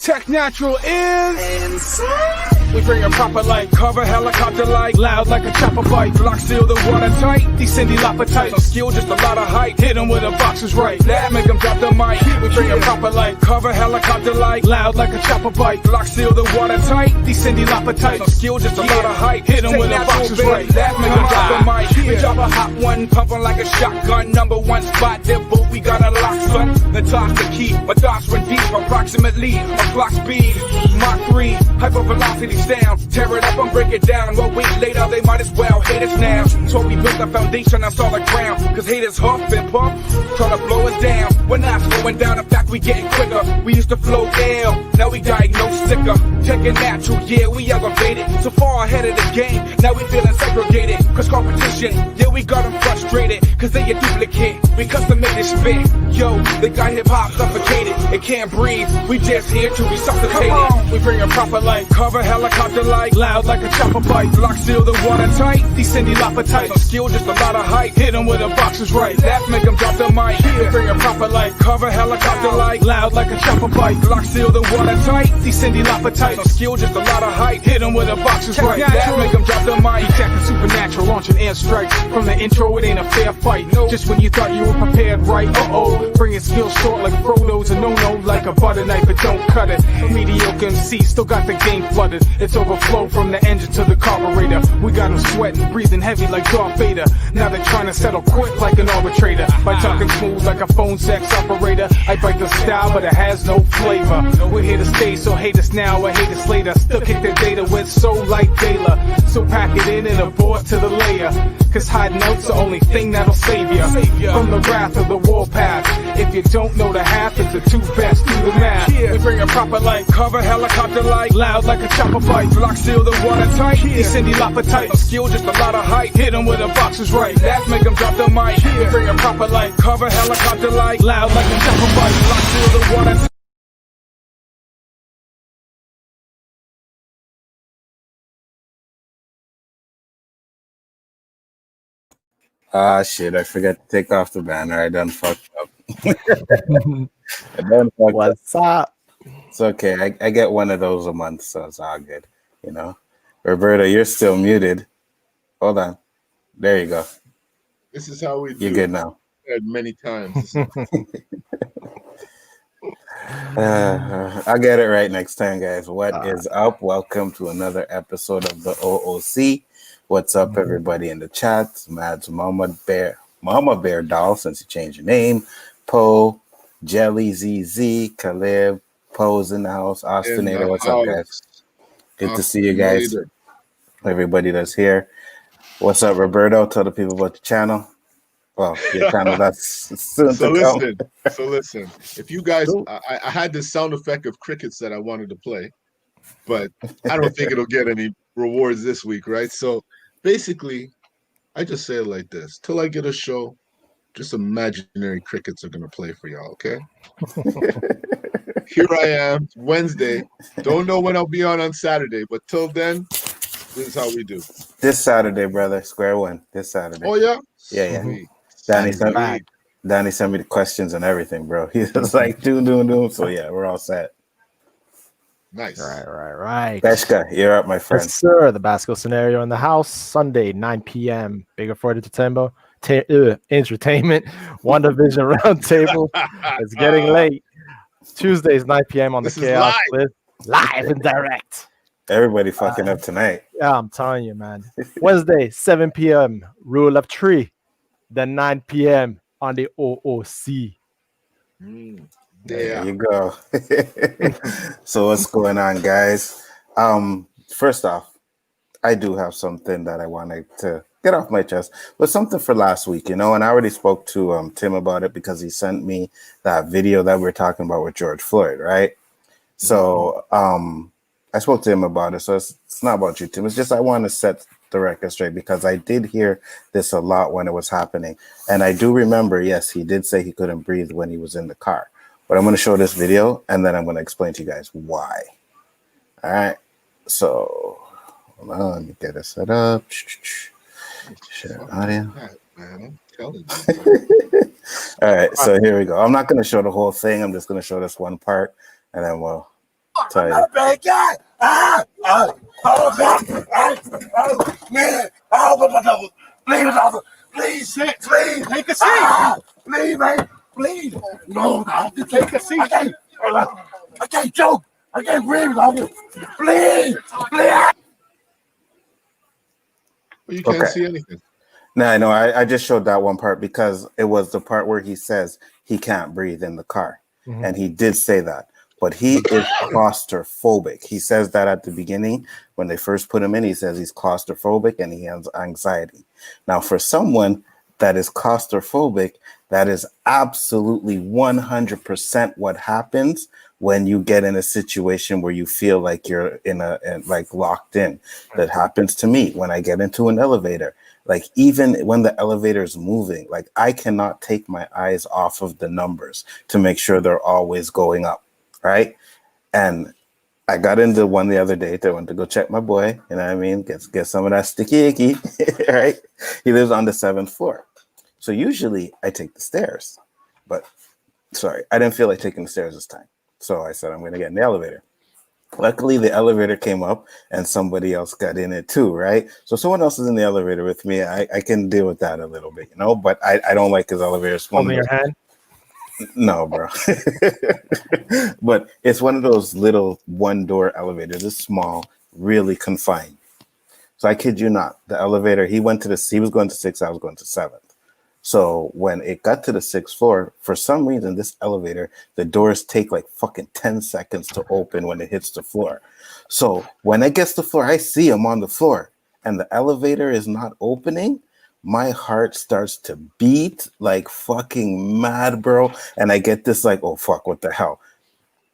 Tech Natural is... We bring a proper like cover, helicopter like loud like a chopper bite. Block seal the water tight, these Cindy Lauper type. No skill, just a lot of hype. Hit them with a boxer's right, that make them drop the mic. We bring a proper like cover, helicopter like loud like a chopper bite. Block seal the water tight, these Cindy Lauper type. No skill, just a lot of hype. Hit them with a boxer's right, that make them drop the mic. We drop a hot one, pumping like a shotgun. Number one spot, there, but we got a lock, son. The toss the key, my thoughts run deep, approximately a clock speed. Mach 3, hyper velocity sound. Tear it up and break it down. Well, wait, later they might as well hate us now. So we built a foundation on solid ground. Cause haters huff and puff, try to blow us down. We're not slowing down, in fact we getting quicker. We used to flow ill, now we diagnose sicker. Taking natural, yeah, we elevated. So far ahead of the game, now we feeling segregated. Cause competition, yeah, we got them frustrated. Cause they a duplicate, we custom made it spit. Yo, they got hip hop suffocated. It can't breathe, we just here to resuscitate it. We bring a proper like cover, helicopter like loud like a chopper bite. Block seal the water tight, these Cindy Lauper type. No skill, just a lot of hype. Hit them with a boxer's right, that make them drop the mic. We bring a proper like cover, helicopter like loud like a chopper bite. Block seal the water tight, these Cindy Lauper type. No skill, just a lot of hype. Hit them with a boxer's right, that make them drop the mic. Attacking supernatural, launching air strikes. From the intro, it ain't a fair fight. No, just when you thought you were prepared, right? Bringing skills short like Frodo's a no-no, like a butter knife, but don't cut it. Mediocre MC still got the game flooded. It's overflow from the engine to the carburetor. We got them sweating, breathing heavy like Darth Vader. Now they're trying to settle quick like an arbitrator. By talking smooth like a phone sex operator. I bite the style, but it has no flavor. We're here to stay, so hate us now or hate us later. Still kick the data with soul like Taylor. So pack it in and abort to the layer. Cause hiding out's the only thing that'll save ya from the wrath of the warpath. If you don't know the half, it's the two best, do the math. We bring a proper like cover, helicopter like loud like a chopper bite. Block seal the water tight, these Cindy Lauper type. No skill, just a lot of hype. Hit them with a boxer's right, that make them drop the mic. We bring a proper like cover, helicopter like loud like a chopper bite. Block seal the water tight. Ah, shit, I forgot to take off the banner. I done fucked up. I done fucked What's up? It's okay. I get one of those a month, so it's all good. You know? Roberta, you're still muted. Hold on. There you go. This is how we do. You're good now. Many times. I'll get it right next time, guys. What is up? Welcome to another episode of the O.O.C. What's up, everybody in the chat? Mads Mama Bear Doll, since you changed your name. Poe, Jelly, ZZ, Caleb, Poe's in the house. Austinator, what's up, guys? Good to see you guys. Everybody that's here. What's up, Roberto? Tell the people about the channel. Well, your channel that's soon So to come. listen. If you guys, I had this sound effect of crickets that I wanted to play, but I don't think it'll get any rewards this week, right? So basically, I just say it like this: till I get a show, just imaginary crickets are gonna play for y'all, okay? Here I am, Wednesday. Don't know when I'll be on Saturday, but till then, this is how we do. This Saturday, brother, square one. This Saturday. Oh yeah, Yeah. Sweet. Danny sent me the questions and everything, bro. He was like, doom. So yeah, we're all set. Nice. Right. Beshka, you're up, my friend. Yes, sir. The Basco Scenario in the house. Sunday, 9 p.m. Bigger for entertainment. One Division Roundtable. It's getting late. Tuesdays, 9 p.m. on the Chaos List. Live and direct. Everybody fucking up tonight. Yeah, I'm telling you, man. Wednesday, 7 p.m. Rule of Three. Then 9 p.m. on the O.O.C. There you go. So what's going on, guys? First off, I do have something that I wanted to get off my chest, but something for last week, and I already spoke to Tim about it because he sent me that video that we're talking about with George Floyd, right? So I spoke to him about it, so it's not about you, Tim. It's just I want to set the record straight because I did hear this a lot when it was happening, and I do remember, yes, he did say he couldn't breathe when he was in the car. But I'm going to show this video, and then I'm going to explain to you guys why. All right. So, hold on. Let me get it set up. Share audio. All right. So here we go. I'm not going to show the whole thing. I'm just going to show this one part, and then we'll I'm not a bad guy. Man. Please, take a seat. Please, man. Please. No, take a seat. I can't joke. I can't breathe. Please. Well, you can't see anything. No, I know. I just showed that one part because it was the part where he says he can't breathe in the car. Mm-hmm. And he did say that. But he is claustrophobic. He says that at the beginning when they first put him in. He says he's claustrophobic and he has anxiety. Now, for someone that is claustrophobic, that is absolutely 100% what happens when you get in a situation where you feel like you're like locked in. That happens to me when I get into an elevator. Like even when the elevator is moving, like I cannot take my eyes off of the numbers to make sure they're always going up, right? And I got into one the other day. I went to go check my boy, you know what I mean? Get some of that sticky icky, right? He lives on the 7th floor. So usually I take the stairs, but sorry, I didn't feel like taking the stairs this time. So I said, I'm going to get in the elevator. Luckily, the elevator came up and somebody else got in it too, right? So someone else is in the elevator with me. I can deal with that a little bit, you know, but I don't like his elevators. Holding your hand? No, bro. But it's one of those little one-door elevators. It's small, really confined. So I kid you not, the elevator, he was going to 6, I was going to 7th. So when it got to the 6th floor, for some reason, this elevator, the doors take like fucking 10 seconds to open when it hits the floor. So when it gets to the floor, I see him on the floor and the elevator is not opening. My heart starts to beat like fucking mad, bro. And I get this like, oh, fuck, what the hell?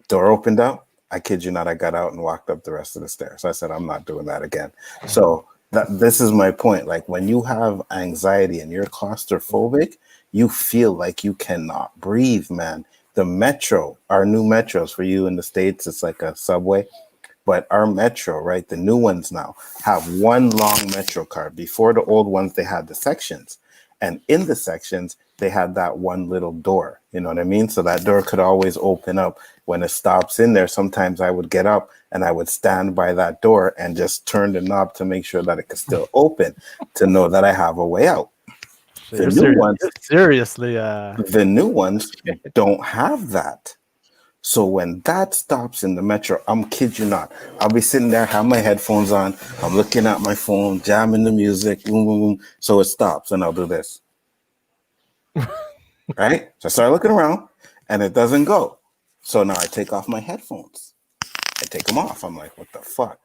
Door opened up. I kid you not, I got out and walked up the rest of the stairs. I said, I'm not doing that again. So this is my point. Like when you have anxiety and you're claustrophobic, you feel like you cannot breathe, man. The metro, our new metros for you in the States, it's like a subway. But our metro, right, the new ones now have one long metro card. Before the old ones, they had the sections. And in the sections, they had that one little door. You know what I mean? So that door could always open up. When it stops in there, sometimes I would get up and I would stand by that door and just turn the knob to make sure that it could still open to know that I have a way out. The new ones don't have that. So when that stops in the metro, I'm kid you not, I'll be sitting there, have my headphones on, I'm looking at my phone, jamming the music, boom, boom, boom. So it stops and I'll do this. Right? So I start looking around and it doesn't go. So now I take off my headphones. I take them off. I'm like, what the fuck?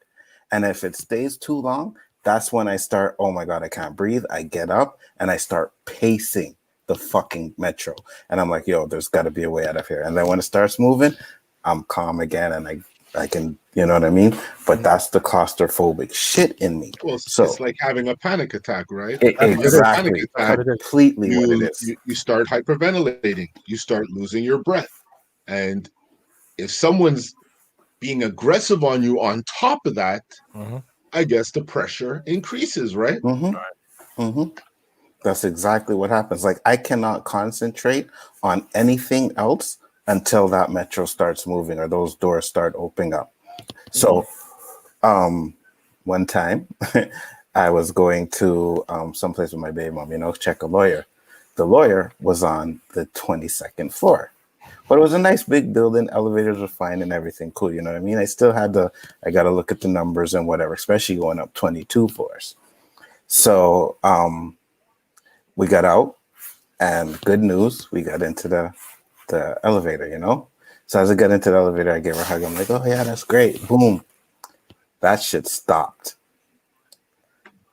And if it stays too long, that's when I start, oh my God, I can't breathe. I get up and I start pacing the fucking metro. And I'm like, yo, there's got to be a way out of here. And then when it starts moving, I'm calm again and I can, you know what I mean? But that's the claustrophobic shit in me. Well, so it's like having a panic attack, right? Exactly. Completely what it is. You start hyperventilating. You start losing your breath. And if someone's being aggressive on you on top of that, I guess the pressure increases, right? That's exactly what happens. Like I cannot concentrate on anything else until that metro starts moving or those doors start opening up. So one time I was going to someplace with my baby mom, you know, check a lawyer. The lawyer was on the 22nd floor. But it was a nice big building. Elevators were fine and everything cool. You know what I mean? I still had I got to look at the numbers and whatever, especially going up 22 floors. So we got out and good news, we got into the elevator, you know? So as I got into the elevator, I gave her a hug. I'm like, oh yeah, that's great. Boom. That shit stopped.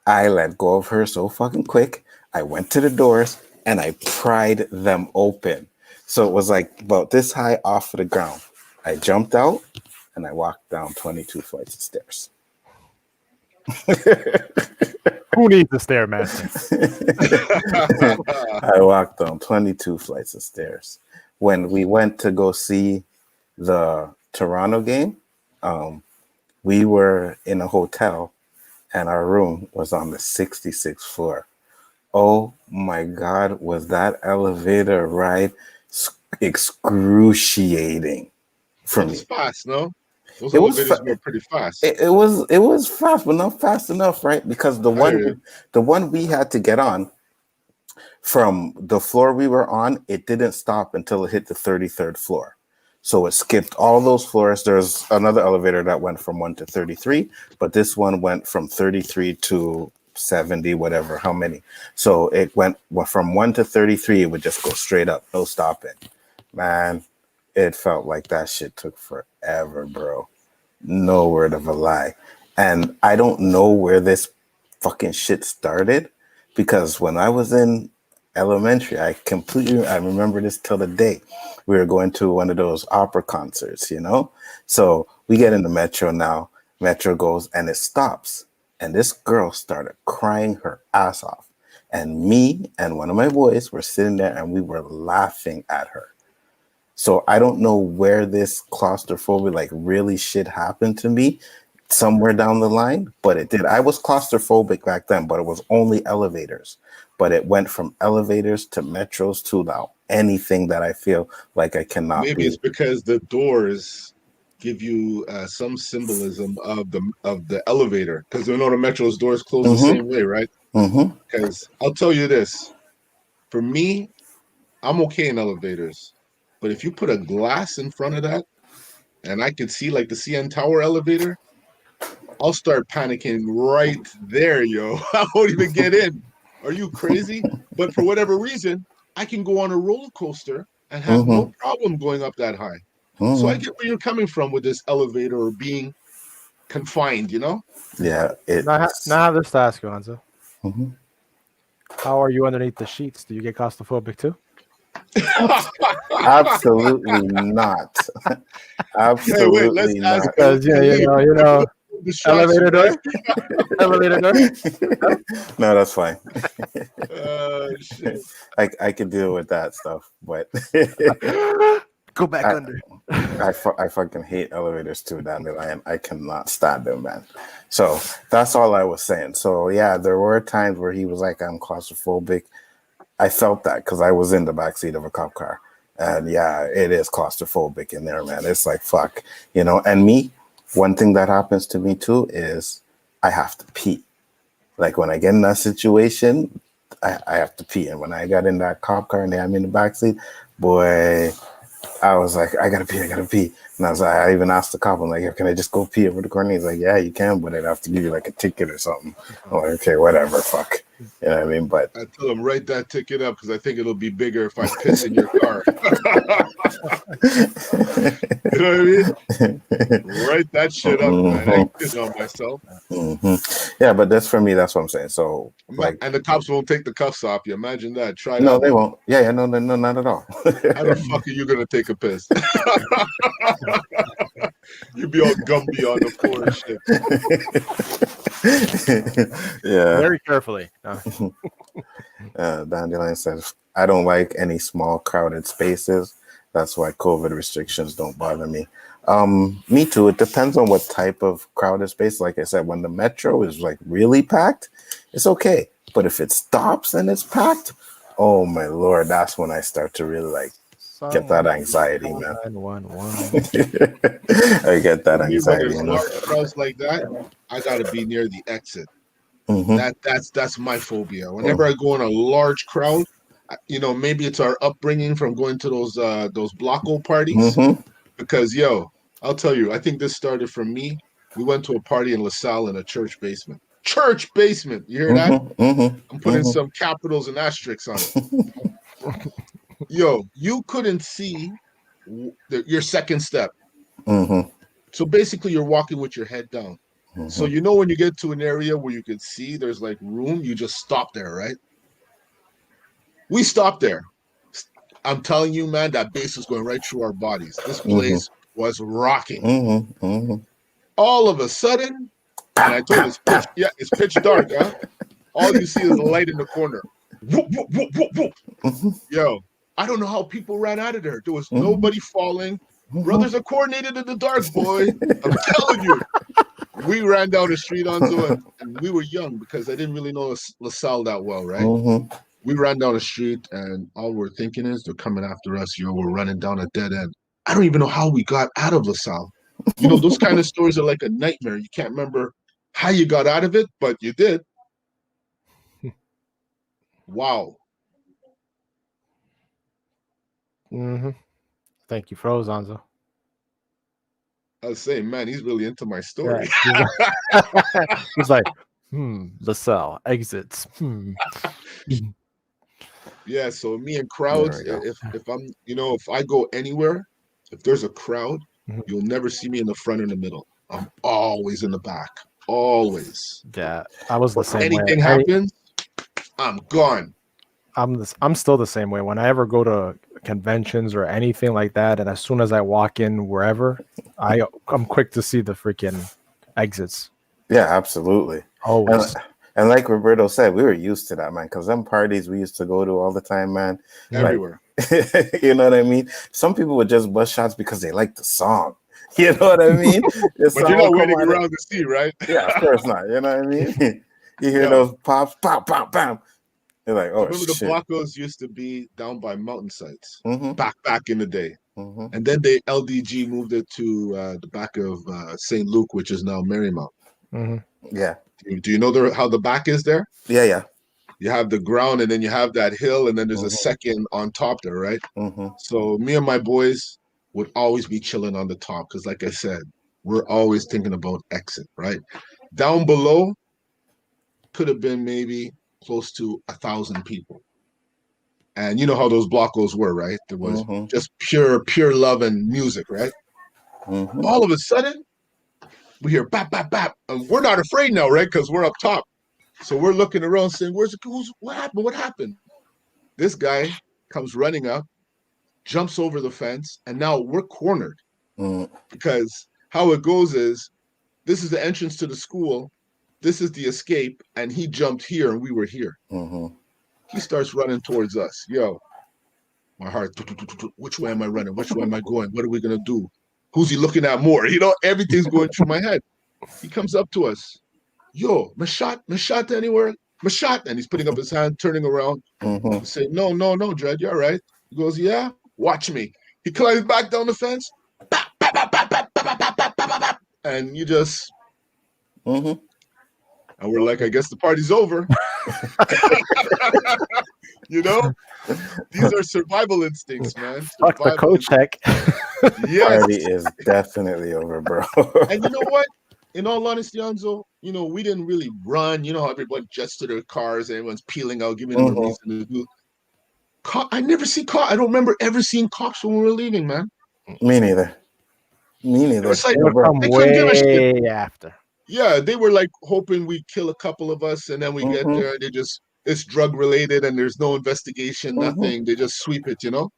I let go of her so fucking quick. I went to the doors and I pried them open. So it was like about this high off of the ground. I jumped out and I walked down 22 flights of stairs. Who needs a Stairmaster? I walked down 22 flights of stairs. When we went to go see the Toronto game, we were in a hotel and our room was on the 66th floor. Oh my God, was that elevator ride excruciating for me. Fast, no? Those elevators were pretty fast. It was fast, but not fast enough, right? Because the one we had to get on from the floor we were on, it didn't stop until it hit the 33rd floor. So it skipped all those floors. There's another elevator that went from 1 to 33, but this one went from 33 to 70, whatever, how many. So it went from 1 to 33, it would just go straight up, no stopping. Man, it felt like that shit took forever, bro. No word of a lie. And I don't know where this fucking shit started, because when I was in elementary, I remember this till the day. We were going to one of those opera concerts, you know? So we get in the metro now. Metro goes and it stops. And this girl started crying her ass off. And me and one of my boys were sitting there and we were laughing at her. So I don't know where this claustrophobia, like really shit happened to me somewhere down the line, but it did. I was claustrophobic back then, but it was only elevators. But it went from elevators to metros to now anything that I feel like I cannot. Maybe it's because the doors give you some symbolism of the elevator, because you know the metro's doors close the same way, right? Because I'll tell you this, for me, I'm okay in elevators, but if you put a glass in front of that and I could see like the CN Tower elevator, I'll start panicking right there, yo. I won't even get in. Are you crazy? But for whatever reason, I can go on a roller coaster and have no problem going up that high. So I get where you're coming from with this elevator or being confined, you know? Yeah. Now I have this to ask you, Anzo. How are you underneath the sheets? Do you get claustrophobic too? Absolutely not. Absolutely not. Because you know, elevator door. Elevator door. No, that's fine. Shit. I can deal with that stuff, but go back under. I fucking hate elevators too, Dandelion. I cannot stand them, man. So that's all I was saying. So yeah, there were times where he was like, I'm claustrophobic. I felt that because I was in the backseat of a cop car. And yeah, it is claustrophobic in there, man. It's like, fuck, you know. And me, one thing that happens to me too is I have to pee. Like when I get in that situation, I have to pee. And when I got in that cop car and they had me in the backseat, boy, I was like, I gotta pee. And I even asked the cop, I'm like, can I just go pee over the corner? He's like, yeah, you can, but I'd have to give you like a ticket or something. I'm like, okay, whatever, fuck. You know what I mean? But I tell him, write that ticket up because I think it'll be bigger if I piss in your car. You know what I mean? Write that shit up, man. I piss on myself. Yeah, but that's for me. That's what I'm saying. So, like, and the cops won't take the cuffs off you. Imagine that. Try that. No, they won't. Yeah, no, not at all. How the fuck are you gonna take a piss? You be all Gumby on the floor and shit. Yeah. Very carefully. Dandelion says, I don't like any small crowded spaces. That's why COVID restrictions don't bother me. Me too. It depends on what type of crowded space. Like I said, when the metro is like really packed, it's okay. But if it stops and it's packed, oh my Lord, that's when I start to really like get that anxiety, man. I get that anxiety. When there's large crowds like that, I gotta be near the exit. That's my phobia. Whenever I go in a large crowd, you know, maybe it's our upbringing from going to those blocko parties. Because I'll tell you, I think this started from me. We went to a party in LaSalle in a church basement. Church basement. You hear that? I'm putting some capitals and asterisks on it. You couldn't see your second step. So basically, you're walking with your head down. So you know when you get to an area where you can see there's like room, you just stop there, right? We stopped there. I'm telling you, man, that bass was going right through our bodies. This place was rocking. All of a sudden, and I told you, it's pitch dark, huh? All you see is the light in the corner. Whoop, whoop, whoop, whoop, whoop. I don't know how people ran out of there. There was nobody falling. Brothers are coordinated in the dark, boy. I'm telling you. We ran down the street onto and we were young because I didn't really know LaSalle that well, right? We ran down the street and all we're thinking is they're coming after us. We're running down a dead end. I don't even know how we got out of LaSalle. You know, those kind of stories are like a nightmare. You can't remember how you got out of it, but you did. Wow. Mm-hmm. Thank you, froze, Anzo. I was saying, man, he's really into my story. Yeah, he's like, LaSalle exits. Yeah, so me and crowds, if I'm, if I go anywhere, if there's a crowd, you'll never see me in the front or in the middle. I'm always in the back. Always. Yeah, I was the same way. Anything happens, I'm gone. I'm still the same way. When I ever go to conventions or anything like that, and as soon as I walk in wherever, I'm quick to see the freaking exits. Yeah, absolutely. Always. And like Roberto said, we were used to that, man, because them parties we used to go to all the time, man. Everywhere. Like, you know what I mean? Some people would just bust shots because they like the song. You know what I mean? But you're not waiting around to see, right? Yeah, of course not. You know what I mean? You hear those pops, pop, pop, bam. You're like, oh, remember shit. The Blacos used to be down by mountain sites back in the day. Mm-hmm. And then they LDG moved it to the back of St. Luke, which is now Marymount. Mm-hmm. Yeah. Do you know how the back is there? Yeah, yeah. You have the ground, and then you have that hill, and then there's a second on top there, right? So me and my boys would always be chilling on the top because, like I said, we're always thinking about exit, right? Down below could have been maybe close to 1,000 people. And you know how those blockos were, right? There was just pure love and music, right? All of a sudden, we hear bap, bap, bap. And we're not afraid now, right? Because we're up top. So we're looking around saying, what happened? What happened? This guy comes running up, jumps over the fence, and now we're cornered. Because how it goes is, this is the entrance to the school, this is the escape, and he jumped here and we were here. He starts running towards us. Yo, my heart, which way am I running? Which way am I going? What are we going to do? Who's he looking at more? You know, everything's going through my head. He comes up to us. Yo, Mashat anywhere? Mashat. And he's putting up his hand, turning around. I say, no, Dred, you're all right. He goes, yeah, watch me. He climbs back down the fence. And you just... And we're like, I guess the party's over. You know? These are survival instincts, man. Fuck the coat check. Yes. Party is definitely over, bro. And you know what? In all honesty, Anzo, you know, we didn't really run. You know how everyone jets to their cars, everyone's peeling out, giving them a reason to do. I never see cops. I don't remember ever seeing cops when we were leaving, man. Me neither. It's like, they couldn't give a shit after. Yeah, they were like hoping we'd kill a couple of us, and then we get there and it's drug related and there's no investigation, nothing. They just sweep it, you know?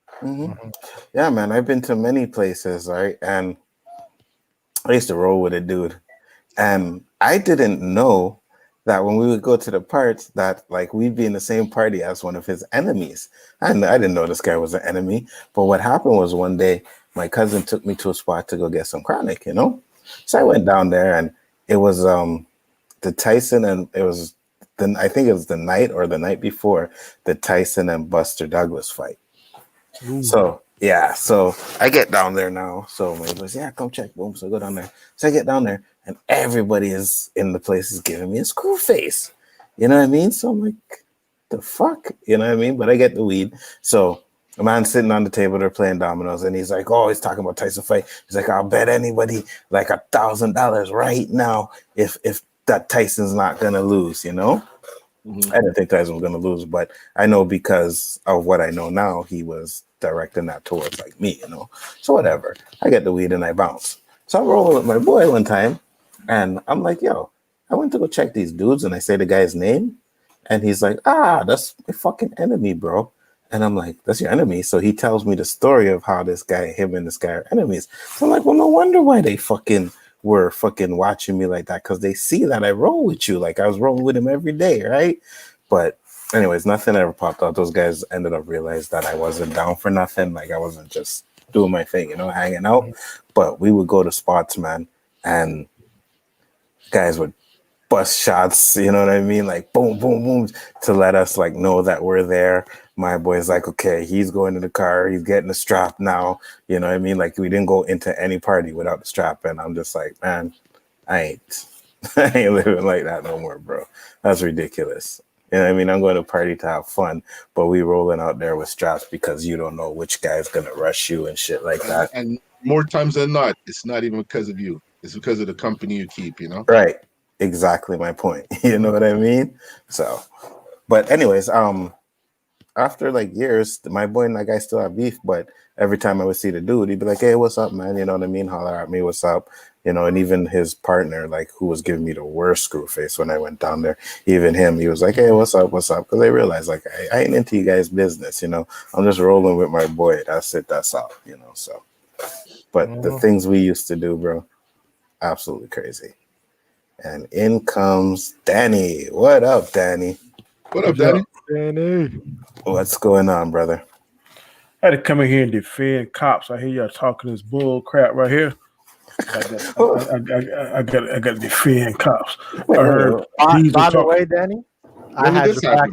Yeah, man. I've been to many places, right? And I used to roll with a dude. And I didn't know that when we would go to the parts that like we'd be in the same party as one of his enemies. And I didn't know this guy was an enemy. But what happened was one day my cousin took me to a spot to go get some chronic, you know? So I went down there and it was the Tyson, and it was I think it was the night or the night before the Tyson and Buster Douglas fight. So yeah, so I get down there now. So my goes, yeah, come check. Boom. So I go down there. So I get down there, and everybody is in the place is giving me a screw face. You know what I mean? So I'm like, the fuck? You know what I mean? But I get the weed. So a man sitting on the table, they're playing dominoes, and he's like, oh, he's talking about Tyson fight. He's like, I'll bet anybody like $1,000 right now if that Tyson's not gonna lose, you know? I didn't think Tyson was gonna lose, but I know because of what I know now, he was directing that towards like me, you know. So whatever. I get the weed and I bounce. So I'm rolling with my boy one time, and I'm like, yo, I went to go check these dudes, and I say the guy's name, and he's like, that's my fucking enemy, bro. And I'm like, that's your enemy. So he tells me the story of how him and this guy are enemies. So I'm like, well, no wonder why they were watching me like that, because they see that I roll with you. Like I was rolling with him every day, right? But anyways, nothing ever popped out. Those guys ended up realizing that I wasn't down for nothing. Like I wasn't just doing my thing, you know, hanging out. But we would go to spots, man, and guys would bust shots, you know what I mean? Like boom, boom, boom, to let us like know that we're there. My boy's like, okay, he's going to the car, he's getting the strap now. You know what I mean? Like we didn't go into any party without the strap, and I'm just like, man, I ain't I ain't living like that no more, bro. That's ridiculous. You know what I mean? I'm going to party to have fun, but we rolling out there with straps because you don't know which guy's gonna rush you and shit like that. And more times than not, it's not even because of you. It's because of the company you keep, you know? Right. Exactly my point. You know what I mean? So, but anyways, after like years, my boy and that guy still have beef, but every time I would see the dude, he'd be like, hey, what's up, man? You know what I mean? Holler at me, what's up? You know, and even his partner, like, who was giving me the worst screw face when I went down there, even him, he was like, hey, what's up? What's up? Because I realized, like, I ain't into you guys' business, you know? I'm just rolling with my boy. That's it. That's all, you know? So, but the things we used to do, bro, absolutely crazy. And in comes Danny. What up, Danny? What up, Danny? What's going on, brother? I had to come in here and defend cops. I hear y'all talking this bull crap right here. I got to defend cops. I heard. By the way, Danny, I had your back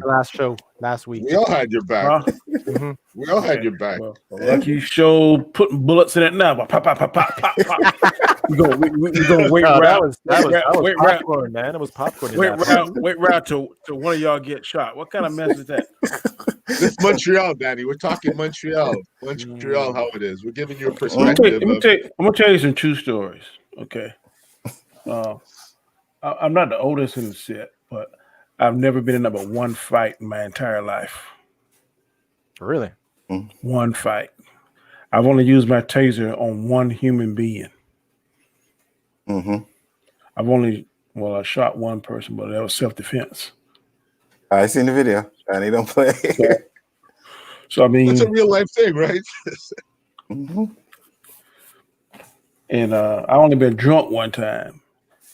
last week. We all had your back. Mm-hmm. We all had your back. Well, like you show putting bullets in it now. Pop, pop, pop, pop, pop, pop. We gonna wait round. That was popcorn, man. It was popcorn. Wait round till one of y'all get shot. What kind of mess is that? This is Montreal, Danny. We're talking Montreal. Montreal, how it is. We're giving you a perspective. I'm gonna tell you some true stories. Okay. I'm not the oldest in the set, but I've never been in but one fight in my entire life. Really? One fight. I've only used my taser on one human being. Mm-hmm. I shot one person, but that was self-defense. I seen the video, and he don't play. So I mean, it's a real life thing, right? Mm-hmm. And I only been drunk one time.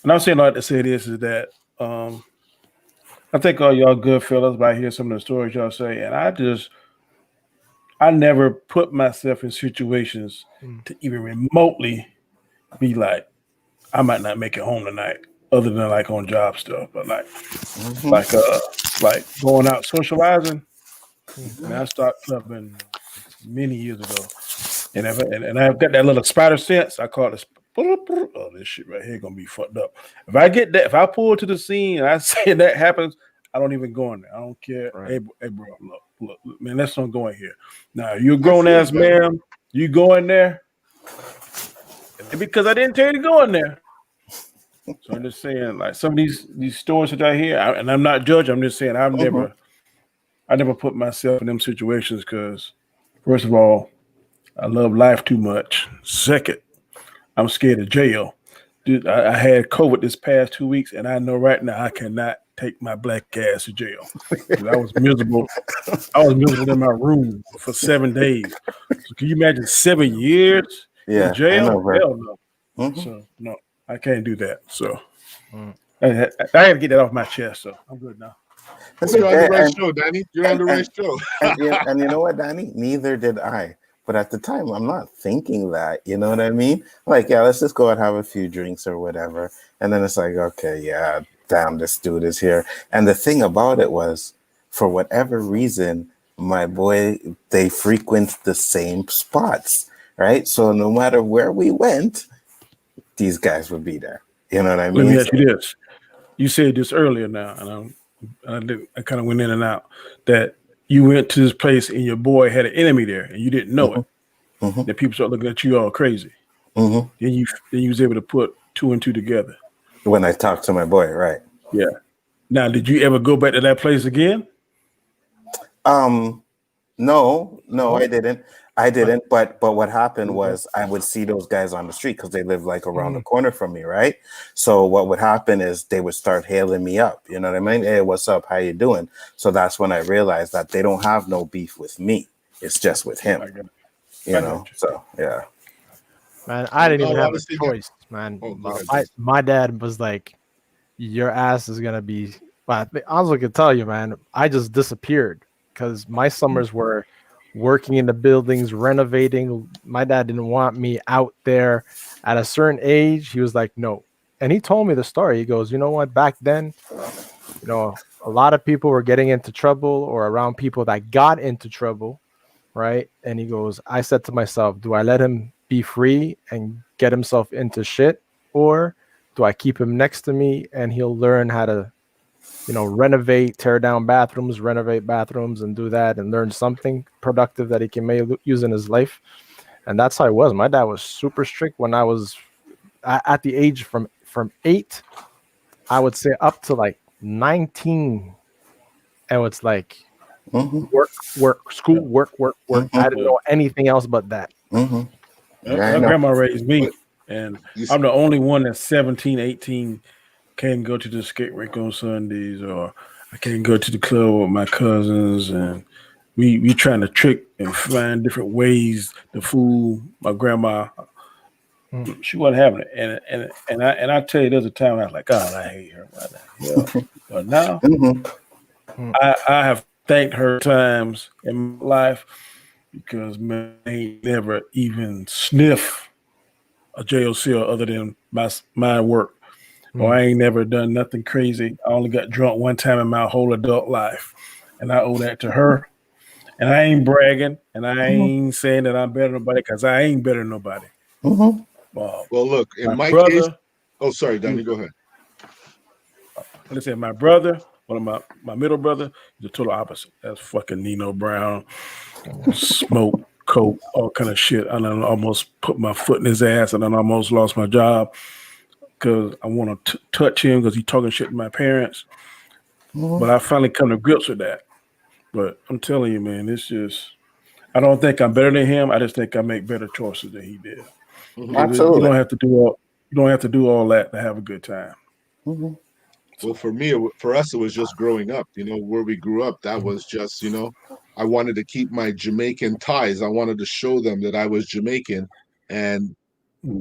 And I'm saying like to say this is that I think all y'all good fellas, but I hear some of the stories y'all say, and I never put myself in situations to even remotely be like, I might not make it home tonight, other than like on job stuff, but like going out socializing. And I started clubbing many years ago, and I've got that little spider sense. I call it. Oh, this shit right here gonna be fucked up. If I get that, if I pull to the scene and I say that happens, I don't even go in there. I don't care. Right. Hey, bro, look, man, let's not go in here. Now you're a grown ass man. You go in there, and because I didn't tell you to go in there. So I'm just saying, like some of these stories that I hear, and I'm not judging. I'm just saying I never put myself in them situations because, first of all, I love life too much. Second, I'm scared of jail. Dude, I had COVID this past 2 weeks, and I know right now I cannot take my black ass to jail. I was miserable. I was miserable in my room for 7 days. So can you imagine 7 years in jail? Hell no. Mm-hmm. So no, I can't do that. So I had to get that off my chest. So I'm good now. You're on the right show, Danny. You're on the right show. And you know what, Danny? Neither did I. But at the time, I'm not thinking that. You know what I mean? Like, yeah, let's just go and have a few drinks or whatever. And then it's like, okay, yeah, damn, this dude is here. And the thing about it was, for whatever reason, my boy, they frequent the same spots, right? So no matter where we went, these guys would be there. You know what I mean? Let me ask you this. You said this earlier now, and I kind of went in and out, that you went to this place and your boy had an enemy there and you didn't know it. Mm-hmm. That people start looking at you all crazy. Mm-hmm. Then you was able to put 2 and 2 together. When I talked to my boy, right? Yeah. Now, did you ever go back to that place again? No, I didn't. But what happened was I would see those guys on the street because they live like around the corner from me, right? So what would happen is they would start hailing me up. You know what I mean? Hey, what's up? How you doing? So that's when I realized that they don't have no beef with me. It's just with him. You know? So yeah. Man, I didn't even have a choice, man. My dad was like, your ass is gonna be. I honestly could tell you, man. I just disappeared because my summers were working in the buildings, renovating. My dad didn't want me out there. At a certain age, he was like, no, And he told me the story. He goes, you know what? Back then, you know, a lot of people were getting into trouble or around people that got into trouble, right? And he goes, I said to myself, do I let him be free and get himself into shit, or do I keep him next to me and he'll learn how to, you know, tear down bathrooms, renovate bathrooms, and do that and learn something productive that he can use in his life. And that's how it was. My dad was super strict when I was at the age from 8, I would say up to like 19. And it's like work, school, work. I didn't know anything else but that. My grandma raised me, and I'm the only one that's 17, 18, can't go to the skate rink on Sundays, or I can't go to the club with my cousins, and we trying to trick and find different ways to fool my grandma. She wasn't having it, and I tell you, there's a time I was like, God, I hate her. What the hell? But now, I have thanked her times in my life, because man, I ain't never even sniff a J.O.C. other than my work. Or I ain't never done nothing crazy. I only got drunk one time in my whole adult life, and I owe that to her. And I ain't bragging, and I ain't saying that I'm better than nobody, because I ain't better than nobody. Well, look, in my case, oh, sorry, Donnie, go ahead. Let's say my brother, one of my middle brother, is the total opposite. That's fucking Nino Brown, smoke, coke, all kind of shit. And I almost put my foot in his ass, and I almost lost my job because I want to touch him because he's talking shit to my parents. But I finally come to grips with that. But I'm telling you, man, it's just, I don't think I'm better than him. I just think I make better choices than he did. Absolutely. You don't have to do all that to have a good time. Well, for us, it was just growing up. You know, where we grew up, that was just, you know, I wanted to keep my Jamaican ties. I wanted to show them that I was Jamaican, and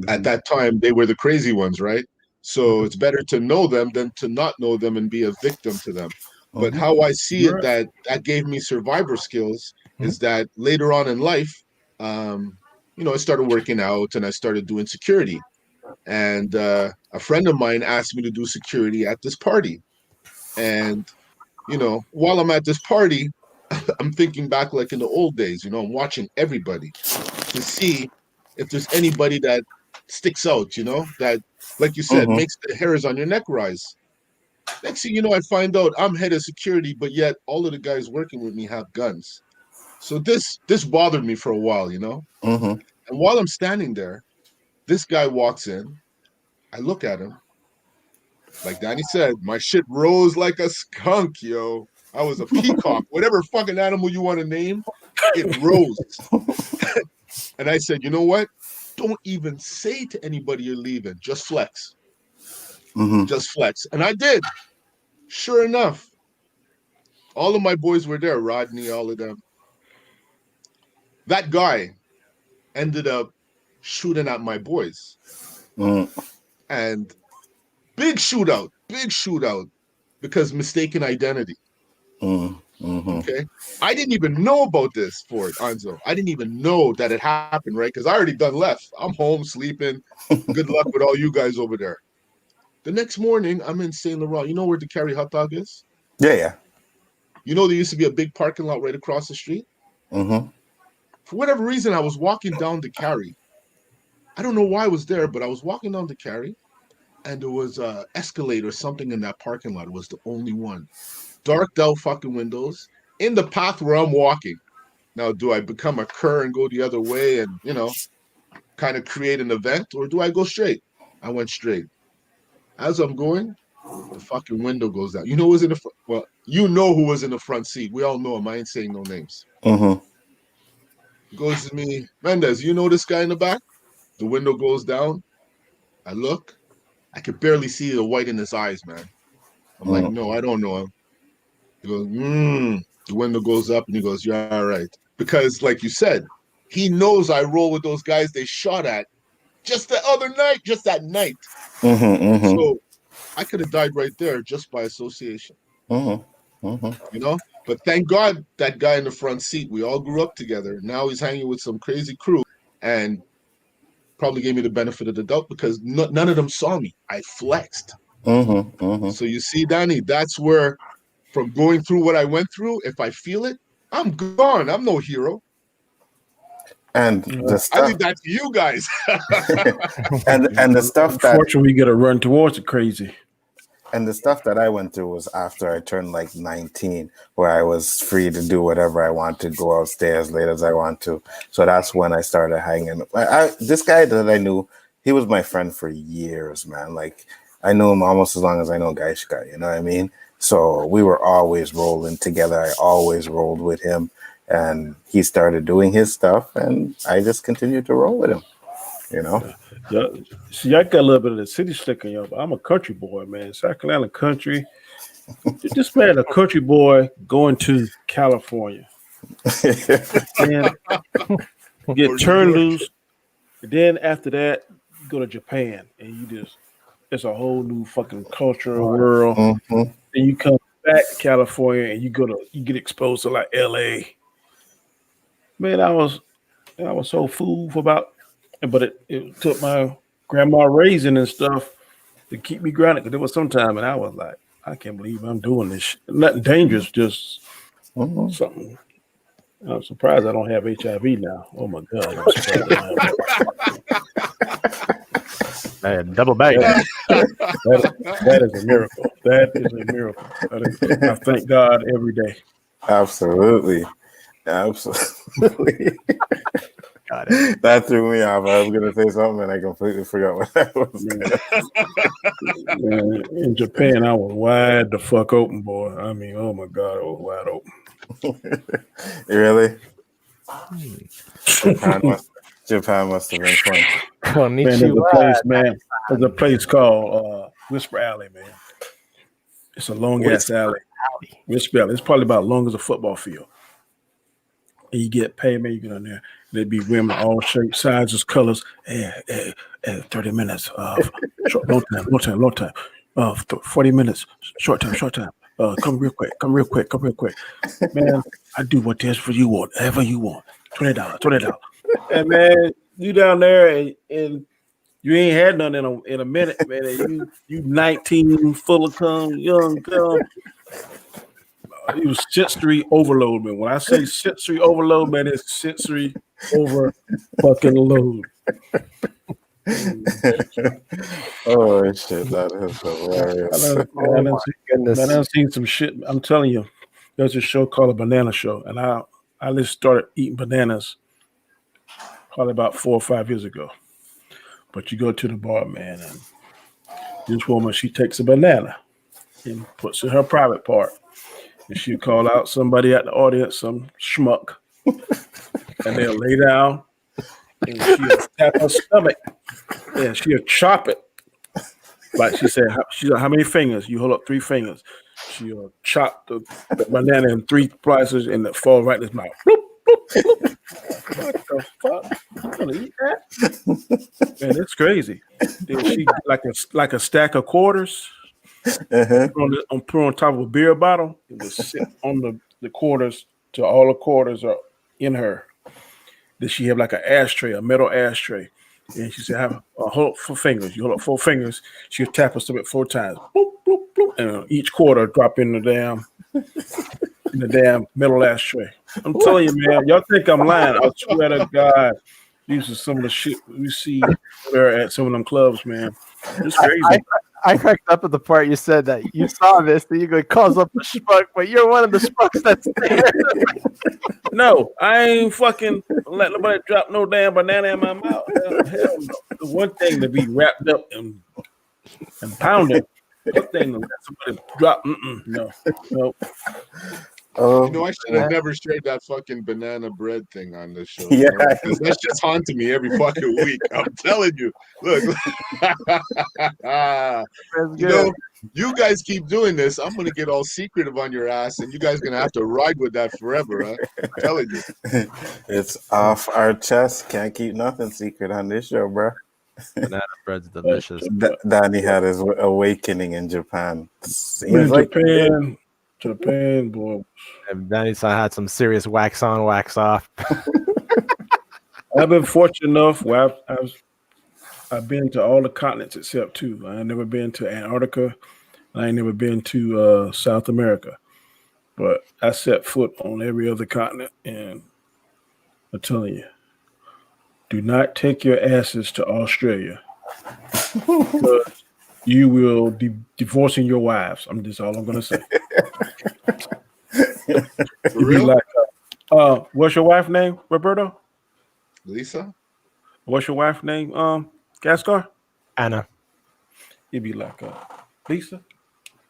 at that time they were the crazy ones, right? So it's better to know them than to not know them and be a victim to them. But how I see it, that gave me survivor skills, is that later on in life, you know, I started working out and I started doing security. And a friend of mine asked me to do security at this party. And, you know, while I'm at this party, I'm thinking back like in the old days, you know, I'm watching everybody to see if there's anybody that sticks out, you know, that, like you said, makes the hairs on your neck rise. Next thing you know, I find out I'm head of security, but yet all of the guys working with me have guns. So this bothered me for a while, you know. And while I'm standing there, this guy walks in. I look at him. Like Danny said, my shit rose like a skunk, yo. I was a peacock, whatever fucking animal you want to name, it rose. And I said, you know what? Don't even say to anybody you're leaving. Just flex. Just flex. And I did. Sure enough, all of my boys were there, Rodney, all of them. That guy ended up shooting at my boys. And big shootout, because mistaken identity. Okay. I didn't even know about this, Ford Anzo. I didn't even know that it happened, right? Because I already done left. I'm home sleeping. Good luck with all you guys over there. The next morning, I'm in St. Laurent. You know where the Carry Hot Dog is? Yeah. You know, there used to be a big parking lot right across the street. For whatever reason, I was walking down the Carry. I don't know why I was there, but I was walking down the Carry, and there was a Escalade or something in that parking lot. It was the only one. Darked out fucking windows in the path where I'm walking. Now, do I become a cur and go the other way and, you know, kind of create an event, or do I go straight? I went straight. As I'm going, the fucking window goes down. You know who was in the front? Well, you know who was in the front seat. We all know him. I ain't saying no names. He goes to me, Mendez, you know this guy in the back? The window goes down. I look. I could barely see the white in his eyes, man. I'm like, no, I don't know him. He goes, The window goes up and he goes, you're all right. Because, like you said, he knows I roll with those guys they shot at just the other night, just that night. So I could have died right there just by association. You know? But thank God that guy in the front seat, we all grew up together. Now he's hanging with some crazy crew. And probably gave me the benefit of the doubt because none of them saw me. I flexed. So you see, Danny, that's where from going through what I went through, if I feel it, I'm gone. I'm no hero. And the stuff, I leave that to you guys. and the stuff that unfortunately we got to run towards it crazy. And the stuff that I went through was after I turned like 19, where I was free to do whatever I want to, go out, stay as late as I want to. So that's when I started hanging. This guy that I knew, he was my friend for years, man. Like, I knew him almost as long as I know Gaishka, you know what I mean? So we were always rolling together. I always rolled with him. And he started doing his stuff, and I just continued to roll with him, you know? Yeah. See, I got a little bit of the city slick in you, but I'm a country boy, man. South Carolina country. This man, a country boy going to California. And get turned loose. And then after that, you go to Japan, and it's a whole new fucking cultural world. Then you come back to California, and you get exposed to like LA. Man, I was so fooled for about, but it took my grandma raising and stuff to keep me grounded. Because there was some time, and I was like, I can't believe I'm doing this shit. Nothing dangerous, just something. I'm surprised I don't have HIV now. Oh my God! I'm surprised I don't have Man, double bag. that is a miracle. That is a miracle. I thank God every day. Absolutely. Got it. That threw me off. I was going to say something and I completely forgot what that was. Man, in Japan, I was wide the fuck open, boy. I mean, oh my God, I was wide open. Really? Japan must have been fun. Man, there's a place called Whisper Alley, man. It's a long ass alley. Whisper Alley. It's probably about as long as a football field. And you get paid, man. You get on there. There'd be women all shapes, sizes, colors. 30 minutes. Long time. 40 minutes. Short time. Come real quick. Man, I do what this for you, whatever you want. $20. And man, you down there and you ain't had none in a minute, man. And you 19, full of cum, young cum. It was sensory overload, man. When I say sensory overload, man, it's sensory over fucking load. Oh shit, that is hilarious. I've seen some shit. I'm telling you, there's a show called A Banana Show, and I just started eating bananas probably about 4 or 5 years ago. But you go to the bar, man, and this woman, she takes a banana and puts in her private part. And she'll call out somebody at the audience, some schmuck, and they'll lay down and she'll tap her stomach and she'll chop it. Like she said, how many fingers? You hold up 3 fingers. She'll chop the banana in 3 slices and it fall right in his mouth. Bloop, bloop, bloop. What the fuck? You gonna eat that? Man, it's crazy. Then she like a stack of quarters. Put on top of a beer bottle. It was sit on the quarters till all the quarters are in her. Then she have like an ashtray, a metal ashtray. And she said, "Have hold up 4 fingers. You hold up 4 fingers. She'll tap her stomach 4 times. Boop, boop, boop, and each quarter drop in the damn metal ashtray." I'm telling you, man. Y'all think I'm lying? I swear to God, these are some of the shit we see there at some of them clubs, man. It's crazy. I cracked up at the part you said that you saw this, that you could cause up the schmuck, but you're one of the schmucks that's there. No, I ain't fucking let nobody drop no damn banana in my mouth. Hell no. The one thing to be wrapped up and pounded. One thing to let somebody drop. No. I should have never shared that fucking banana bread thing on this show. Yeah, that's just haunting me every fucking week. I'm telling you. Look, you guys keep doing this. I'm gonna get all secretive on your ass, and you guys gonna have to ride with that forever. Huh? I'm telling you. It's off our chest. Can't keep nothing secret on this show, bro. Banana bread's delicious. Danny had his awakening in Japan. Japan, boy. And Danny's had some serious wax on, wax off. I've been fortunate enough where I've I've been to all the continents except two. I ain't never been to Antarctica. I ain't never been to South America. But I set foot on every other continent, and I'm telling you, do not take your asses to Australia because you will be divorcing your wives. That's all I'm going to say. For real? Like, what's your wife's name, Roberto? Lisa? What's your wife's name, Gascar? Anna. You'd be like, Lisa?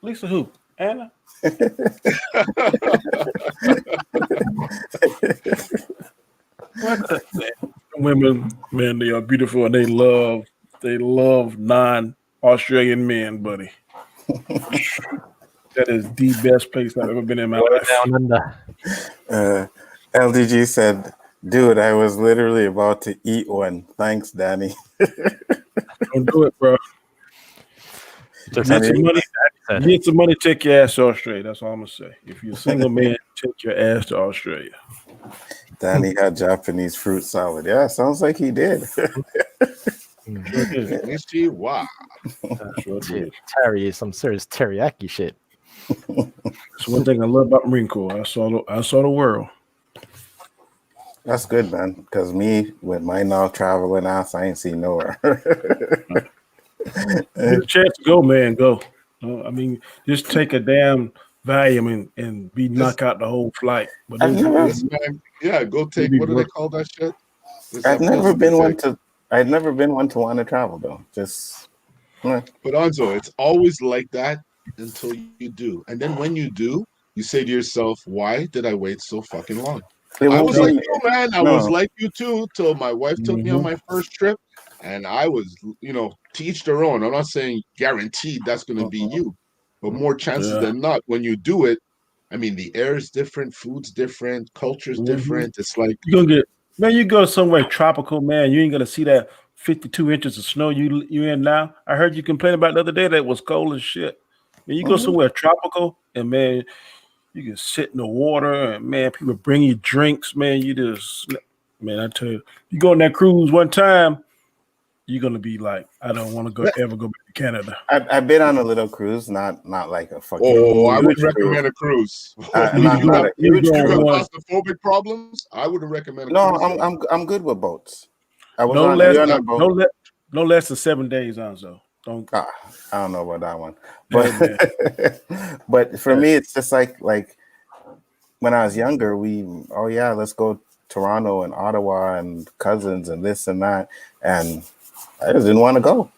Lisa who? Anna? What the women, man, they are beautiful and they love non-Australian men, buddy. That is the best place I've ever been in my life. Down under. LDG said, dude, I was literally about to eat one. Thanks, Danny. Don't do it, bro. Get some money, take your ass to Australia. That's all I'm going to say. If you're a single man, take your ass to Australia. Danny had Japanese fruit salad. Yeah, sounds like he did. Wow. Terry, some serious teriyaki shit. That's one thing I love about Marine Corps. I saw the world. That's good, man. Because me, with my now traveling ass, I ain't seen nowhere. Get a chance to go, man. Go. I mean, just take a damn Valium and be knock out the whole flight. But go take what do they call that shit? I've never been one to want to travel though. Just but Anzo, it's always like that until you do. And then when you do, you say to yourself, why did I wait so fucking long? I was like you, man. I was like you too, till my wife took me on my first trip. And I was, to each their own. I'm not saying guaranteed that's going to be you, but more chances than not, when you do it, I mean, the air is different, food's different, culture's different. It's like you go somewhere tropical, man. You ain't gonna see that 52 inches of snow you in now. I heard you complain about the other day that it was cold as shit. Man, you go somewhere tropical, and man, you can sit in the water, and man, people bring you drinks, man. I tell you, you go on that cruise one time. You're gonna be like, I don't want to ever go back to Canada. I've been on a little cruise, not like a fucking. I would recommend a cruise. You got claustrophobic problems. I wouldn't recommend. I'm good with boats. I was no less than 7 days, Anzo. I don't know about that one, but but for me, it's just like when I was younger, let's go Toronto and Ottawa and cousins and this and that, and I just didn't want to go.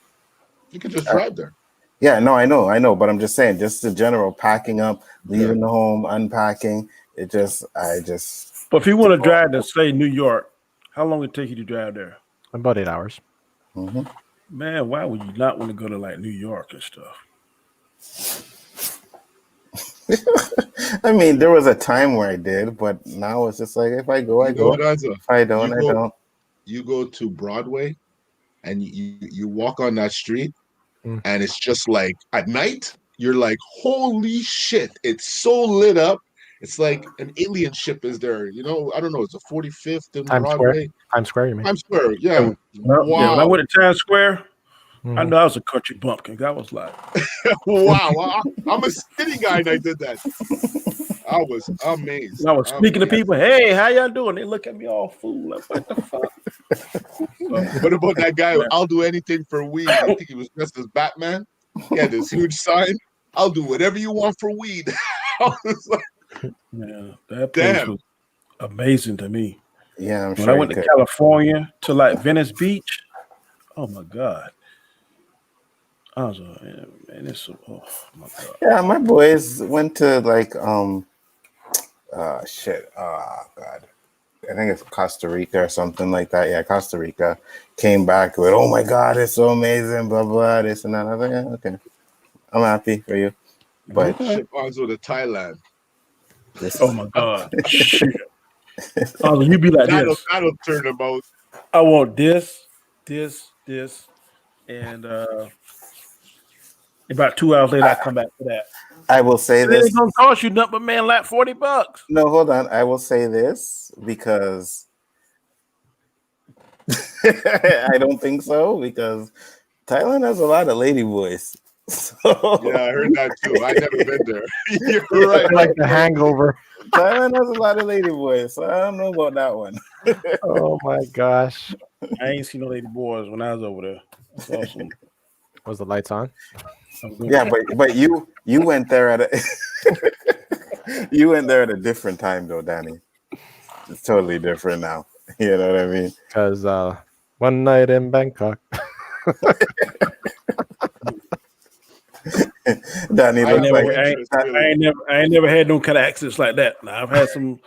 You could just drive there. Yeah, no, I know, but I'm just saying, just the general packing up, leaving the home, unpacking. But if you want to drive to say New York, how long would it take you to drive there? About 8 hours. Mm-hmm. Man, why would you not want to go to like New York and stuff? I mean, there was a time where I did, but now it's just like if I go, I go. If I don't, I don't. You go to Broadway, and you walk on that street, and it's just like at night, you're like, holy shit! It's so lit up. It's like an alien ship is there. I don't know. It's a 45th and Broadway. Times Square, you mean? Times Square, yeah. Wow. Yeah, when I went to Times Square, I know I was a country bumpkin. I was like, wow, I'm a city guy and I did that. I was amazed. I was speaking to people, hey, how y'all doing? They look at me all fool. Like, what the fuck? What about that guy? I'll do anything for weed. I think he was dressed as Batman. He had this huge sign. I'll do whatever you want for weed. I was like, yeah, that place was amazing to me. Yeah, when I went to California to like Venice Beach, oh my God. I was like, man, it's oh my God. Yeah, my boys went to like God. I think it's Costa Rica or something like that. Yeah, Costa Rica. Came back with, oh my God, it's so amazing, blah blah, this and that. I was like, yeah, okay. I'm happy for you. But ship on to Thailand. Oh my God. Shit. You be like this. That'll turn them out. I want this, and about 2 hours later I come back to that. I will say this. It's gonna cost you nothing but man like $40. No, hold on. I will say this because I don't think so because Thailand has a lot of lady boys. So... Yeah, I heard that too. I never been there. You're right. Like the hangover. Thailand has a lot of lady boys, so I don't know about that one. Oh my gosh. I ain't seen no lady boys when I was over there. That's awesome. Was the lights on? Yeah, but you went there at a you went there at a different time though, Danny. It's totally different now. You know what I mean? Because one night in Bangkok. Danny I looks like ain't never had no kind of accents like that. Now I've had some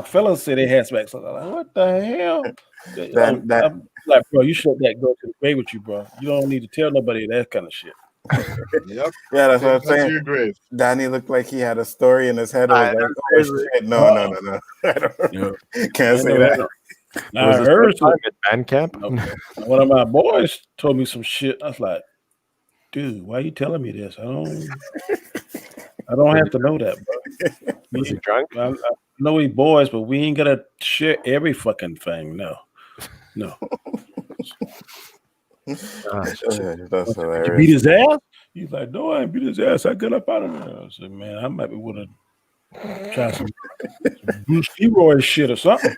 fellas say they had some accents. I'm like, what the hell? I'm like, bro, you should let that go to the grave with you, bro. You don't need to tell nobody that kind of shit. Yep. Yeah, that's what I'm saying. Your grave. Danny looked like he had a story in his head. I was like, oh shit, no. I don't, can't say that. Now I heard some at band camp. One of my boys told me some shit. I was like, dude, why are you telling me this? I don't have to know that, bro. Was he drunk? I know we boys, but we ain't gotta share every fucking thing. No. That's You hilarious. beat his ass? He's like, no, I ain't beat his ass. I got up out of there. I said, man, I might be able to try some Bruce Leroy shit or something.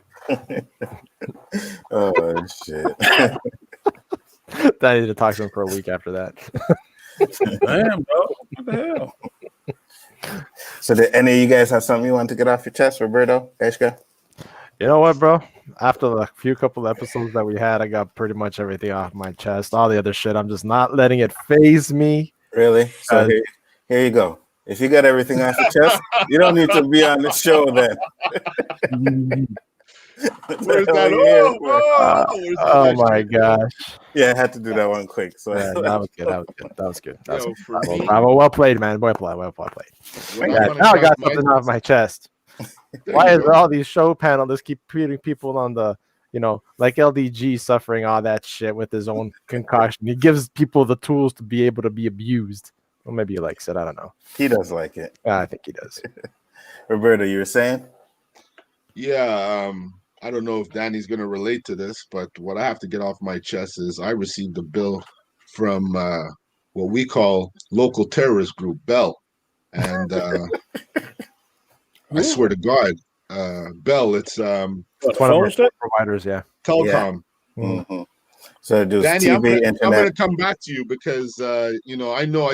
Oh shit. I need to talk to him for a week after that. Damn, bro. What the hell? So did any of you guys have something you want to get off your chest, Roberto? Eshka? You know what, bro? After the couple episodes that we had, I got pretty much everything off my chest. All the other shit, I'm just not letting it phase me. Really? So here you go. If you got everything off your chest, you don't need to be on the show then. Where's that? Oh my gosh. Yeah, I had to do that one quick. So yeah, that was good. Me, well played, man. Well played. Now I got something off my chest. Why is all these show panelists keep putting people on the, like LDG suffering all that shit with his own concoction? He gives people the tools to be able to be abused. Well, maybe he likes it. I don't know. He does like it. I think he does. Roberto, you were saying? Yeah, I don't know if Danny's going to relate to this, but what I have to get off my chest is I received a bill from what we call local terrorist group, Bell. And I swear to God, Bell, it's one of our providers, yeah. Telecom. Yeah. Mm-hmm. So do Danny, TV, I'm going to internet. come back to you because, I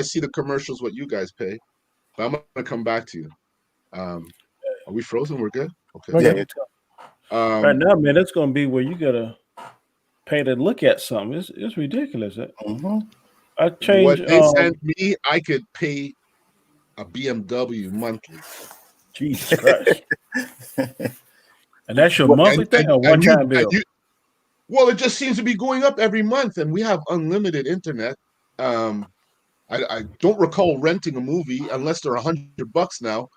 see the commercials, what you guys pay, but I'm going to come back to you. Are we frozen? We're good? Okay. Yeah. Right now, man, it's going to be where you got to pay to look at something. It's ridiculous. Mm-hmm. I changed. What they sent me, I could pay a BMW monthly. Jesus Christ. And that's your monthly thing or one-time bill? Well, it just seems to be going up every month, and we have unlimited internet. I don't recall renting a movie unless they're $100 now.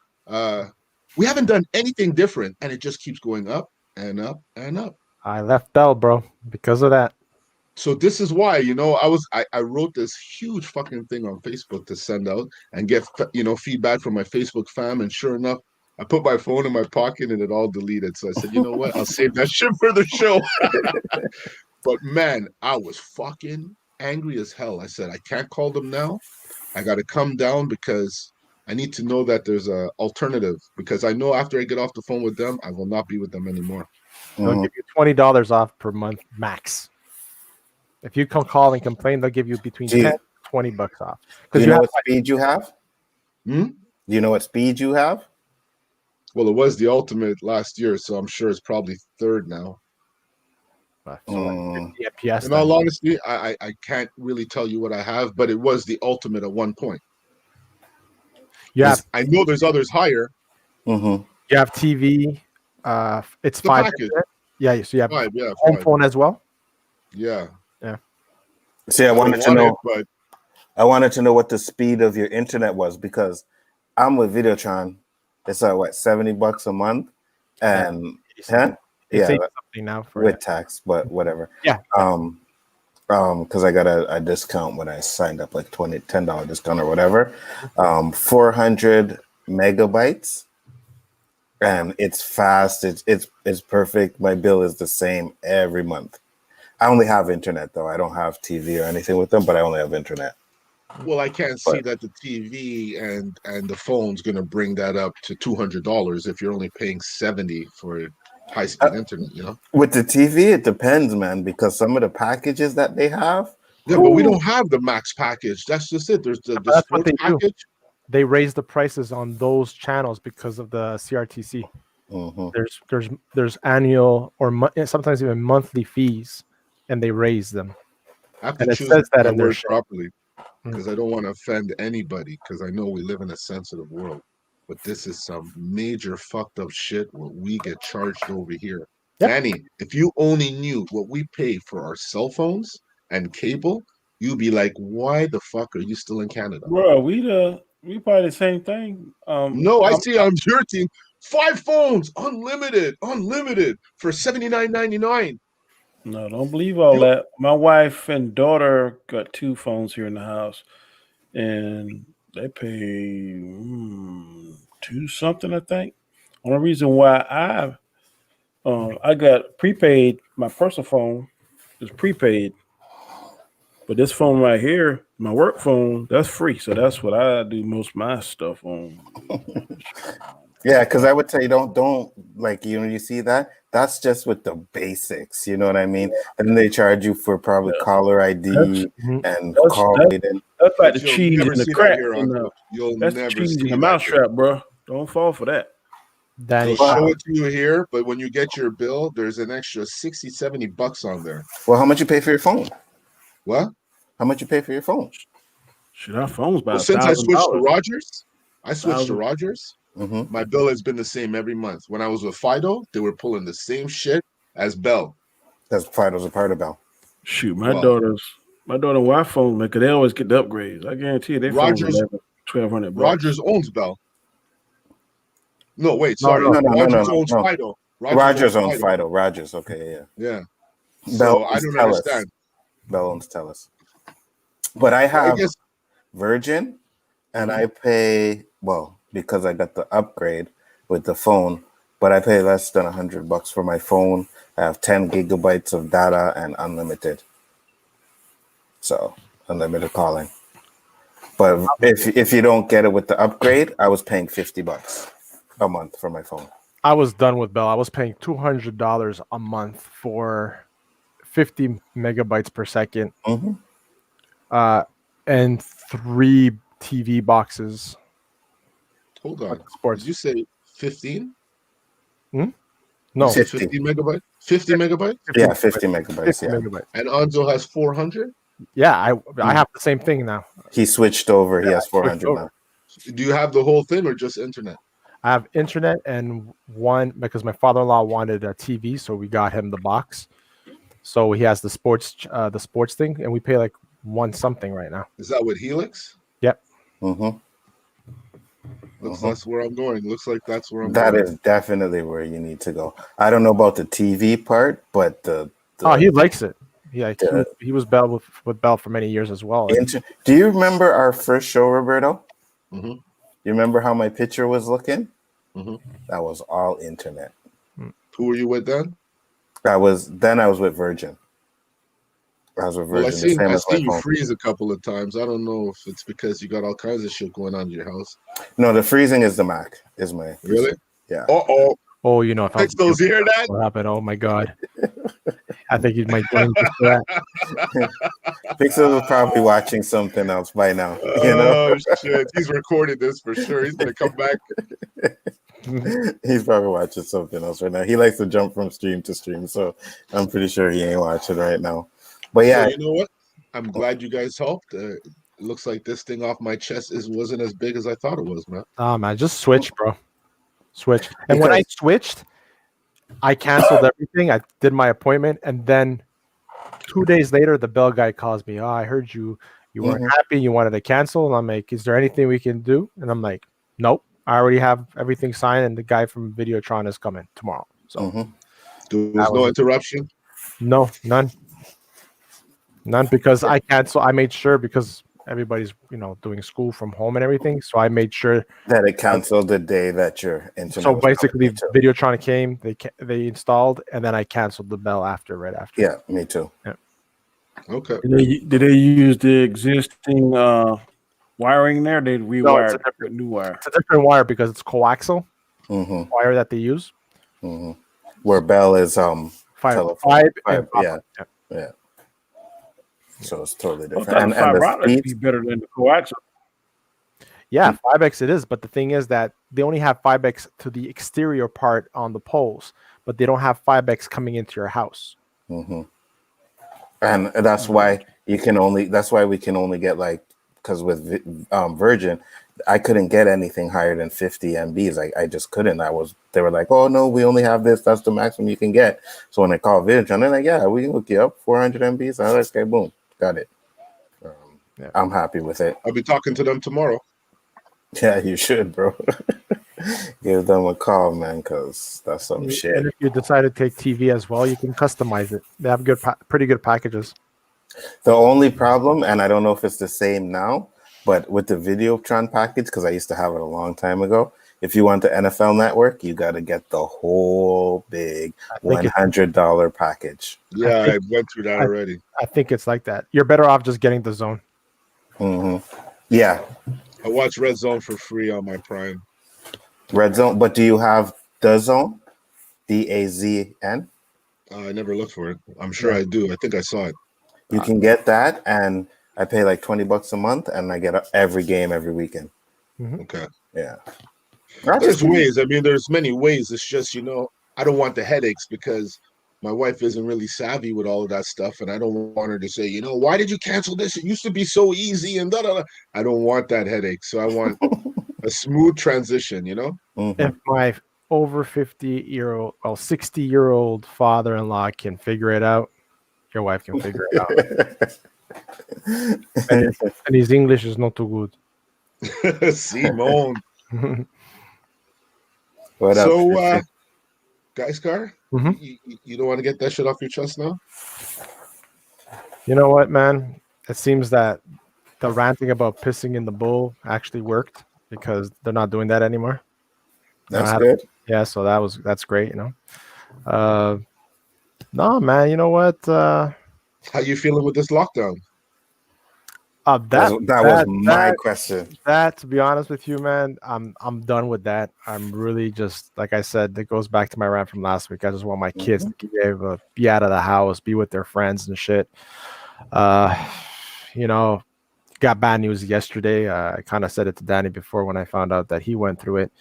We haven't done anything different, and it just keeps going up and up and up. I left Bell, bro, because of that. So this is why, I wrote this huge fucking thing on Facebook to send out and get, feedback from my Facebook fam. And sure enough, I put my phone in my pocket and it all deleted. So I said, you know what? I'll save that shit for the show. But man, I was fucking angry as hell. I said, I can't call them now. I got to come down because I need to know that there's an alternative, because I know after I get off the phone with them, I will not be with them anymore. They'll give you $20 off per month max. If you call and complain, they'll give you between $10 and $20 off. Do you know what speed you have? Do you know what speed you have? Well, it was the ultimate last year, so I'm sure it's probably third now. So in all honesty, I can't really tell you what I have, but it was the ultimate at one point. I know there's others higher. Mm-hmm. You have TV. It's the package. Yeah, so you have home phone as well. Yeah. See, I wanted to know what the speed of your internet was, because I'm with Videotron. It's like what, $70 a month, and something now with tax, but whatever. Yeah. Because I got a discount when I signed up, like $10 discount or whatever. 400 megabytes, and it's fast. It's perfect. My bill is the same every month. I only have internet though. I don't have TV or anything with them, but I only have internet. Well, I can't see that the TV and the phone's going to bring that up to $200 if you're only paying $70 for high-speed internet. You know, with the TV, it depends, man, because some of the packages that they have. Yeah, but we don't have the max package. That's just it. There's the sports package. They raise the prices on those channels because of the CRTC. There's annual or sometimes even monthly fees, and they raise them. I have to and it choose says that my in their word show. properly because I don't want to offend anybody because I know we live in a sensitive world. But this is some major fucked up shit what we get charged over here. Yep. Manny, if you only knew what we pay for our cell phones and cable, you'd be like, why the fuck are you still in Canada? Bro, we probably the same thing. No, I see on your team. 5 phones, unlimited for $79.99. No, don't believe all that. My wife and daughter got 2 phones here in the house, and they pay $2 something, I think. Only reason why I got prepaid, my personal phone is prepaid, but this phone right here, my work phone, that's free. So that's what I do most of my stuff on. Yeah, because I would say don't like you see that. That's just with the basics, you know what I mean? And they charge you for probably caller ID and calling. That's like the cheese and the crack. That's the cheese in the mousetrap, bro. Don't fall for that. They'll show it to you here, but when you get your bill, there's an extra $60-$70 on there. Well, how much you pay for your phone? What? How much you pay for your phone? Shit, our phone's about since I switched to $1,000. Rogers, my bill has been the same every month. When I was with Fido, they were pulling the same shit as Bell. That's Fido's a part of Bell. Shoot, my daughter Wi phone, man, because they always get the upgrades. I guarantee you, they Rogers $1,200. Rogers owns Bell. No, wait, sorry. Rogers owns Fido. Rogers owns Fido. Rogers, okay, yeah. Bell so I don't understand. Bell owns TELUS. But I have Virgin, and I pay, because I got the upgrade with the phone, but I pay less than $100 for my phone. I have 10 gigabytes of data and unlimited. So, unlimited calling. But if you don't get it with the upgrade, I was paying $50 a month for my phone. I was done with Bell. I was paying $200 a month for 50 megabytes per second. And 3 TV boxes. Hold on. Sports. Did you say 15? No. 50 megabytes? 50 megabytes? Yeah, 50 megabytes. 50 megabytes. And Anzo has 400? Yeah, I have the same thing now. He switched over. He has 400 now. Do you have the whole thing or just internet? I have internet and one because my father-in-law wanted a TV, so we got him the box. So he has the sports thing, and we pay like $1 something right now. Is that with Helix? Yep. That's where I'm going. Looks like that's where I'm going. That is definitely where you need to go. I don't know about the TV part, but he likes it. Yeah, he was Bell with Bell for many years as well. Do you remember our first show, Roberto? You remember how my picture was looking? That was all internet. Who were you with then? I was with Virgin. I was with Virgin. Well, I seen you freeze a couple of times. I don't know if it's because you got all kinds of shit going on in your house. No, the freezing is the Mac. Is my really? Yeah. Oh, you know, if Pixels, you hear that? What happened? Oh my God! I think you might blame me for that. Pixels is probably watching something else by now. Oh shit! He's recorded this for sure. He's gonna come back. He's probably watching something else right now. He likes to jump from stream to stream, so I'm pretty sure he ain't watching right now. But yeah, so you know what? I'm glad you guys helped. It looks like this thing off my chest wasn't as big as I thought it was, man. Oh man, just switch, bro. Switch. And when I switched, I canceled everything. I did my appointment, and then 2 days later, the Bell guy calls me. Oh, I heard you weren't happy. You wanted to cancel, and I'm like, is there anything we can do? And I'm like, nope. I already have everything signed, and the guy from Videotron is coming tomorrow. So there was no interruption. No, none, because I canceled. I made sure because everybody's doing school from home and everything. So I made sure that it canceled the day that your internet. So basically, Videotron came, they installed, and then I canceled the Bell right after. Yeah, me too. Yeah. Okay. Did they use the existing wiring there? They rewired it with new wire. It's a different wire because it's coaxial wire that they use. Where Bell is fiber. Yeah. So it's totally different. And fiber optic be better than the coaxial. Yeah, 5X it is, but the thing is that they only have 5X to the exterior part on the poles, but they don't have 5X coming into your house. And that's why we can only get because with Virgin, I couldn't get anything higher than 50 MBs. I just couldn't. They were like, oh no, we only have this. That's the maximum you can get. So when I called Virgin, they're like, yeah, we can hook you up 400 MBs. Okay, boom, got it. I'm happy with it. I'll be talking to them tomorrow. Yeah, you should, bro. Give them a call, man, because that's some shit. And if you decide to take TV as well, you can customize it. They have pretty good packages. The only problem, and I don't know if it's the same now, but with the Videotron package, because I used to have it a long time ago, if you want the NFL Network, you got to get the whole big $100 package. Yeah, I went through that already. I think it's like that. You're better off just getting the Zone. Yeah. I watch Red Zone for free on my Prime. Red Zone, but do you have the Zone? DAZN? I never looked for it. I'm sure I do. I think I saw it. You can get that, and I pay like $20 a month, and I get every game every weekend. Okay. Yeah. There's ways. I mean, there's many ways. It's just, I don't want the headaches because my wife isn't really savvy with all of that stuff, and I don't want her to say, why did you cancel this? It used to be so easy, and da-da-da. I don't want that headache, so I want a smooth transition, If my over 50-year-old, 60-year-old father-in-law can figure it out, your wife can figure it out. and his English is not too good. Simone. What up? So, Guys Car, you don't want to get that shit off your chest now? You know what, man? It seems that the ranting about pissing in the bowl actually worked because they're not doing that anymore. That's good. Yeah, so that's great, No, man, you know what? How you feeling with this lockdown? That was my question. That, to be honest with you, man, I'm done with that. I'm really just, like I said, it goes back to my rant from last week. I just want my kids to be able to be out of the house, be with their friends and shit. Got bad news yesterday. I kind of said it to Danny before when I found out that he went through it.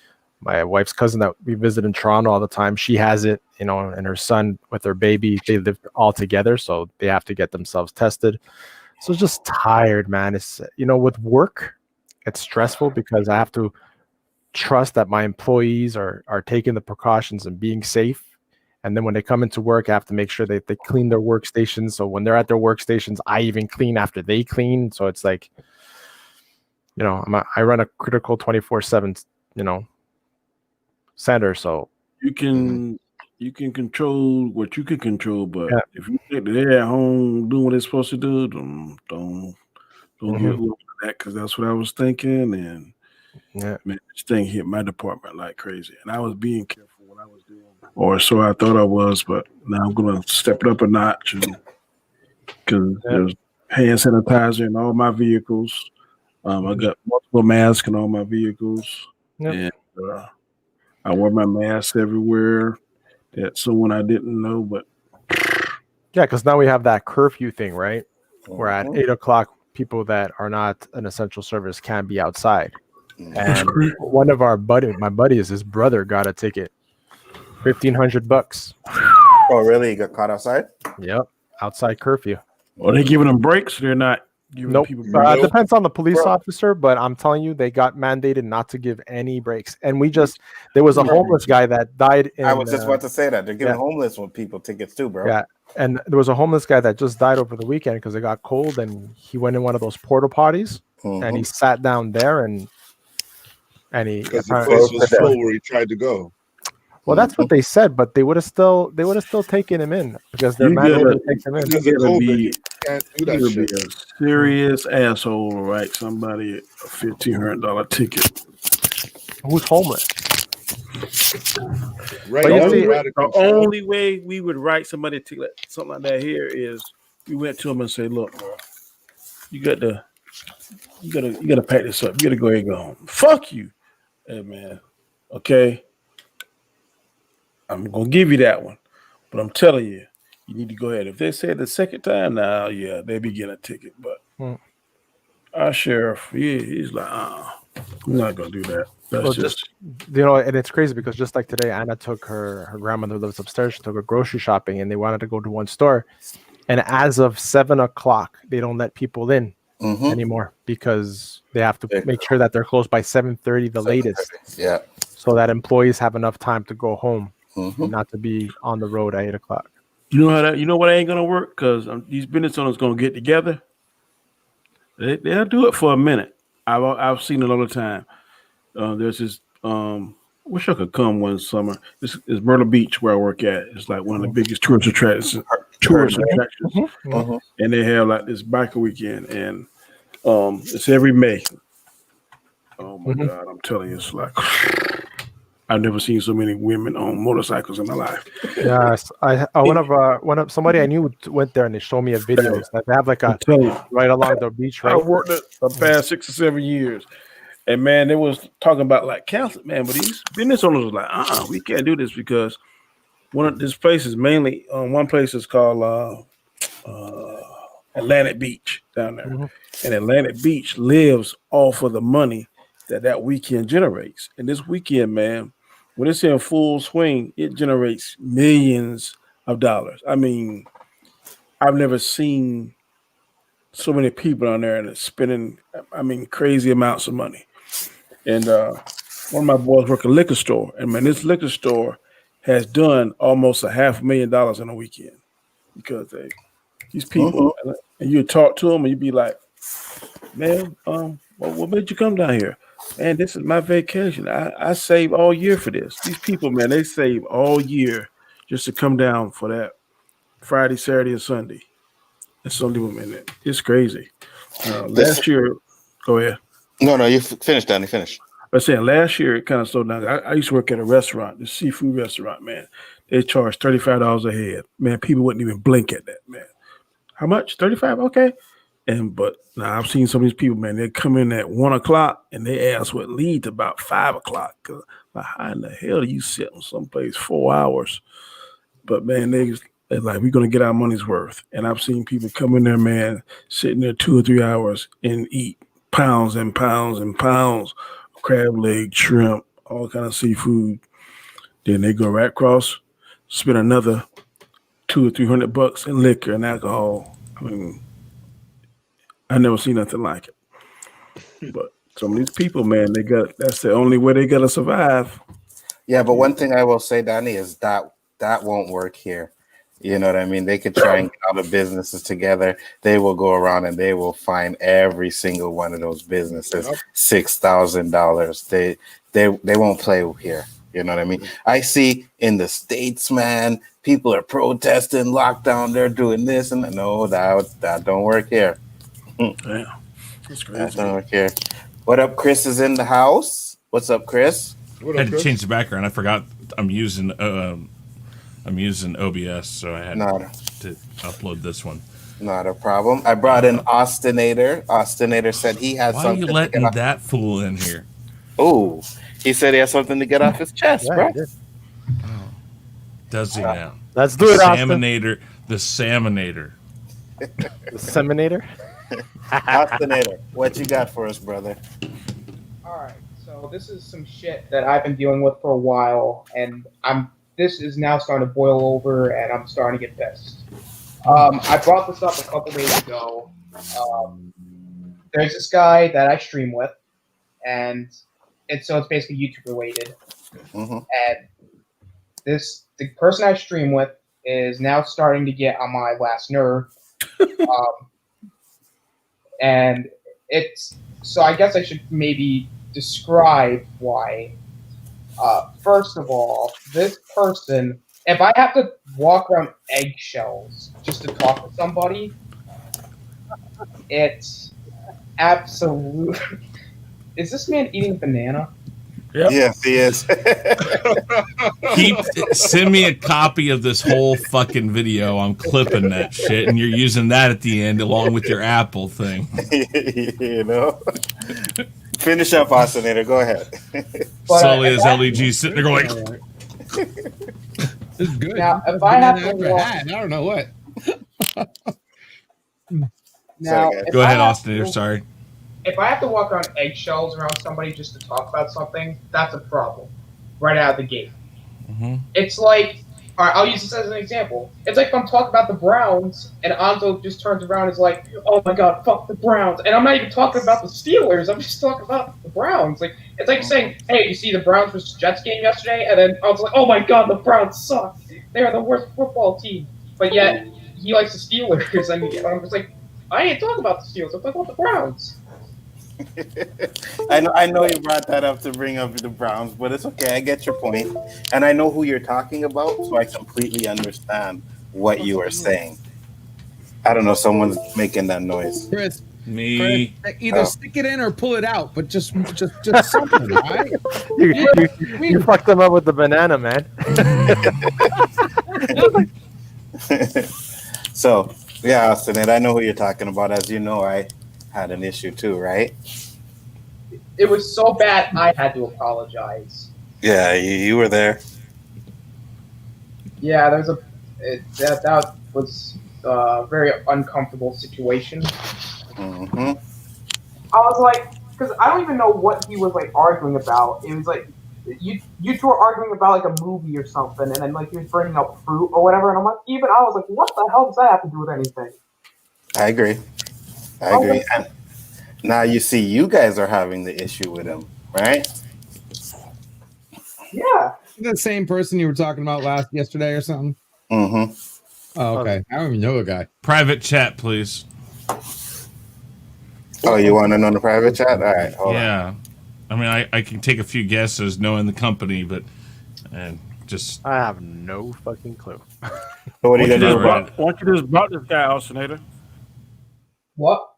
My wife's cousin that we visit in Toronto all the time, she has it, and her son with their baby, they live all together, so they have to get themselves tested. So just tired, man. It's, with work, it's stressful because I have to trust that my employees are taking the precautions and being safe. And then when they come into work, I have to make sure they clean their workstations. So when they're at their workstations, I even clean after they clean. So it's like, I run a critical 24/7, center. So you can control what you can control, but if you think they're at home doing what they're supposed to do, don't get over that, because that's what I was thinking. And man, this thing hit my department like crazy, and I was being careful what I was doing, or so I thought I was. But now I'm gonna step it up a notch, because there's hand sanitizer in all my vehicles. I got multiple masks in all my vehicles, and I wear my mask everywhere. That's someone I didn't know, but because now we have that curfew thing, right? Where at 8:00, people that are not an essential service can be outside. And one of my buddies, his brother got a ticket, $1,500. Oh, really? He got caught outside? Yep, outside curfew. Are they giving them breaks? They're not. Nope. Depends on the police officer, but I'm telling you, they got mandated not to give any breaks. And there was a homeless guy that died. I was just about to say that they're giving homeless people tickets too, bro. Yeah, and there was a homeless guy that just died over the weekend because it got cold, and he went in one of those porta potties, and he sat down there, and he because the place was full where he tried to go. Well, that's what they said, but they would have still taken him in because they're mandated to take him in. can't do that You would be shit. a serious asshole to write somebody a $1,500 ticket. Who's homeless? Right. But you see, The only way we would write somebody a ticket, something like that here, is we went to them and say, "Look, bro, you gotta pack this up. You gotta go ahead and go home. Fuck you, hey man. Okay, I'm gonna give you that one, but I'm telling you, you need to go ahead. If they say it the second time, now, yeah, they be getting a ticket. But our sheriff, he's like, I'm not gonna do that. That's just and it's crazy because just like today, Anna took her grandmother lives upstairs. She took her grocery shopping, and they wanted to go to one store. And as of 7:00, they don't let people in anymore because they have to make sure that they're closed by 7:30, the latest. Yeah. So that employees have enough time to go home, and not to be on the road at 8:00. You know how that? You know what ain't gonna work? Because these business owners gonna get together. They'll do it for a minute. I've seen it all the time. There's this. Wish I could come one summer. This is Myrtle Beach where I work at. It's like one of the biggest tourist attractions. And they have like this biker weekend, and it's every May. Oh my God, I'm telling you, it's like I've never seen so many women on motorcycles in my life. Yes, one of somebody I knew went there and they showed me a video. That they have like a right along the beach. Right, I worked it the past 6 or 7 years, and man, they was talking about like Catholic man, but these business owners was like, we can't do this because this place is mainly one place is called Atlantic Beach down there, and Atlantic Beach lives off of the money that weekend generates. And this weekend, man, when it's in full swing, it generates millions of dollars. I mean, I've never seen so many people down there and spending, crazy amounts of money. And one of my boys work a liquor store, and man, this liquor store has done almost $500,000 in a weekend because these people, and you talk to them and you'd be like, man, what made you come down here? Man, this is my vacation. I save all year for this. These people, man, they save all year just to come down for that Friday, Saturday, and Sunday. And some of them in it. It's crazy. Last year, go ahead. No, you finished, Danny. Finish. I said last year it kind of slowed down. I used to work at a restaurant, the seafood restaurant, man. They charged $35 a head. Man, people wouldn't even blink at that, man. How much? 35? Okay. But now I've seen some of these people, man, they come in at 1:00 and they ask what lead to about 5:00. Like, how in the hell do you sit on someplace 4 hours? But man, they're like, we're gonna get our money's worth. And I've seen people come in there, man, sitting there 2 or 3 hours and eat pounds and pounds and pounds of crab leg, shrimp, all kind of seafood. Then they go right across, spend another $200 or $300 in liquor and alcohol. I mean, I never seen nothing like it. But some of these people, man, that's the only way they gotta survive. Yeah, but one thing I will say, Danny, is that won't work here. You know what I mean? They could try and get all the businesses together. They will go around and they will find every single one of those businesses $6,000. They won't play here. You know what I mean? I see in the States, man, people are protesting lockdown. They're doing this and no, that don't work here. Yeah, that's crazy. That don't work here. What up, Chris is in the house. What's up, Chris? I had to change the background. I forgot I'm using OBS, so I had to upload this one. Not a problem. I brought in Austinator. Austinator said he had something. Why are you letting that fool in here? Oh, he said he has something to get off his chest, bro. Does he now? Let's do it, Salmonator. The Salmonator. The Seminator? Austinator, what you got for us, brother? All right, so this is some shit that I've been dealing with for a while, and this is now starting to boil over, and I'm starting to get pissed. I brought this up a couple days ago. There's this guy that I stream with, and it's basically YouTube related. And the person I stream with is now starting to get on my last nerve. And so I guess I should maybe describe why. First of all, this person, if I have to walk around eggshells just to talk to somebody, It's absolute. Is this man eating banana? Yep. Yes, he is. Send me a copy of this whole fucking video. I'm clipping that shit, and you're using that at the end along with your Apple thing. You know. Finish up, Oscillator. Go ahead. Slowly as LEG sitting there going. This is good. Now, if I have to walk, I don't know what. Now, go ahead, Austin. Sorry. If I have to walk on eggshells around somebody just to talk about something, that's a problem right out of the gate. Mm-hmm. It's like, all right, I'll use this as an example. It's like if I'm talking about the Browns and Anzo just turns around and is like, oh my God, fuck the Browns. And I'm not even talking about the Steelers. I'm just talking about the Browns. Like, it's like saying, hey, you see the Browns versus Jets game yesterday? And then I was like, oh my God, the Browns suck. They're the worst football team. But yet, he likes the Steelers. And I'm just like, I ain't talking about the Steelers. I'm talking about the Browns. I know you brought that up to bring up the Browns, but it's okay. I get your point, and I know who you're talking about, so I completely understand what you are saying. I don't know. Someone's making that noise. Chris, me. Chris, either stick it in or pull it out, but just something, right? You fucked them up with the banana, man. So yeah, Austin, and I know who you're talking about. As you know, I had an issue too, right? It was so bad I had to apologize. Yeah, you were there. Yeah, that was a very uncomfortable situation. Mm-hmm. I was like, because I don't even know what he was like arguing about. It was like you two were arguing about like a movie or something, and then like he was bringing up fruit or whatever, and I'm like, even I was like, what the hell does that have to do with anything? I agree. And now you see, you guys are having the issue with him, right? Yeah. The same person you were talking about yesterday or something? Mm-hmm. Oh, okay. I don't even know the guy. Private chat, please. Oh, you want to know the private chat? All right. Hold on. I mean, I can take a few guesses knowing the company, but just... I have no fucking clue. So what are you going to do? Why don't you just block this guy, Oscillator? What?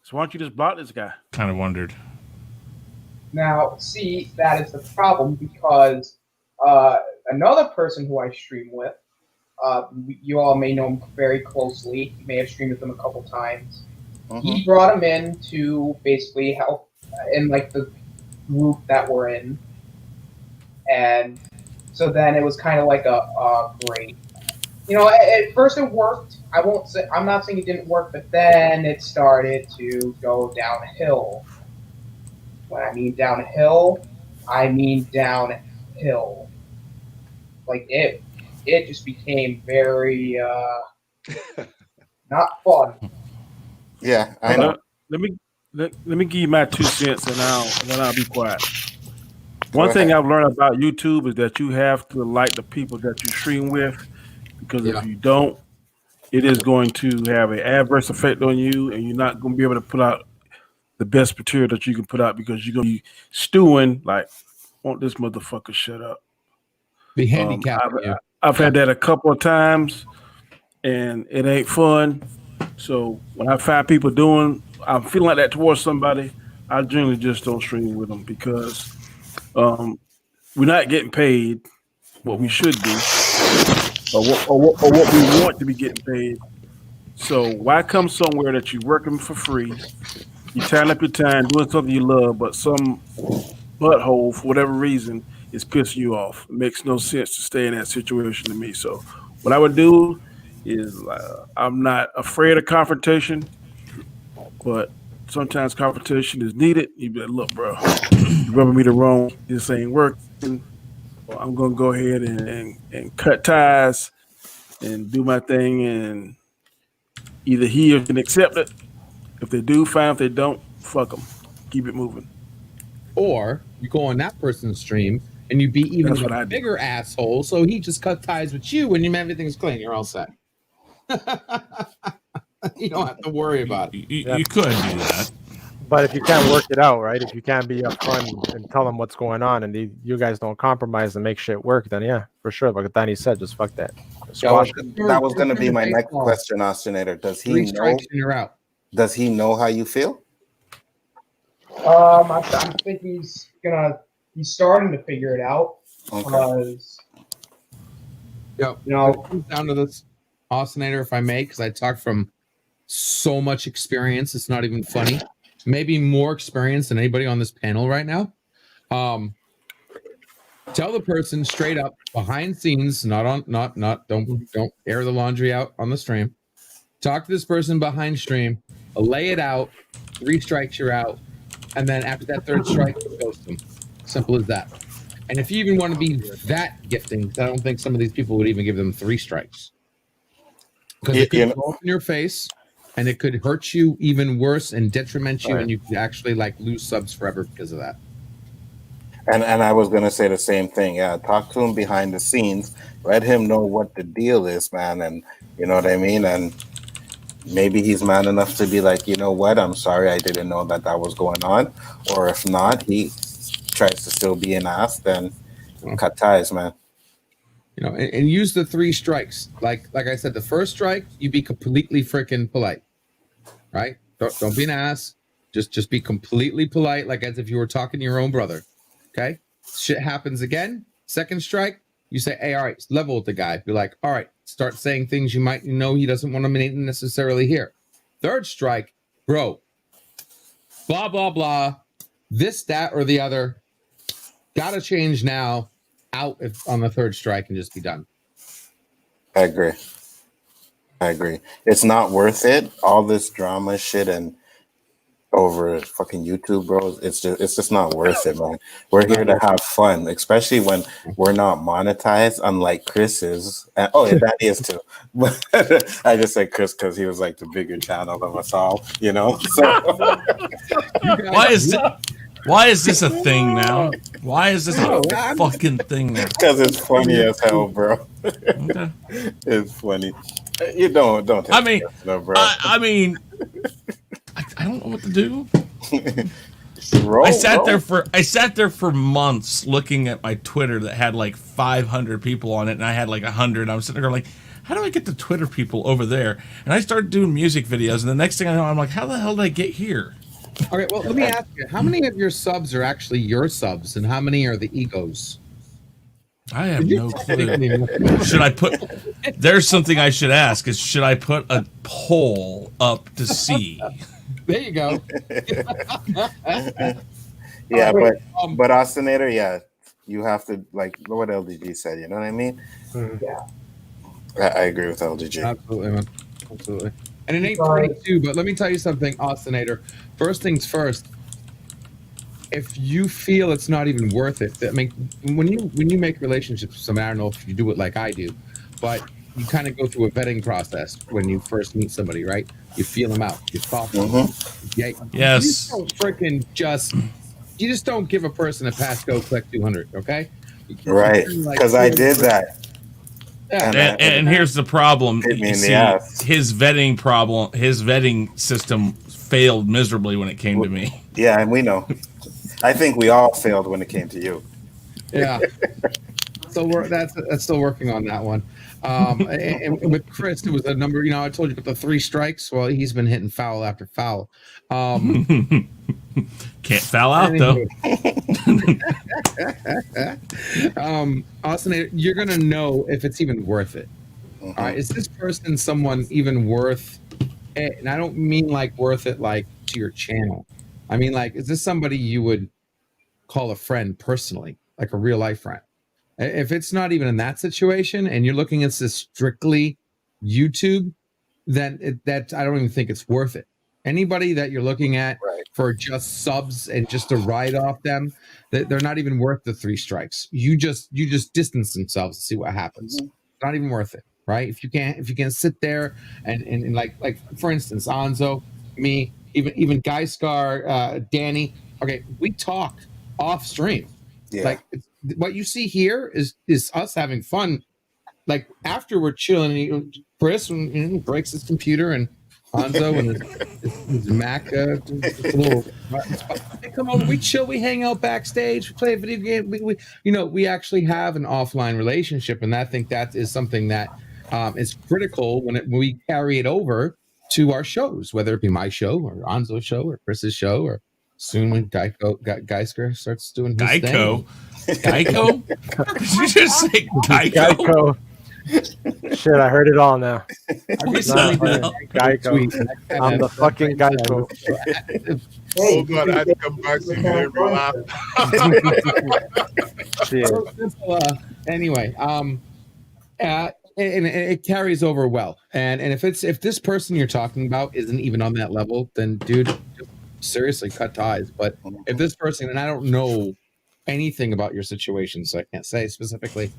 So why don't you just block this guy? Kind of wondered. Now, see, that is the problem because another person who I stream with, you all may know him very closely. You may have streamed with him a couple times. Mm-hmm. He brought him in to basically help in like the group that we're in, and so then it was kind of like a great. You know, at first it worked. I'm not saying it didn't work, but then it started to go downhill. When I mean downhill, I mean downhill. Like it just became very not fun. Yeah, I know. Let me give you my 2 cents, and then I'll be quiet. One thing I've learned about YouTube is that you have to like the people that you stream with, because if you don't, it is going to have an adverse effect on you, and you're not going to be able to put out the best material that you can put out because you're going to be stewing like, want this motherfucker shut up. Be handicapped. I've had that a couple of times, and it ain't fun. So when I find people I'm feeling like that towards somebody, I generally just don't stream with them because we're not getting paid what we should be, or what we want to be getting paid. So why come somewhere that you're working for free, you're tying up your time doing something you love, but some butthole for whatever reason is pissing you off? It makes no sense to stay in that situation to me. So what I would do is I'm not afraid of confrontation, but sometimes confrontation is needed. You be like, look, bro, you rubbing me the wrong. This ain't working. Well, I'm gonna go ahead and cut ties and do my thing, and either he or can accept it. If they do, fine. If they don't, fuck them. Keep it moving. Or you go on that person's stream and you be even a bigger asshole, so he just cut ties with you when everything's clean. You're all set. You don't have to worry about it. You could do that. But if you can't work it out, right? If you can't be upfront and tell them what's going on, and you guys don't compromise and make shit work, then yeah, for sure. Like Danny said, just fuck that. That was going to be my next question, Ostinator. Does he know? You're out. Does he know how you feel? I think he's starting to figure it out. Okay. You know, it comes down to this, Oscinator, if I may, because I talk from so much experience, it's not even funny. Maybe more experience than anybody on this panel right now. Tell the person straight up, behind scenes, don't air the laundry out on the stream. Talk to this person behind stream, lay it out, 3 strikes, you're out, and then after that 3rd strike, ghost them. Simple as that. And if you even want to be that gifting, I don't think some of these people would even give them 3 strikes. Because it could go up in your face, and it could hurt you even worse and detriment you, and you could actually lose subs forever because of that. And I was gonna say the same thing. Yeah, talk to him behind the scenes. Let him know what the deal is, man. And you know what I mean. And maybe he's man enough to be like, you know what? I'm sorry, I didn't know that was going on. Or if not, he tries to still be an ass. Then cut ties, man. You know, and use the 3 strikes. Like I said, the 1st strike, you be completely freaking polite, right? Don't be an ass. Just be completely polite, like as if you were talking to your own brother. Okay, shit happens again. 2nd strike, you say, hey, all right, level with the guy. Be like, all right, start saying things you might know he doesn't want to necessarily hear. 3rd strike, bro, blah, blah, blah, this, that, or the other. Gotta change now. Out on the 3rd strike and just be done. I agree. It's not worth it. All this drama shit and over fucking YouTube, bro. It's just not worth it, man. We're here to have fun, especially when we're not monetized, unlike Chris is. And, that is too. But I just said Chris because he was like the bigger channel of us all, you know. So Why is this a thing now? Why is this a fucking thing now? Because it's funny as hell, bro. Okay. It's funny. You don't. I mean, bro. I don't know what to do. I sat there for months looking at my Twitter that had like 500 people on it, and I had like 100. I was sitting there like, how do I get the Twitter people over there? And I started doing music videos, and the next thing I know, I'm like, how the hell did I get here? Okay, well, let me ask you, how many of your subs are actually your subs, and how many are the egos? I have no clue. Should I put... There's something I should ask, is should I put a poll up to see? There you go. Yeah, but Oscinator, yeah, you have to, like what LDG said, you know what I mean? Yeah. I agree with LDG. Absolutely, man. Absolutely. And it ain't pretty too, but let me tell you something, Oscinator. First things first, if you feel it's not even worth it, I mean, when you make relationships with someone, I don't know if you do it like I do, but you kind of go through a vetting process when you first meet somebody, right? You feel them out, you talk to them. Yeah, yes. You just don't give a person a pass, go collect 200, okay? Right, because I did that. Yeah. And here's the problem. His vetting system failed miserably when it came to me. Yeah, and we know. I think we all failed when it came to you. Yeah. So that's still working on that one. And with Chris, it was a number. You know, I told you about the 3 strikes. Well, he's been hitting foul after foul. Can't foul out though. Austin, you're gonna know if it's even worth it. All right, is this person someone even worth it? And I don't mean like worth it like to your channel. I mean like, is this somebody you would call a friend personally, like a real life friend? If it's not even in that situation and you're looking at this strictly YouTube, then that I don't even think it's worth it. Anybody that you're looking at for just subs and just to ride off them, they're not even worth the 3 strikes. You just distance themselves and see what happens. Not even worth it, right? If you can't sit there and like for instance, Anzo, me, even Guy Scar, Danny. Okay, we talk off stream. Yeah. Like what you see here is us having fun. Like after we're chilling, Chris breaks his computer and Hanzo and his Mac, come over, we chill, we hang out backstage, we play a video game. We actually have an offline relationship, and I think that is something that is critical when we carry it over to our shows, whether it be my show or Anzo's show or Chris's show, or soon when Geisker starts doing his Geico. thing. Geico? Did you just say Geico? Shit, I heard it all now. What's that, Mel? Geico. I'm the fucking Geico. Oh God, I had to come back so you can hear me laugh. Shit. Anyway, and it carries over well. And if this person you're talking about isn't even on that level, then dude, just seriously cut ties. But if this person, and I don't know anything about your situation, so I can't say specifically,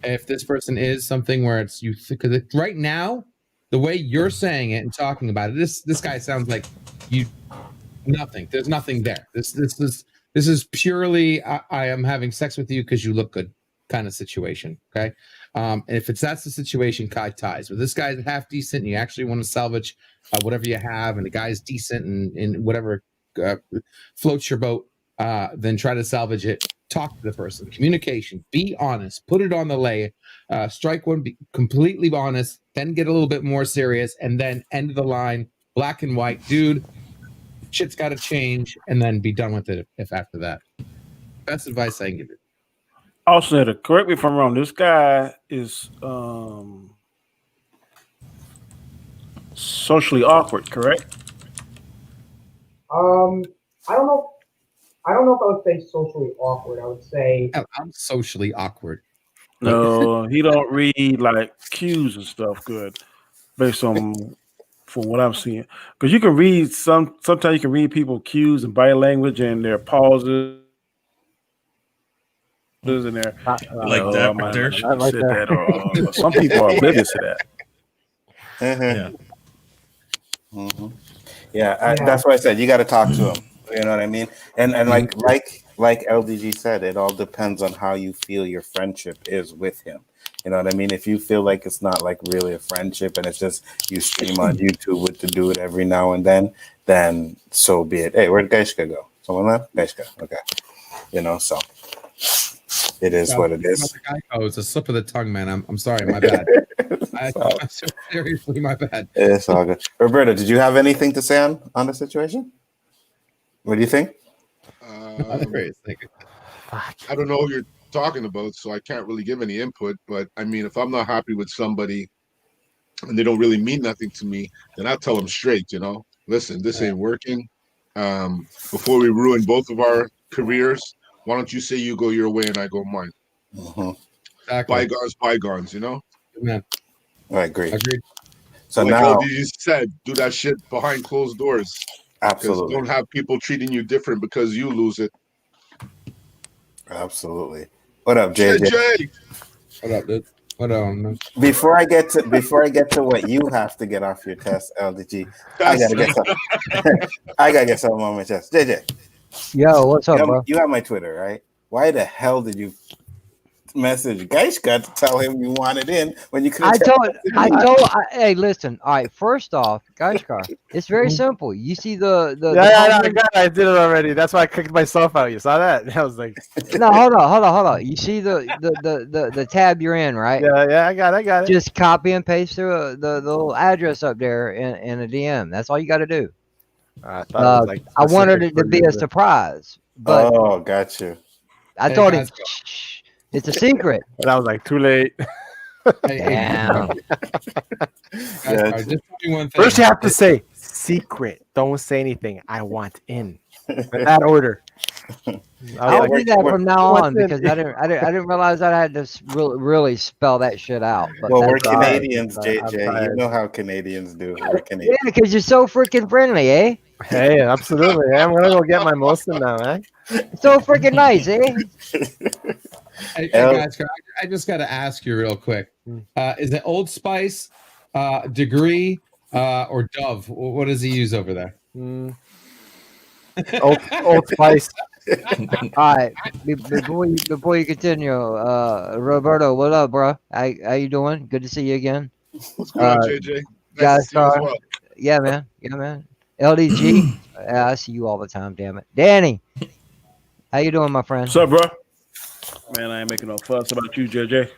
if this person is something where it's you, because right now, the way you're saying it and talking about it, this guy sounds like you nothing. There's nothing there. This is purely I am having sex with you because you look good kind of situation. Okay. And if that's the situation, cut ties. But this guy's half decent, and you actually want to salvage whatever you have, and the guy's decent and whatever floats your boat, then try to salvage it. Talk to the person. Communication. Be honest. Put it on the lay. Strike one. Be completely honest. Then get a little bit more serious, and then end of the line. Black and white, dude. Shit's got to change, and then be done with it. If after that, best advice I can give you. Also, to correct me if I'm wrong, this guy is socially awkward, correct? I don't know. I don't know if I would say socially awkward. I would say I'm socially awkward. No, he don't read like cues and stuff good, based on from what I'm seeing. Because you can read sometimes you can read people cues and body language and their pauses. In there, like that, right there. Like that, or some people are oblivious to that. Mm-hmm. Yeah, mm-hmm. That's why I said you got to talk to him. You know what I mean? And like LDG said, it all depends on how you feel your friendship is with him. You know what I mean? If you feel like it's not like really a friendship and it's just you stream on YouTube with the dude every now and then so be it. Hey, where'd Geishka go? Someone left? Geishka. Okay. You know, so. It is what it is. Oh, it's a slip of the tongue, man. I'm sorry, my bad. Seriously, my bad. It's all good. Roberta, did you have anything to say on the situation? What do you think? I don't know who you're talking about, so I can't really give any input. But I mean, if I'm not happy with somebody and they don't really mean nothing to me, then I tell them straight. You know, listen, this ain't working. Before we ruin both of our careers. Why don't you say you go your way and I go mine? Mm-hmm. Exactly. Bygones, you know? Man. I agree. Agreed. So like now, you said, do that shit behind closed doors. Absolutely. Don't have people treating you different because you lose it. Absolutely. What up, JJ? What up, dude? What up, man? Before I get to what you have to get off your chest, LDG, I gotta get something on my chest. JJ. Yo, what's up, bro? You have my Twitter, right? Why the hell did you message Geishka to tell him you wanted in when you could? Hey, listen. All right, first off, Geishka, it's very simple. You see the I did it already. That's why I kicked myself out. You saw that? I was like, no, hold on. You see the tab you're in, right? Yeah, I got it. Just copy and paste the little address up there in a DM. That's all you got to do. I wanted it to be a surprise, but got you. I told him it's a secret. But I was like, too late. Damn. First, you have to say secret. Don't say anything. I want in. In that order. I'll do that from now on because I didn't realize I had to really spell that shit out. But well, we're Canadians, JJ. You know how Canadians do. Yeah, because you're so freaking friendly, eh? Hey, absolutely. I'm gonna go get my Molson now, eh? So freaking nice, eh? Hey guys, I just got to ask you real quick. Is it Old Spice, Degree, or Dove? What does he use over there? Old Spice. All right. Before you continue, Roberto, what up, bro? How you doing? Good to see you again. What's going on, JJ? Nice to see you as well. Yeah, man. LDG. I see you all the time. Damn it, Danny. How you doing, my friend? What's up, bro? Man, I ain't making no fuss about you, JJ.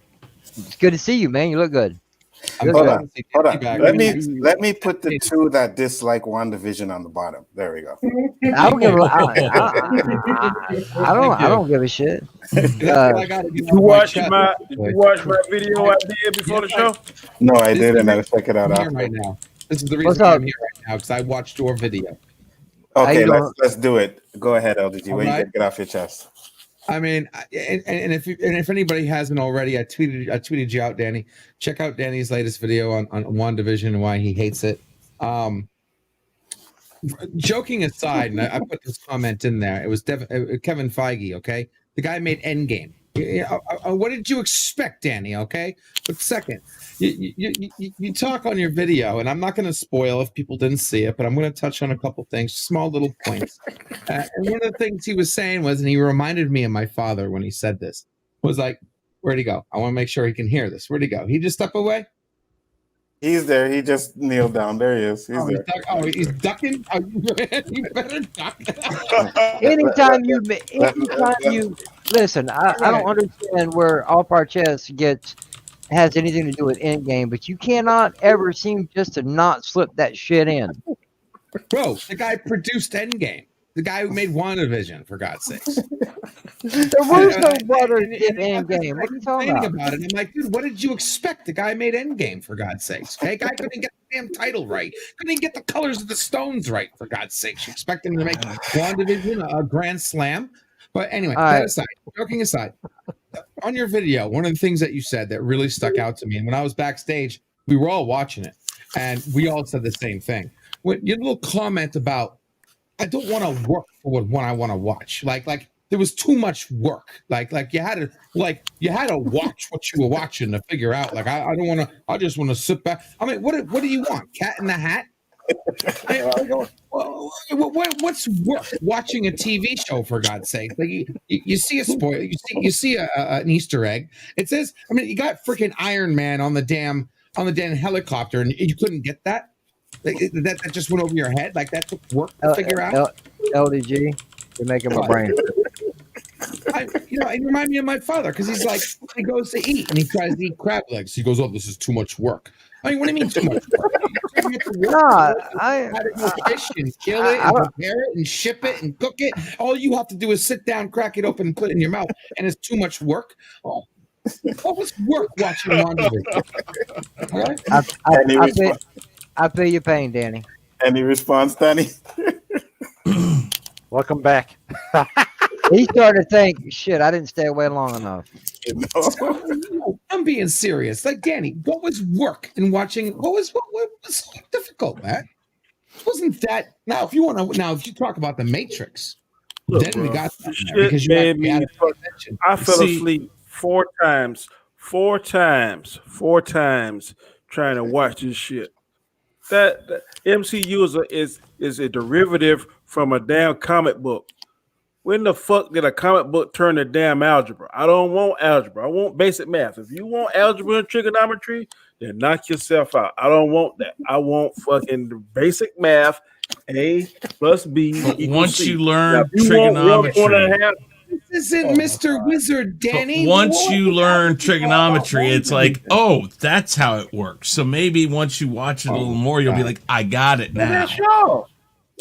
It's good to see you, man. You look good. Hold on. Let me put the two that dislike WandaVision on the bottom. There we go. I don't give I don't give a shit. Did you watch my video I did before the show? No, I didn't. I'll check it out I'm here after. right now. This is the reason why I'm here right now, because I watched your video. Okay, let's do it. Go ahead, LDG. What you can get off your chest? I mean, and if anybody hasn't already, I tweeted you out, Danny. Check out Danny's latest video on WandaVision and why he hates it. Joking aside, and I put this comment in there. It was Kevin Feige. Okay, the guy made Endgame. What did you expect, Danny? Okay, but second, you talk on your video, and I'm not going to spoil if people didn't see it, but I'm going to touch on a couple things, small little points. And one of the things he was saying was, and he reminded me of my father when he said this, was like, where'd he go? I want to make sure he can hear this. Where'd he go? He just step away? He's there. He just kneeled down. There he is. He's there. He's ducking? Oh, you better duck. Anytime you listen, I don't understand where Off Our Chest has anything to do with Endgame, but you cannot ever seem just to not slip that shit in. Bro, the guy produced Endgame. The guy who made WandaVision, for God's sakes. There was no brother in Endgame. What are you talking about it? I'm like, dude, what did you expect? The guy made Endgame, for God's sakes. Okay, guy couldn't get the damn title right. Couldn't even get the colors of the stones right, for God's sakes. You expect him to make WandaVision a grand slam? But anyway, that aside, joking aside, on your video, one of the things that you said that really stuck out to me, and when I was backstage, we were all watching it, and we all said the same thing. Your little comment about, I don't want to work for what I want to watch. Like there was too much work. Like you had to watch what you were watching to figure out. Like I don't want to. I just want to sit back. I mean, what do you want? Cat in the Hat? What's work watching a TV show, for God's sake? Like you see a spoiler, you see an Easter egg. It says, I mean, you got freaking Iron Man on the damn helicopter, and you couldn't get that. That just went over your head. Like that took work to figure out. LDG, you're making my brain. It reminded me of my father, because he's like, he goes to eat and he tries to eat crab legs. He goes, "Oh, this is too much work." I mean, what do you mean too much work? I fish and kill it and prepare it and ship it and cook it. All you have to do is sit down, crack it open, and put it in your mouth, and it's too much work. Oh, what was work watching WandaVision? I feel your pain, Danny. Any response, Danny? Welcome back. He started to think, shit, I didn't stay away long enough. I'm being serious. Like, Danny, what was work in watching? What was so difficult, man? Wasn't that now? If you talk about the Matrix, look, then bro, we got that because you made me. I fell asleep four times trying to watch this shit. That MCU is a derivative from a damn comic book. When the fuck did a comic book turn to damn algebra? I don't want algebra. I want basic math. If you want algebra and trigonometry, then knock yourself out. I don't want that. I want fucking basic math. A plus B equals once C. you learn trigonometry, this isn't Mr. Wizard, Danny. Once you learn trigonometry, it's like, oh, that's how it works. So maybe once you watch it a little more, you'll be like, I got it now. That's y'all.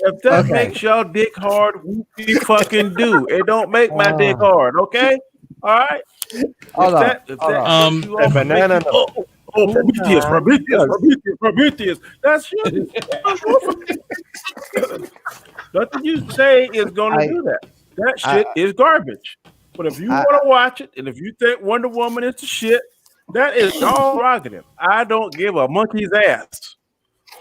If that makes y'all dick hard, we fucking do. It don't make my dick hard, okay? All right. Banana. Prometheus. That's you. Nothing you say is going to do that. That shit is garbage. But if you want to watch it, and if you think Wonder Woman is the shit, that is all prerogative. I don't give a monkey's ass.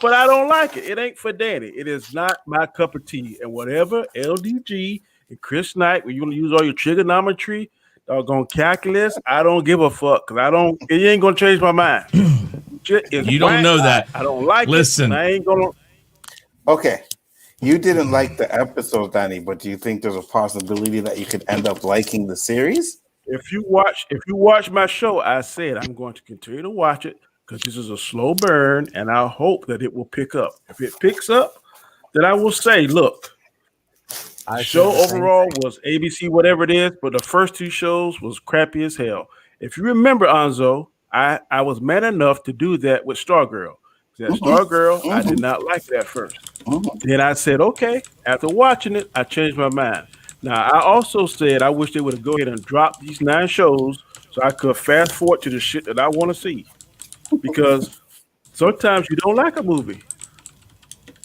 But I don't like it. It ain't for Danny. It is not my cup of tea. And whatever LDG and Chris Knight, when you want to use all your trigonometry, doggone calculus, I don't give a fuck, because it ain't gonna change my mind. You don't know that. I don't like Listen. it. I ain't gonna. Okay. You didn't like the episode, Danny, but do you think there's a possibility that you could end up liking the series? If you watch my show, I said I'm going to continue to watch it, because this is a slow burn, and I hope that it will pick up. If it picks up, then I will say, look, the show overall was ABC, whatever it is, but the first two shows was crappy as hell. If you remember, Anzo, I was man enough to do that with Stargirl. That Stargirl, I did not like it at first. Then I said, okay. After watching it, I changed my mind. Now I also said I wish they would have go ahead and dropped these 9 shows so I could fast forward to the shit that I want to see. Because sometimes you don't like a movie.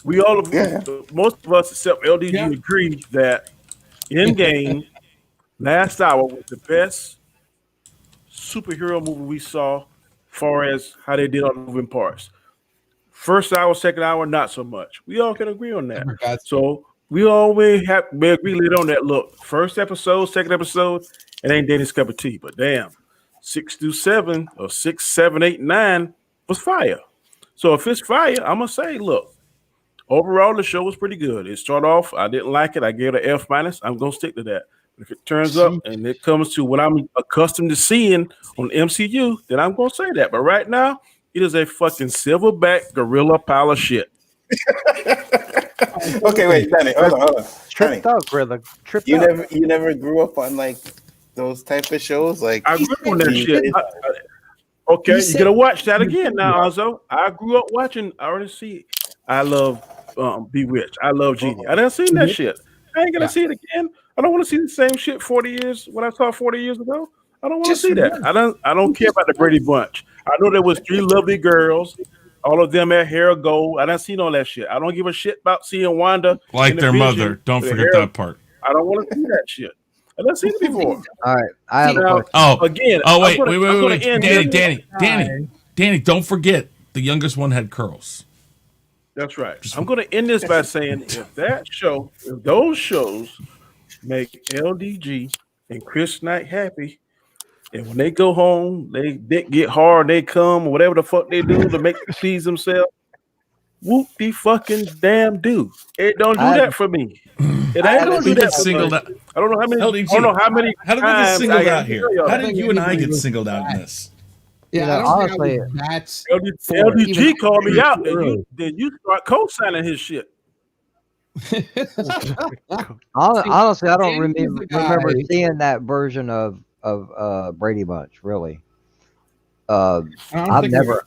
We all, most of us except LDG agree that Endgame, Last Hour was the best superhero movie we saw, far as how they did all the moving parts. First hour, second hour, not so much. We all can agree on that. So we always have we agree later on that. Look, first episode, second episode, it ain't Danny's cup of tea. But damn, 6 through 7 or 6, 7, 8, 9 was fire. So if it's fire, I'm gonna say, look, overall the show was pretty good. It started off, I didn't like it. I gave it an F minus. I'm gonna stick to that. If it turns up and it comes to what I'm accustomed to seeing on MCU, then I'm gonna say that. But right now, it is a fucking silverback gorilla pile of shit. Okay, wait, Danny, hold on. Tripped out, gorilla. Tripped You out. never grew up on like those type of shows? Like I grew up on that shit. Okay, you're gonna watch that again now, Alzo. I grew up watching. I already see. I love Bewitched. I love Genie. I didn't see that shit. I ain't gonna see it again. I don't want to see the same shit 40 years when I saw 40 years ago. I don't want to see that. I don't care about the Brady Bunch. I know there was 3 lovely girls. All of them had hair of gold. I didn't see all that shit. I don't give a shit about seeing Wanda like their mother. Don't forget that part. I don't want to see that shit. I done seen it before. All right, I have a question. Danny, don't forget the youngest one had curls. That's right. I'm going to end this by saying if those shows make LDG and Chris Knight happy, and when they go home, they get hard, they come, or whatever the fuck they do to make please themselves, whoop the fucking damn do. It don't do that for me. It ain't gonna do that for me. I don't know how many. LDG, I don't know how many. How did we get singled out here? How did you and I get singled out in this? Yeah, honestly, that's LDG called me out. Then you start co-signing his shit. Honestly, I don't remember seeing that version of Brady Bunch. Really, I've never.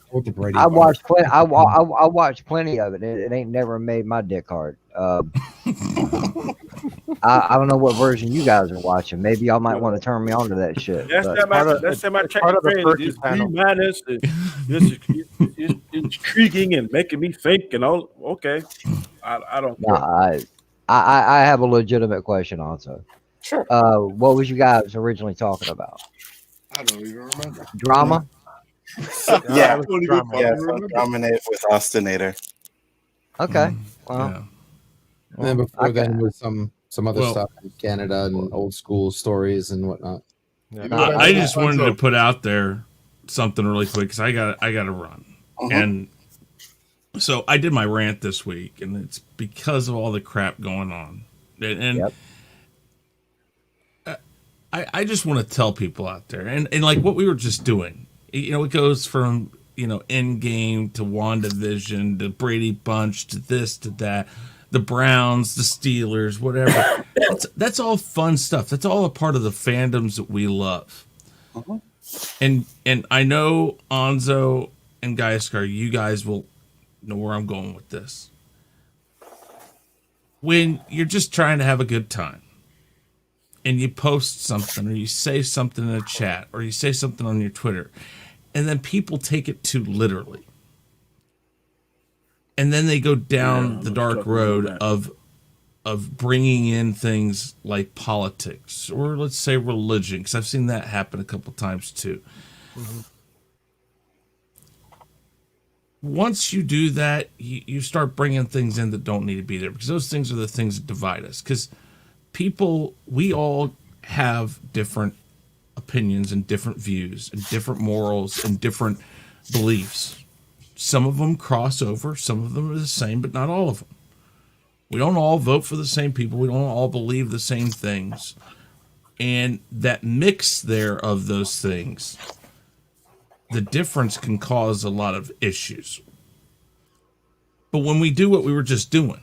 I watched plenty. I watched plenty of it. It ain't never made my dick hard. I don't know what version you guys are watching. Maybe y'all might want to turn me on to that shit. That's my check. It's minus. It's intriguing and making me think and all. Okay, I don't. No, I have a legitimate question also. Sure. What was you guys originally talking about? I don't even remember. Drama. Yeah, dominate with Ostinator. Okay. Well. And then before then was some other stuff in Canada and old school stories and whatnot. I just wanted to put out there something really quick because I got to run. And so I did my rant this week, and it's because of all the crap going on. And I just want to tell people out there, and like what we were just doing, it goes from Endgame to WandaVision to Brady Bunch to this to that. The Browns, the Steelers, whatever. That's all fun stuff. That's all a part of the fandoms that we love. And I know Anzo and Gaiskar, you guys will know where I'm going with this. When you're just trying to have a good time and you post something or you say something in a chat or you say something on your Twitter and then people take it too literally. And then they go down the dark road of bringing in things like politics or let's say religion, because I've seen that happen a couple times too. Once you do that, you start bringing things in that don't need to be there, because those things are the things that divide us. Because we all have different opinions and different views and different morals and different beliefs. Some of them cross over. Some of them are the same, but not all of them. We don't all vote for the same people. We don't all believe the same things. And that mix there of those things, the difference can cause a lot of issues. But when we do what we were just doing,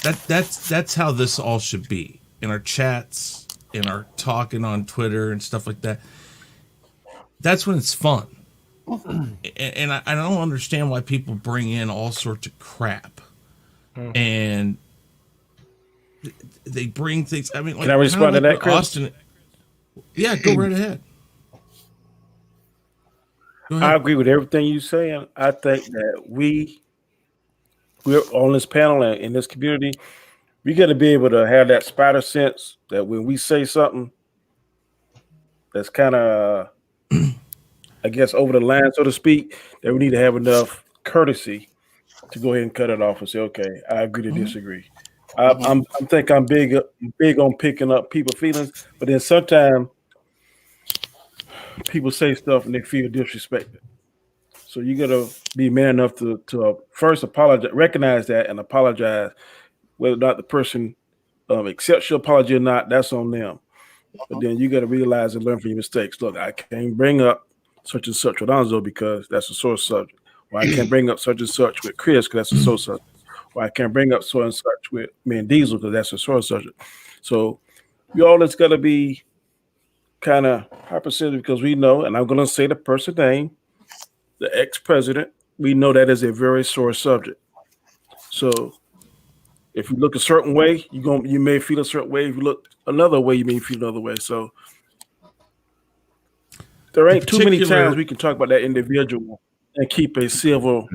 that's how this all should be. In our chats, in our talking on Twitter and stuff like that. That's when it's fun. and I don't understand why people bring in all sorts of crap, and they bring things. I mean, like, can I respond to that, Chris? Austin, yeah, go right ahead. I agree with everything you're saying. I think that we're on this panel and in this community. We got to be able to have that spider sense that when we say something that's kind of, I guess, over the line, so to speak, that we need to have enough courtesy to go ahead and cut it off and say, okay, I agree to disagree. I think I'm big on picking up people's feelings, but then sometimes people say stuff and they feel disrespected. So you got to be man enough to first apologize, recognize that, and apologize. Whether or not the person accepts your apology or not, that's on them. But then you got to realize and learn from your mistakes. Look, I can't bring up such and such with Anzo because that's a sore subject. Or I can't bring up such and such with Chris because that's a sore subject. Or I can't bring up so and such with me and Diesel because that's a sore subject. So we all just got to be kind of hypersensitive because we know, and I'm going to say the person's name, the ex-president, we know that is a very sore subject. So if you look a certain way, you may feel a certain way. If you look another way, you may feel another way. So there ain't too many times we can talk about that individual and keep a civil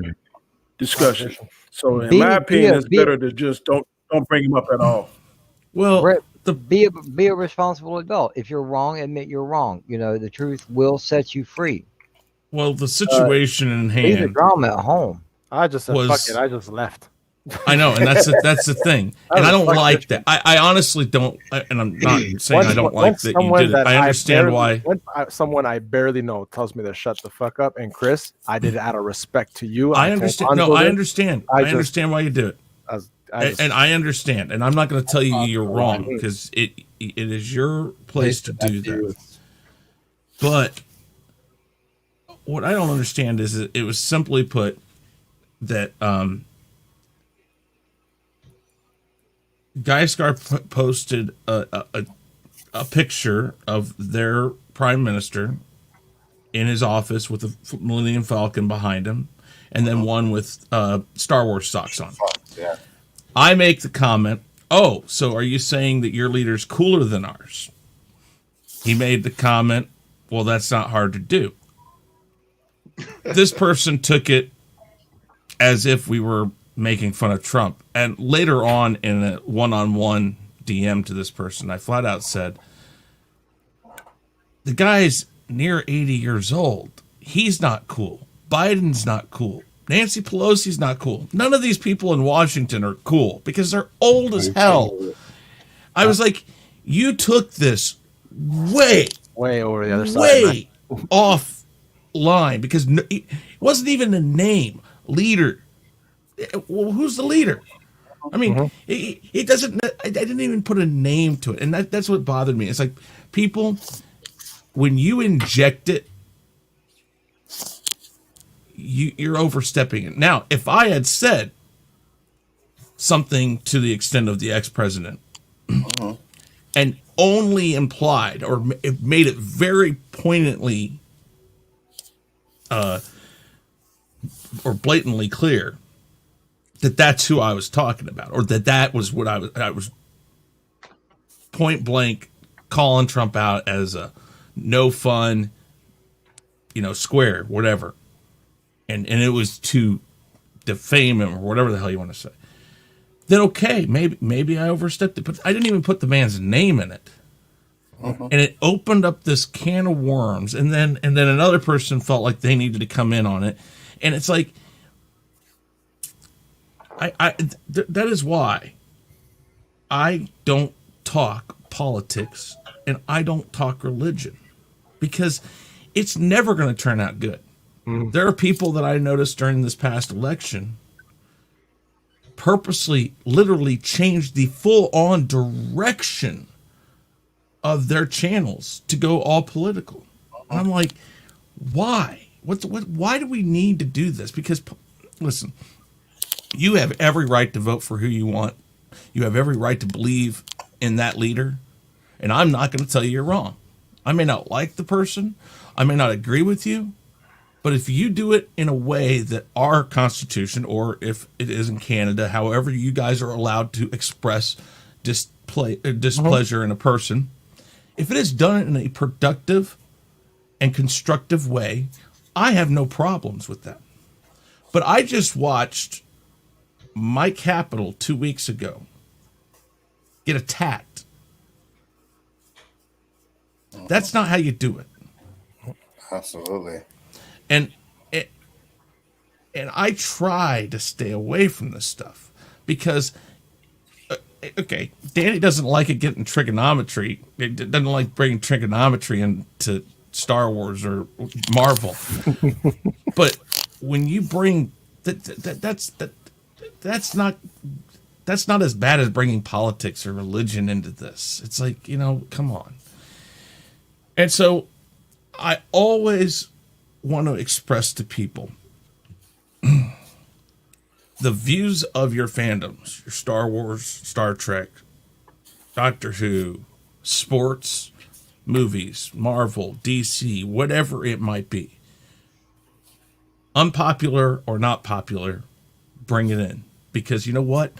discussion. So in my opinion, it's better to just don't bring him up at all. Well, be a responsible adult. If you're wrong, admit you're wrong. You know, the truth will set you free. Well, the situation in hand. Leave the drama at home. I just said, fuck it. I just left. I know, and that's the thing, and I don't like that. I honestly don't, and I'm not saying I don't like that you did it. I understand why. Someone I barely know tells me to shut the fuck up, and Chris, I did it out of respect to you. I understand. No, I understand. I understand why you do it, and I understand. And I'm not going to tell you you're wrong because it is your place to do that. But what I don't understand is that it was simply put that Geisgar posted a picture of their prime minister in his office with a Millennium Falcon behind him, and then one with Star Wars socks on. Yeah. I make the comment, oh, so are you saying that your leader's cooler than ours? He made the comment, well, that's not hard to do. This person took it as if we were making fun of Trump. And later on in a one-on-one DM to this person, I flat out said, the guy's near 80 years old. He's not cool. Biden's not cool. Nancy Pelosi's not cool. None of these people in Washington are cool because they're old as hell. I was like, you took this way over the other side. Way off line because it wasn't even a name. Leader. Well, who's the leader? I mean, it doesn't. I didn't even put a name to it, and that's what bothered me. It's like people, when you inject it, you're overstepping it. Now, if I had said something to the extent of the ex-president, and only implied or made it very poignantly, or blatantly clear that that's who I was talking about, or that was what I was point blank calling Trump out as a no fun, square, whatever. And it was to defame him or whatever the hell you want to say. Then okay, maybe I overstepped it, but I didn't even put the man's name in it. And it opened up this can of worms, and then another person felt like they needed to come in on it. And it's like that is why I don't talk politics and I don't talk religion, because it's never going to turn out good. There are people that I noticed during this past election purposely, literally changed the full-on direction of their channels to go all political. And I'm like, why? Why do we need to do this? Because, listen, you have every right to vote for who you want. You have every right to believe in that leader. And I'm not going to tell you you're wrong. I may not like the person. I may not agree with you. But if you do it in a way that our Constitution, or if it is in Canada, however you guys are allowed to express displeasure in a person, if it is done in a productive and constructive way, I have no problems with that. But I just watched my capital 2 weeks ago get attacked. That's not how you do it. Absolutely. And I try to stay away from this stuff because, okay, Danny doesn't like it getting trigonometry. It doesn't like bringing trigonometry into Star Wars or Marvel. But when you bring that's not as bad as bringing politics or religion into this. It's like, come on. And so I always want to express to people the views of your fandoms, your Star Wars, Star Trek, Doctor Who, sports, movies, Marvel, DC, whatever it might be. Unpopular or not popular, bring it in. Because you know what?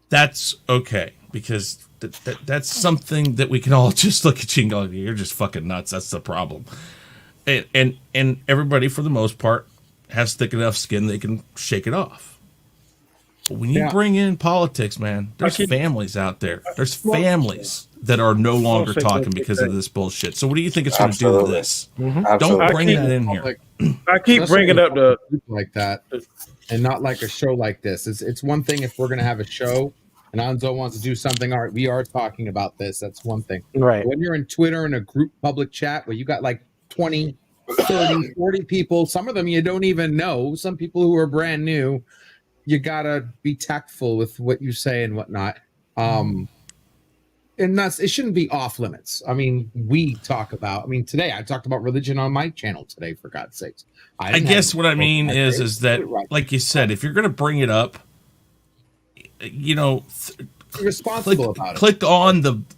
That's okay. Because that's something that we can all just look at you and go, you're just fucking nuts. That's the problem. And everybody, for the most part, has thick enough skin they can shake it off. But when you bring in politics, man, there's families out there. There's families that are no longer talking because of this bullshit. So what do you think it's going to do to this? Don't bring that in here. I keep bringing up the like that, and not like a show like this. It's one thing if we're going to have a show and Anzo wants to do something. All right, we are talking about this. That's one thing. Right. But when you're in Twitter in a group public chat where you got like 20, 30, 40 people, some of them you don't even know, some people who are brand new, you gotta be tactful with what you say and whatnot. And it shouldn't be off limits. I mean, today I talked about religion on my channel today, for God's sakes. I guess what I mean is that, like you said, if you're going to bring it up, responsible about it.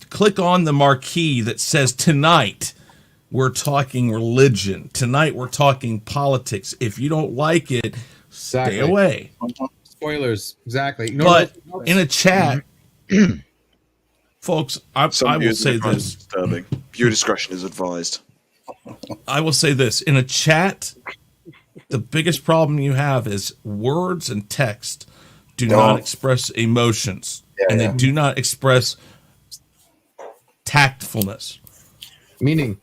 Click on the marquee that says tonight we're talking religion. Tonight we're talking politics. If you don't like it, stay away. Spoilers, exactly. But in a chat, folks, I will say this. Disturbing. Viewer discretion is advised. I will say this. In a chat, the biggest problem you have is words and text do not express emotions. And they do not express tactfulness. Meaning?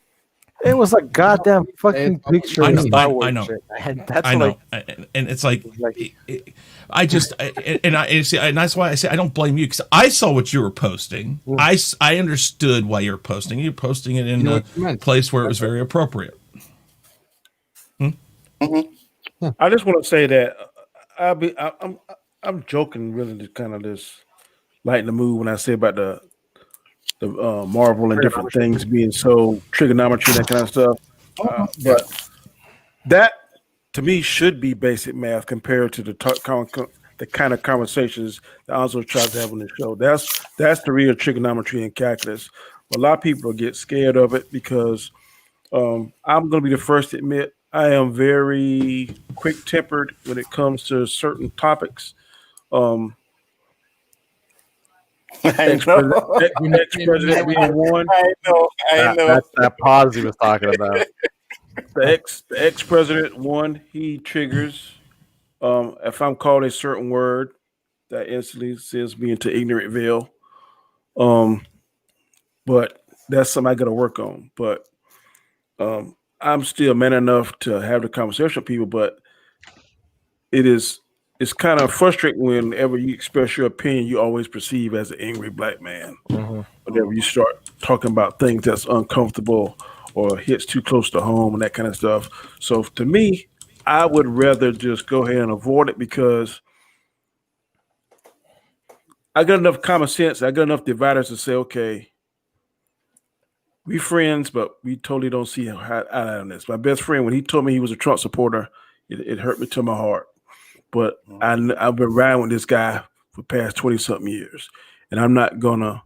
It was a goddamn fucking picture. I know. And it's like, and that's why I say I don't blame you, because I saw what you were posting. I understood why you're posting. You're posting it in a place where it was very appropriate. I just want to say that I'm joking, really, to kind of just lighten the mood when I say about the Marvel and different things being so trigonometry, that kind of stuff. But that, to me, should be basic math compared to the kind of conversations that Anzo tries to have on the show. That's the real trigonometry and calculus. A lot of people get scared of it because I'm going to be the first to admit I am very quick-tempered when it comes to certain topics. Ex-president being one. I know. That's that pause he was talking about. The ex-president one, he triggers. If I'm called a certain word, that instantly sends me into ignorant veil. But that's something I got to work on. But I'm still man enough to have the conversation with people. But it's kind of frustrating whenever you express your opinion, you always perceive as an angry black man. Whenever you start talking about things that's uncomfortable or hits too close to home and that kind of stuff. So to me, I would rather just go ahead and avoid it, because I got enough common sense. I got enough dividers to say, okay, we friends, but we totally don't see eye on this. My best friend, when he told me he was a Trump supporter, it hurt me to my heart. But I've been riding with this guy for the past 20-something years, and I'm not going to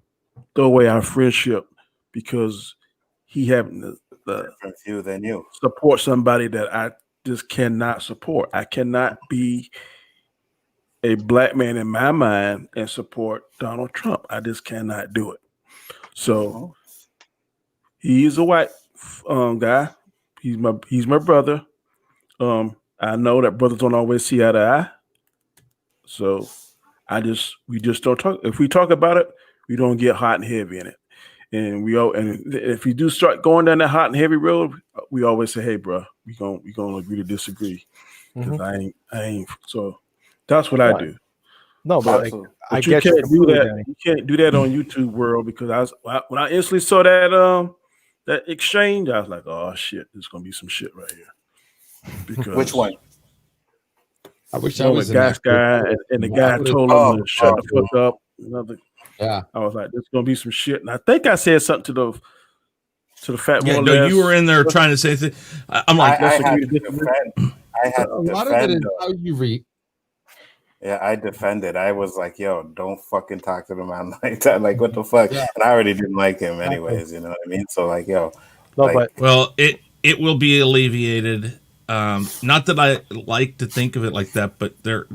throw away our friendship because he happened to different view than you. Support somebody that I just cannot support. I cannot be a black man in my mind and support Donald Trump. I just cannot do it. So he's a white guy. He's my brother. I know that brothers don't always see eye to eye. So we just don't talk. If we talk about it, we don't get hot and heavy in it. And if we do start going down that hot and heavy road, we always say, "Hey, bro, we gonna agree to disagree." Because I ain't. So that's what I do. No, but I you get can't do that. Danny. You can't do that on YouTube world because when I instantly saw that exchange, I was like, "Oh shit, there's gonna be some shit right here." Because which one? I wish I was the gas guy, and the guy told him to shut the fuck up. Yeah, I was like, "There's gonna be some shit," and I think I said something to the fat. Yeah, no, you were in there trying to say things. I'm like, I had to defend. A lot of it is how you read. Yeah, I defended. I was like, "Yo, don't fucking talk to the man like that. Like, what the fuck?" Yeah. And I already didn't like him, anyways. You know what I mean? So, like, yo, well, it will be alleviated. Not that I like to think of it like that, but they're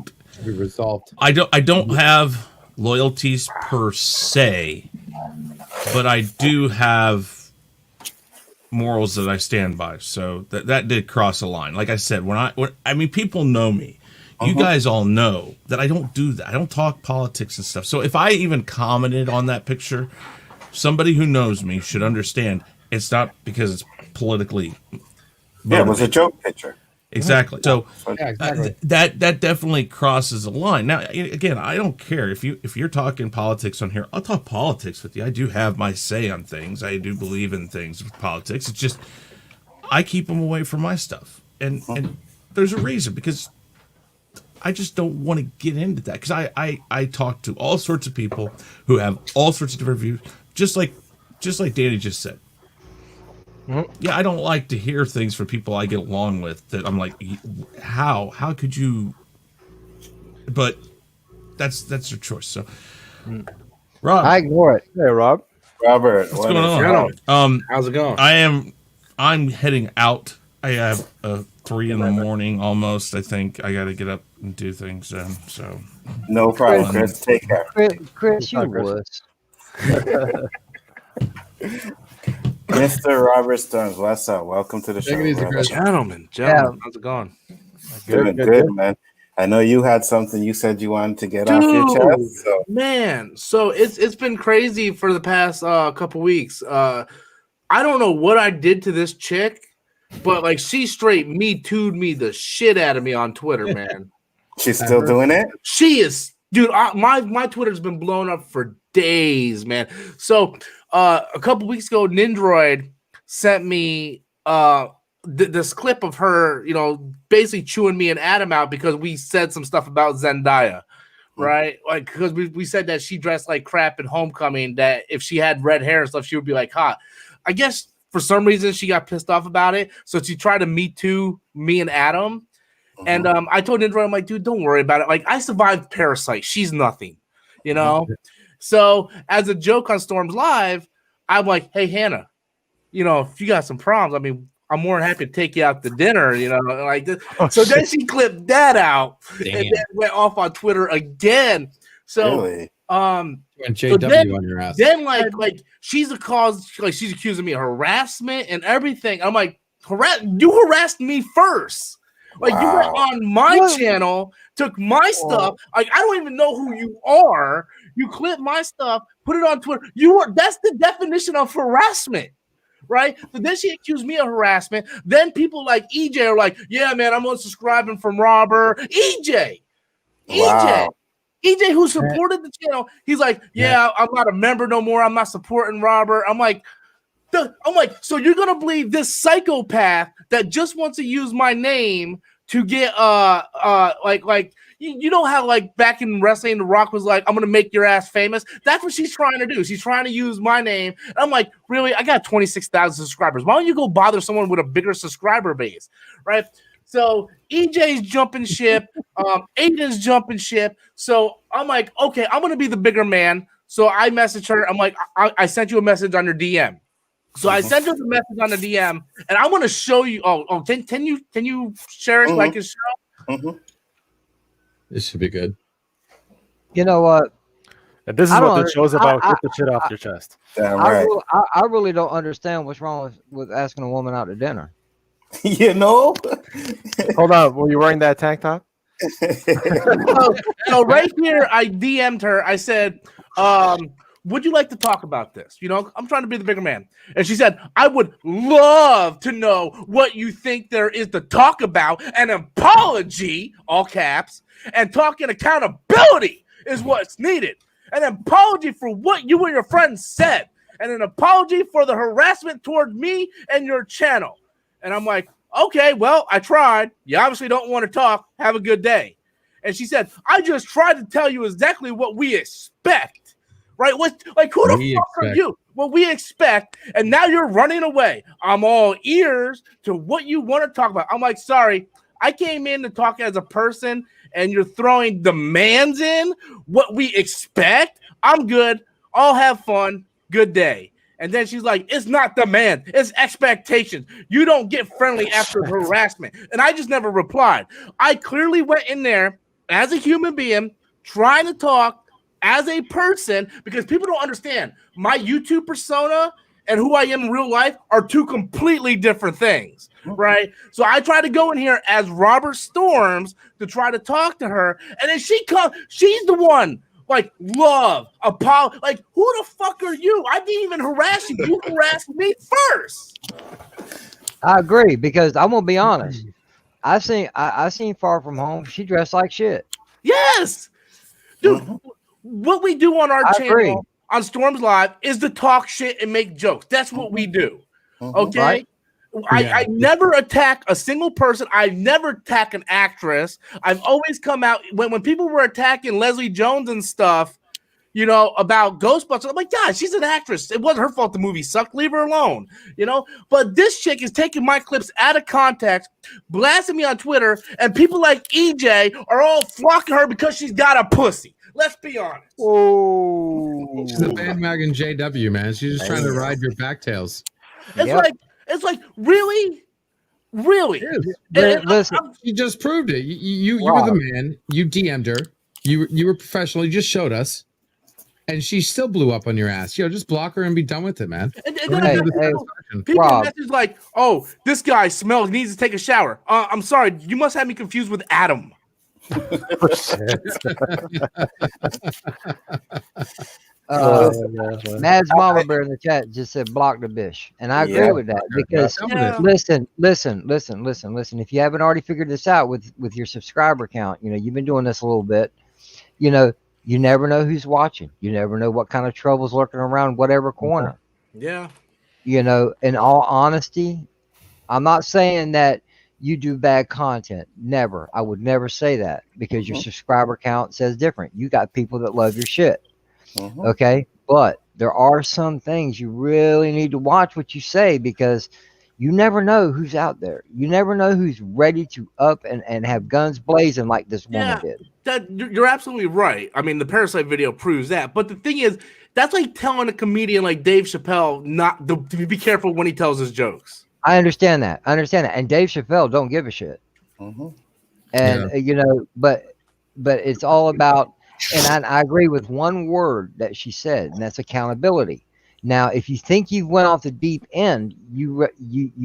be resolved. I don't have loyalties per se, but I do have morals that I stand by. So that did cross a line. Like I said, when people know me. You guys all know that I don't do that. I don't talk politics and stuff. So if I even commented on that picture, somebody who knows me should understand it's not because it's politically motivated. Yeah, it was a joke picture. Exactly. So exactly. That definitely crosses a line. Now, again, I don't care if you're talking politics on here. I'll talk politics with you. I do have my say on things. I do believe in things with politics. It's just I keep them away from my stuff, and there's a reason because I just don't want to get into that because I talk to all sorts of people who have all sorts of different views, just like Danny just said. Yeah, I don't like to hear things from people I get along with that I'm like, how could you? But that's your choice. So, Rob, I ignore it. Hey, Rob. Robert, what's going on? How's it going? I'm heading out. I have 3 in the morning almost. I think I got to get up and do things then. So no problem, Chris. Take care. Chris, you wuss. Mr. Robert Stearns, what's up? Welcome to the show. Gentlemen, how's it going? Good, man. I know you had something you said you wanted to get off your chest. So. Man, so it's been crazy for the past couple weeks. I don't know what I did to this chick, but like she straight me too'd me the shit out of me on Twitter, man. She's still doing it? She is, dude. My Twitter's been blown up for days, man. So a couple weeks ago, Nindroid sent me this clip of her, basically chewing me and Adam out because we said some stuff about Zendaya, right? Like because we said that she dressed like crap in Homecoming, that if she had red hair and stuff, she would be like hot. I guess for some reason she got pissed off about it, so she tried to Me Too me and Adam. And I told Nindroid, I'm like, dude, don't worry about it. Like, I survived Parasite. She's nothing, So as a joke on Storm's Live, I'm like, hey, Hannah, if you got some problems, I mean, I'm more than happy to take you out to dinner, like this. So then she clipped that out and then went off on Twitter again. So, really? Went JW on your ass. Then like she's a cause, like she's accusing me of harassment and everything. I'm like, you harassed me first. Like you went on my channel, took my stuff. Like I don't even know who you are. You clip my stuff, put it on Twitter. That's the definition of harassment, right? So then she accused me of harassment. Then people like EJ are like, yeah, man, I'm unsubscribing from Robert. EJ, who supported the channel, he's like, yeah, I'm not a member no more. I'm not supporting Robert. I'm like, so you're gonna believe this psychopath that just wants to use my name to get like you know how like back in wrestling The Rock was like, I'm gonna make your ass famous. That's what she's trying to do. She's trying to use my name. And I'm like, really? I got 26,000 subscribers. Why don't you go bother someone with a bigger subscriber base, right? So EJ's jumping ship, Aiden's jumping ship. So I'm like, okay, I'm gonna be the bigger man. So I messaged her. I'm like, I sent you a message on your DM. So I sent her the message on the DM, and I want to show you. Can you share it so I can show? This should be good. You know what? And this is what the show's about. Get the shit off your chest. Damn right. I really don't understand what's wrong with asking a woman out to dinner. You know? Hold on. Were you wearing that tank top? So right here, I DM'd her. I said, would you like to talk about this? You know, I'm trying to be the bigger man. And she said, I would love to know what you think there is to talk about. An apology, all caps, and talking accountability is what's needed. An apology for what you and your friends said, and an apology for the harassment toward me and your channel. And I'm like, okay, well, I tried. You obviously don't want to talk. Have a good day. And she said, I just tried to tell you exactly what we expect. Right? Who the fuck are you? What we expect. And now you're running away. I'm all ears to what you want to talk about. I'm like, sorry, I came in to talk as a person, and you're throwing demands in what we expect. I'm good. I'll have fun. Good day. And then she's like, it's not demand, it's expectations. You don't get friendly after harassment. And I just never replied. I clearly went in there as a human being, trying to talk as a person, because people don't understand my YouTube persona and who I am in real life are two completely different things, right? So I try to go in here as Robert Storms to try to talk to her, and then she's the one. Like, love, apology. Like, who the fuck are you? I didn't even harass you. You harassed me first. I agree, because I'm gonna be honest. I seen Far From Home. She dressed like shit. Yes, dude. What we do on our channel on Storms Live is to talk shit and make jokes. That's what we do. Okay. Right? I never attack a single person. I never attack an actress. I've always come out when people were attacking Leslie Jones and stuff, you know, about Ghostbusters. I'm like, God, she's an actress. It wasn't her fault the movie sucked. Leave her alone, you know. But this chick is taking my clips out of context, blasting me on Twitter, and people like EJ are all flocking her because she's got a pussy. Let's be honest. Oh, she's a bandwagon JW, man. She's just trying to ride your backtails. It's like, really? Listen, you just proved it. You were the man. You DM'd her. You were professional. You just showed us, and she still blew up on your ass. You know, just block her and be done with it, man. And people message like, "Oh, this guy smells. Needs to take a shower." I'm sorry. You must have me confused with Adam. Mad's Mama Bear in the chat just said block the bitch, and I agree with that, because listen. If you haven't already figured this out with your subscriber count, you know, you've been doing this a little bit. You know, you never know who's watching. You never know what kind of trouble's lurking around whatever corner. Yeah. You know, in all honesty, I'm not saying that you do bad content. Never. I would never say that, because your subscriber count says different. You got people that love your shit. Okay. But there are some things you really need to watch what you say, because you never know who's out there. You never know who's ready to up and have guns blazing like this woman did. You're absolutely right. I mean, the Parasite video proves that. But the thing is, that's like telling a comedian like Dave Chappelle not to be careful when he tells his jokes. I understand that. And Dave Chappelle don't give a shit. And you know, but it's all about, and I agree with one word that she said, and that's accountability. Now, if you think you went off the deep end, you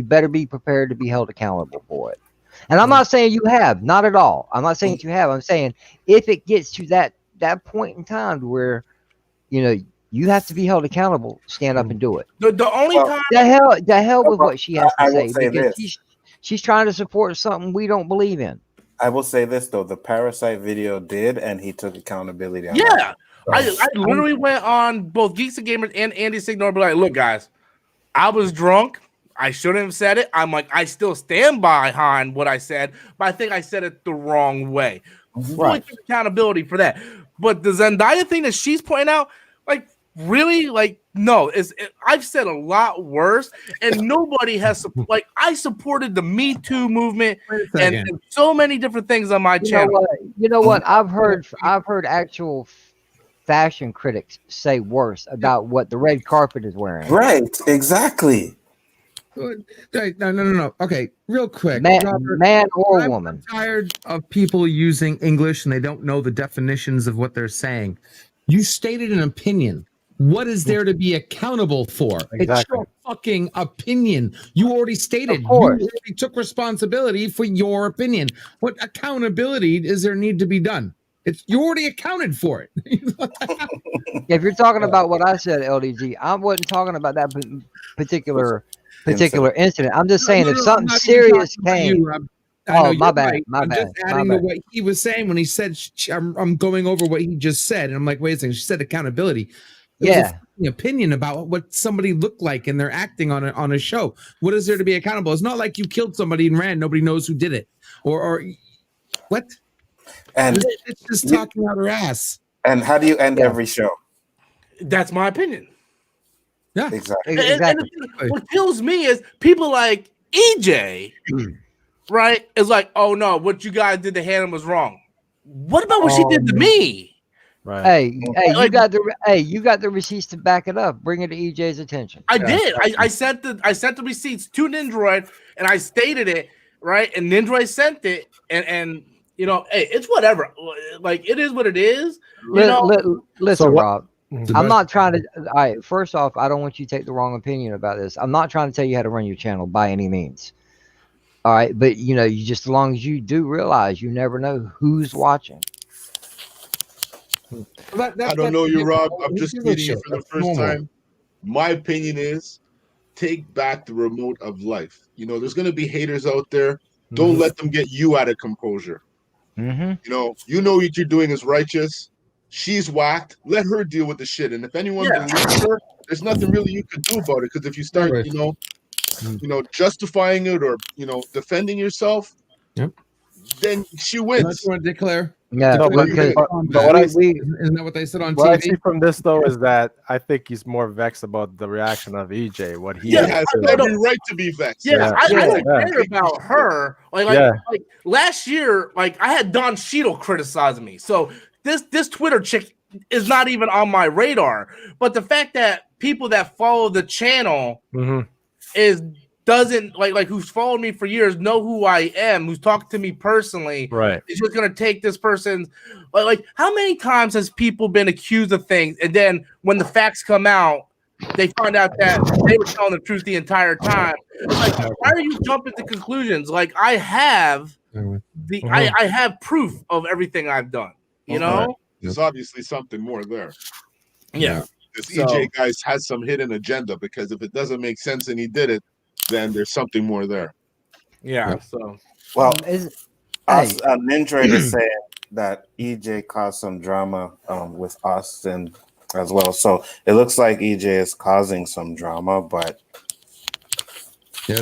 better be prepared to be held accountable for it. And I'm not saying you have, not at all. I'm not saying that you have. I'm saying if it gets to that point in time where, you know, you have to be held accountable, stand up and do it. The only time the hell with what she has to say, because she's trying to support something we don't believe in. I will say this though: the Parasite video did, and he took accountability on yeah. that. I literally went on both Geeks and Gamers and Andy Signor, but like, look, guys, I was drunk. I shouldn't have said it. I'm like, I still stand behind what I said, but I think I said it the wrong way. Fully take accountability for that. But the Zendaya thing that she's pointing out, like, really, like, no, I've said a lot worse, and nobody has like, I supported the Me Too movement and so many different things on my channel. You know what? I've heard actual fashion critics say worse about what the red carpet is wearing? Right, exactly. No. Okay, real quick. Man, Robert, man or woman. I'm tired of people using English and they don't know the definitions of what they're saying. You stated an opinion. What is there to be accountable for? It's Exactly. your fucking opinion. You already stated. Of You course. already took responsibility for your opinion. What accountability is there need to be done? It's you already accounted for it. If you're talking about what I said, LDG, I wasn't talking about that particular incident. I'm just saying, No, if I'm something not even serious talking about came, you. I know oh, my you're bad, right. my I'm bad, just my adding to bad. what he was saying when he said, I'm going over what he just said. And I'm like, wait a second. She said accountability. It was a fucking opinion about what somebody looked like and they're acting on a show. What is there to be accountable? It's not like you killed somebody and ran. Nobody knows who did it. Or what? And it's just talking out her ass. And how do you end every show? That's my opinion. Yeah, exactly. And what kills me is people like EJ, right? Is like, oh no, what you guys did to Hannah was wrong. What about what she did to me? Right. Hey, you got the receipts to back it up. Bring it to EJ's attention. I did. I sent the receipts to Nindroid and I stated it, right? And Nindroid sent it, and you know, hey, it's whatever. Like it is what it is. You know. Listen, Rob. I'm not trying to. All right. First off, I don't want you to take the wrong opinion about this. I'm not trying to tell you how to run your channel by any means. All right, but you know, you just as long as you do realize, you never know who's watching. I don't know you, Rob. I'm just meeting you for the first time. My opinion is take back the remote of life. You know, there's going to be haters out there. Don't let them get you out of composure. You know what you're doing is righteous. She's whacked. Let her deal with the shit. And if anyone believes her, there's nothing really you can do about it. Because if you start, you know, justifying it or defending yourself, then she wins. You want to declare? Yeah, but what isn't that what they said on what TV? I see from this though is that I think he's more vexed about the reaction of EJ. What he has every right to be vexed. Yeah, I don't care about her. Like last year, like I had Don Cheadle criticizing me. So this Twitter chick is not even on my radar. But the fact that people that follow the channel doesn't like who's followed me for years know who I am, who's talked to me personally, right? It's just gonna take this person's like how many times has people been accused of things and then when the facts come out, they find out that they were telling the truth the entire time. It's like, why are you jumping to conclusions? Like I have I have proof of everything I've done, you know? There's obviously something more there. Yeah. This EJ guy has some hidden agenda because if it doesn't make sense and he did it, then there's something more there. Yeah. So, well, Nindroid is saying that EJ caused some drama with Austin as well. So it looks like EJ is causing some drama, but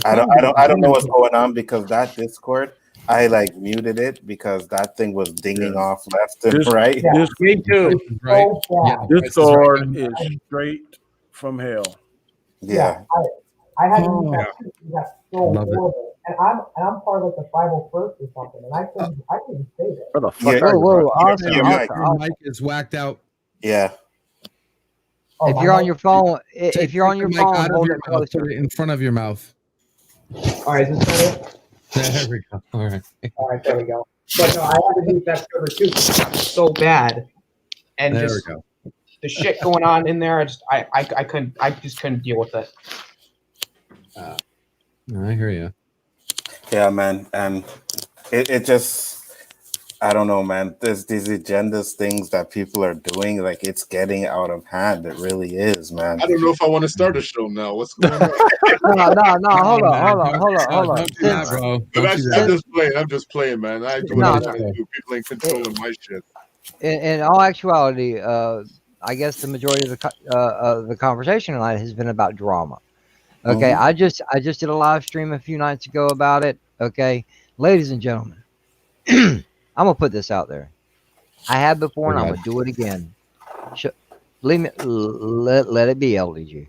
I don't know what's going on because that Discord, I like muted it because that thing was dinging off left and right. Me too. Right. Discord is straight from hell. Yeah. I had to use that too. That's so horrible. And I'm part of like the 501st or something, and I couldn't say that. Where the fuck Your mic is whacked out. Yeah. If you're on your phone, if you're on your phone, hold it put it in front of your mouth. All right, is this better? There we go. All right. All right, there we go. But no, I had to use that server too. So bad, and there just we go. The shit going on in there, I just couldn't deal with it. I hear you. Yeah, man, and it just, I don't know, man. There's these agendas, things that people are doing, like it's getting out of hand. It really is, man. I don't know if I want to start a show now. What's going on? No. Hold on. I'm just playing, man. I do what I want to do. People ain't controlling my shit. In all actuality, I guess the majority of the conversation tonight has been about drama. Okay, I just did a live stream a few nights ago about it. Okay, ladies and gentlemen, I'm gonna put this out there. I have before, and I'm gonna do it again. Let it be, LDG.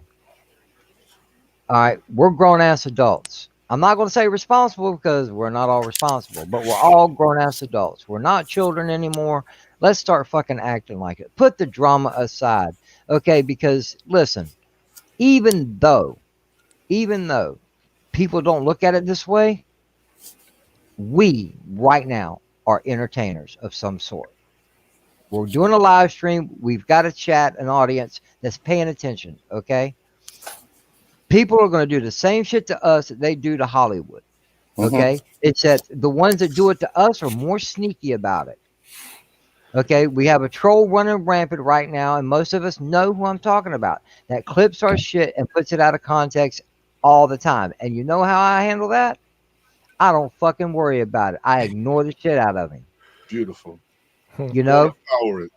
All right, we're grown ass adults. I'm not gonna say responsible because we're not all responsible, but we're all grown ass adults. We're not children anymore. Let's start fucking acting like it. Put the drama aside, okay? Because listen, even though people don't look at it this way, we right now are entertainers of some sort. We're doing a live stream. We've got a chat, an audience that's paying attention, okay? People are going to do the same shit to us that they do to Hollywood, okay? It's that the ones that do it to us are more sneaky about it. Okay, we have a troll running rampant right now, and most of us know who I'm talking about. That clips our shit and puts it out of context all the time. And you know how I handle that? I don't fucking worry about it. I ignore the shit out of him. Beautiful. You know? Power it.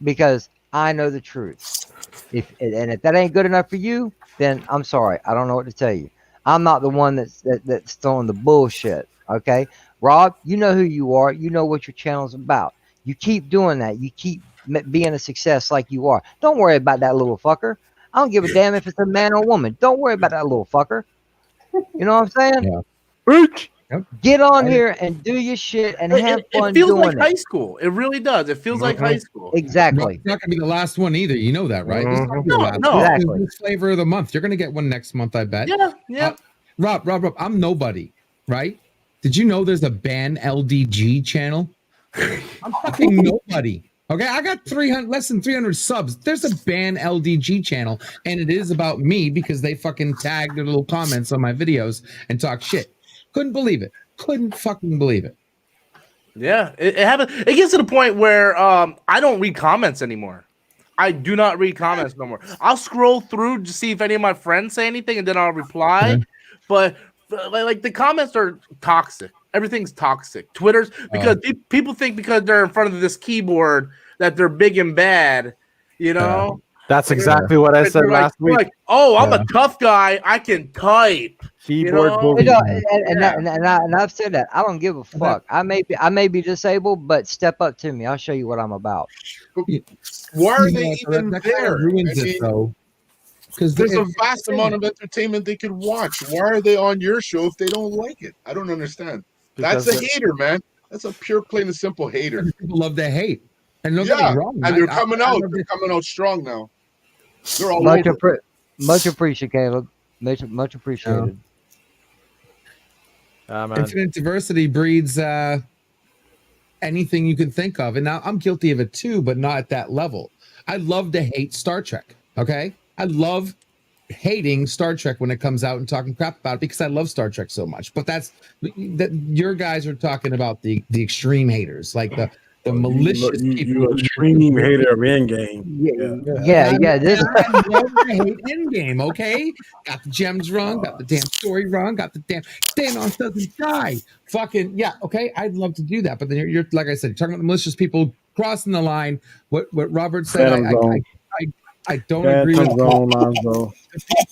Because I know the truth. If that ain't good enough for you, then I'm sorry. I don't know what to tell you. I'm not the one that's throwing the bullshit. Okay, Rob, you know who you are. You know what your channel's about. You keep doing that. You keep being a success like you are. Don't worry about that little fucker. I don't give a damn if it's a man or woman. Don't worry about that little fucker. You know what I'm saying? Yeah. Get on here and do your shit and have fun. It feels doing like high school. It really does. It feels like high school. Exactly. It's not going to be the last one either. You know that, right? This is not gonna be the last No. one. Exactly. This is flavor of the month. You're going to get one next month, I bet. Yeah. Rob, I'm nobody, right? Did you know there's a ban LDG channel? I'm fucking nobody. Okay, I got less than 300 subs. There's a ban LDG channel, and it is about me because they fucking tag their little comments on my videos and talk shit. Couldn't believe it. Couldn't fucking believe it. Yeah, it happens. It gets to the point where I don't read comments anymore. I do not read comments no more. I'll scroll through to see if any of my friends say anything, and then I'll reply. Yeah. But like the comments are toxic. Everything's toxic. Twitter's because people think because they're in front of this keyboard that they're big and bad. You know. That's exactly what I said last week. Like, oh, I'm a tough guy. I can type. Keyboard bully. And I've said that. I don't give a fuck. I may be disabled, but step up to me. I'll show you what I'm about. Why are they even that there? ruins it, though. Because there's a vast amount of entertainment they could watch. Why are they on your show if they don't like it? I don't understand. That's a hater, man. That's a pure, plain and simple hater. People love to hate. And no, wrong. And they're coming out. They're coming out strong now. They're all much over. Much appreciated, Caleb. Much appreciated. Infinite diversity breeds anything you can think of. And now I'm guilty of it too, but not at that level. I love to hate Star Trek. Okay. I love hating Star Trek when it comes out and talking crap about it because I love Star Trek so much. But that your guys are talking about the extreme haters, like the malicious people. You extreme hater of Endgame. Yeah. I love to hate Endgame, okay? Got the gems wrong, got the damn story wrong, got the damn Thanos doesn't die. Fucking yeah, okay. I'd love to do that, but then you're like I said, you're talking about the malicious people crossing the line. What Robert said, I don't agree with.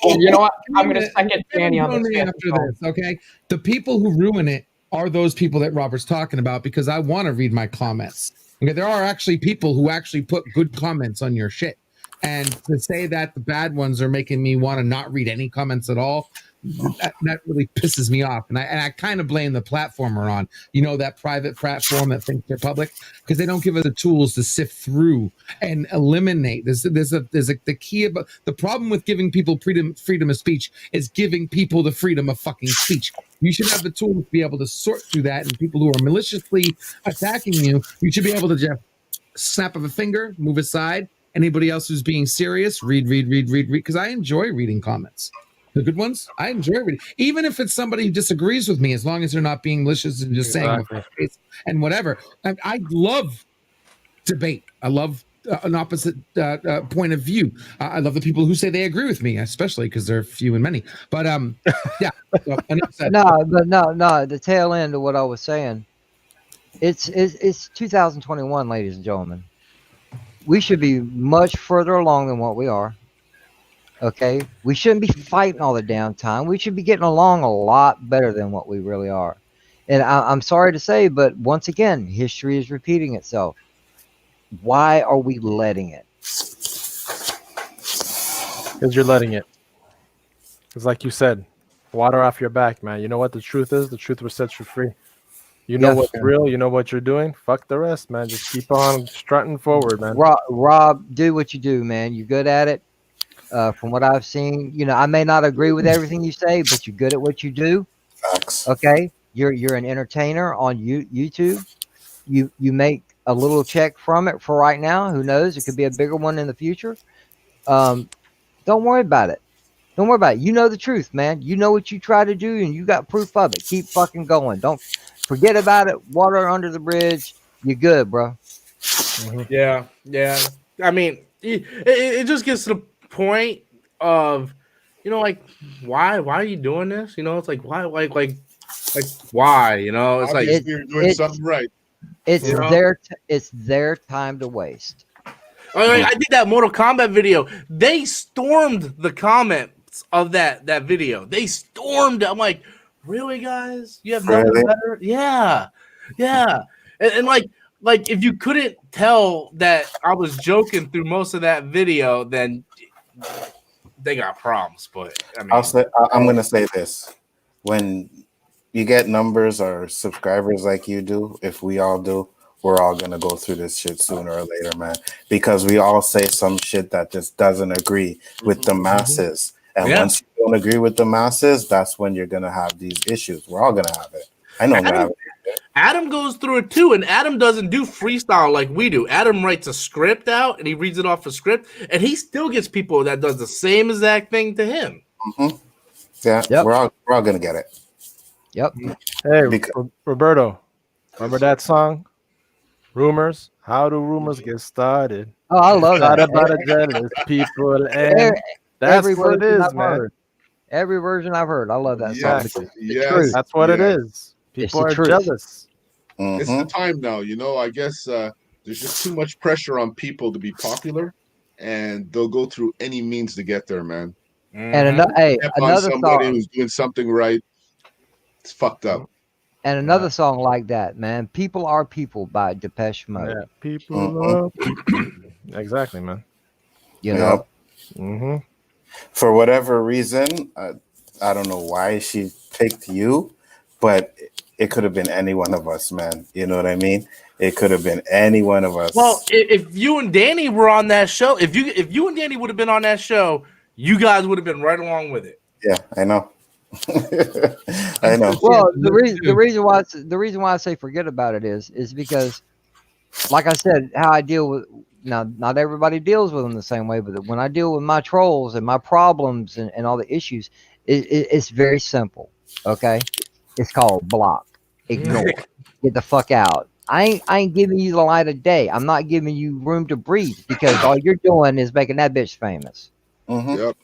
You know what? I'm going to second Danny on this. After this, okay? The people who ruin it are those people that Robert's talking about because I want to read my comments. Okay, there are actually people who actually put good comments on your shit. And to say that the bad ones are making me want to not read any comments at all, that really pisses me off. And I kind of blame the platform we're on. You know, that private platform that thinks they're public, because they don't give us the tools to sift through and eliminate. The key about the problem with giving people freedom of speech is giving people the freedom of fucking speech. You should have the tools to be able to sort through that, and people who are maliciously attacking you should be able to just snap of a finger, move aside. Anybody else who's being serious, read, because I enjoy reading comments. The good ones, I enjoy reading. Even if it's somebody who disagrees with me, as long as they're not being malicious and just saying and whatever. I love debate. I love an opposite point of view. I love the people who say they agree with me, especially because they're few and many. But yeah. So, no. The tail end of what I was saying. It's 2021, ladies and gentlemen. We should be much further along than what we are. Okay, we shouldn't be fighting all the damn time. We should be getting along a lot better than what we really are. And I'm sorry to say, but once again, history is repeating itself. Why are we letting it? Because you're letting it. Because like you said, water off your back, man. You know what the truth is? The truth will set you free. You know Yes, what's sir. real. You know what you're doing. Fuck the rest, man. Just keep on strutting forward, man. Rob, do what you do, man. You're good at it. From what I've seen, I may not agree with everything you say, but you're good at what you do. Facts. Okay, you're an entertainer on YouTube. You make a little check from it for right now. Who knows? It could be a bigger one in the future. Don't worry about it. Don't worry about it. You know the truth, man. You know what you try to do, and you got proof of it. Keep fucking going. Don't forget about it. Water under the bridge. You're good, bro. Yeah. I mean, it just gets to the point of, like, why are you doing this? It's like, why, like why? It's like obviously you're doing something right. It's their time to waste. I did that Mortal Kombat video. They stormed the comments of that video. They stormed it. I'm like, really, guys? You have nothing better? Yeah. And like if you couldn't tell that I was joking through most of that video, then they got problems. But I mean, I'm going to say this: when you get numbers or subscribers like you do, if we all do, we're all going to go through this shit sooner or later, man, because we all say some shit that just doesn't agree with the masses. And once you don't agree with the masses, that's when you're going to have these issues. We're all going to have it. I know I'm going to have it. Adam goes through it too, and Adam doesn't do freestyle like we do. Adam writes a script out, and he reads it off a script, and he still gets people that does the same exact thing to him. Yeah, we're all gonna get it. Yep. Hey, Roberto, remember that song? Rumors. How do rumors get started? Oh, I love that. About a jealous people, and that's what it is, man. Every version I've heard, I love that song. Yes, that's what it is. People are jealous. It's the time now, I guess there's just too much pressure on people to be popular, and they'll go through any means to get there, man. And another somebody song who's doing something right, it's fucked up. And another song like that, man. People Are People by Depeche Mode. Yeah, people are people. Exactly, man. You know. For whatever reason, I don't know why she picked you, but it could have been any one of us, man. You know what I mean? It could have been any one of us. Well, if you and Danny were on that show, if you and Danny would have been on that show, you guys would have been right along with it. Yeah, I know. I know. Well, the reason why I say forget about it is because, like I said, how I deal with not everybody deals with them the same way, but when I deal with my trolls and my problems and all the issues, it's very simple. Okay, it's called block, ignore, get the fuck out. I ain't giving you the light of day. I'm not giving you room to breathe because all you're doing is making that bitch famous. Yep.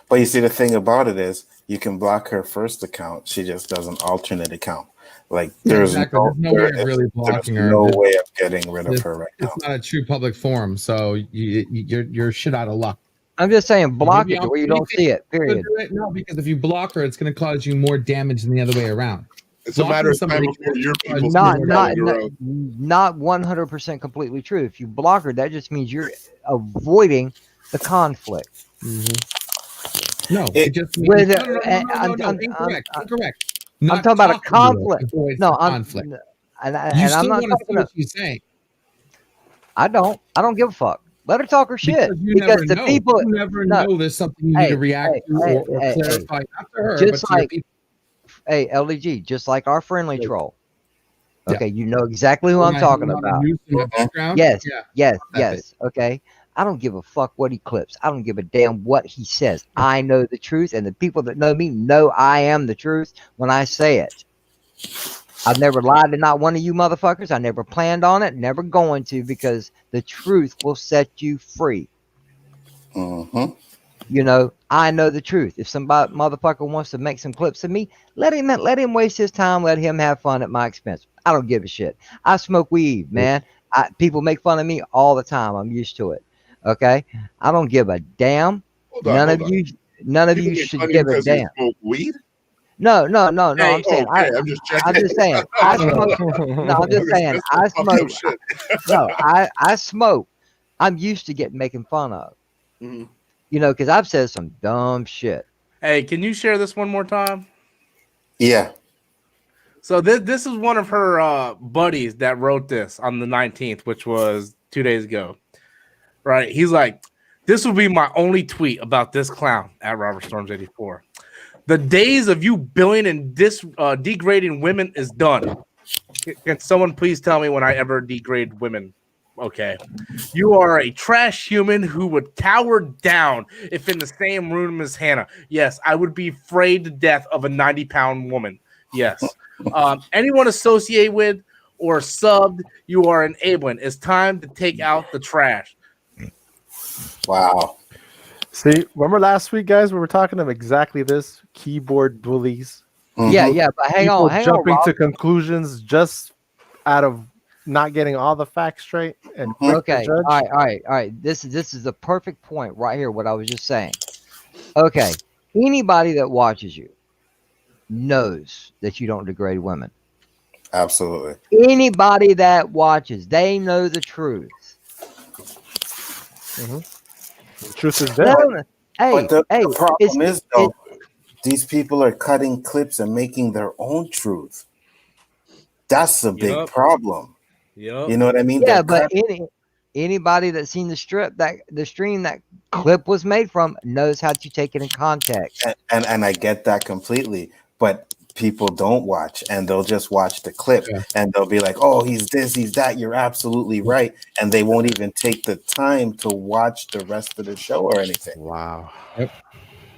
But you see, the thing about it is, you can block her first account. She just does an alternate account. Like there's no way of really blocking her. No way of getting rid of her right now. It's not a true public forum, so you're shit out of luck. I'm just saying, block it where you don't see it. Period. No, because if you block her, it's going to cause you more damage than the other way around. It's a matter of time before your people not 100% completely true. If you block her, that just means you're avoiding the conflict. No, it just means incorrect. I'm talking about a conflict. No, conflict. And I'm not talking about she's saying. I don't give a fuck. Let her talk her shit. Because the people you never know there's something you need to react to or clarify. Not to her, just but to your people. Hey, LDG, just like our friendly troll. Okay, you know exactly who I'm talking about. Yes. Okay. I don't give a fuck what he clips. I don't give a damn what he says. I know the truth, and the people that know me know I am the truth when I say it. I've never lied to not one of you motherfuckers. I never planned on it, never going to, because the truth will set you free. You know, I know the truth. If somebody motherfucker wants to make some clips of me, let him waste his time. Let him have fun at my expense. I don't give a shit. I smoke weed, man. People make fun of me all the time. I'm used to it. Okay, I don't give a damn. None of you should give a damn. Weed? No. I'm saying. I'm just checking. I'm just saying. I smoke. No, I'm just saying. I smoke. No, I smoke. I'm used to getting making fun of. You know, because I've said some dumb shit. Hey, can you share this one more time? Yeah. So this is one of her buddies that wrote this on the 19th, which was 2 days ago. Right? He's like, this will be my only tweet about this clown at Robert Storms 84. The days of you billing and degrading women is done. Can someone please tell me when I ever degrade women? Okay. You are a trash human who would cower down if in the same room as Hannah. Yes, I would be afraid to death of a 90-pound woman. Yes. Anyone associated with or subbed, you are enabling. It's time to take out the trash. Wow. See, remember last week, guys, we were talking of exactly this keyboard bullies. Yeah, but hang People on, jumping Rob. to conclusions just out of not getting all the facts straight and Okay, all right. This is the perfect point right here. What I was just saying. Okay, anybody that watches you knows that you don't degrade women. Absolutely. Anybody that watches, they know the truth. The truth is there. But the problem is, though, these people are cutting clips and making their own truth. That's the big problem. Yep. You know what I mean? Yeah, but anybody that's seen the stream that clip was made from knows how to take it in context. And I get that completely. But people don't watch, and they'll just watch the clip, and they'll be like, oh, he's this, he's that. You're absolutely right. And they won't even take the time to watch the rest of the show or anything. Wow. Yep.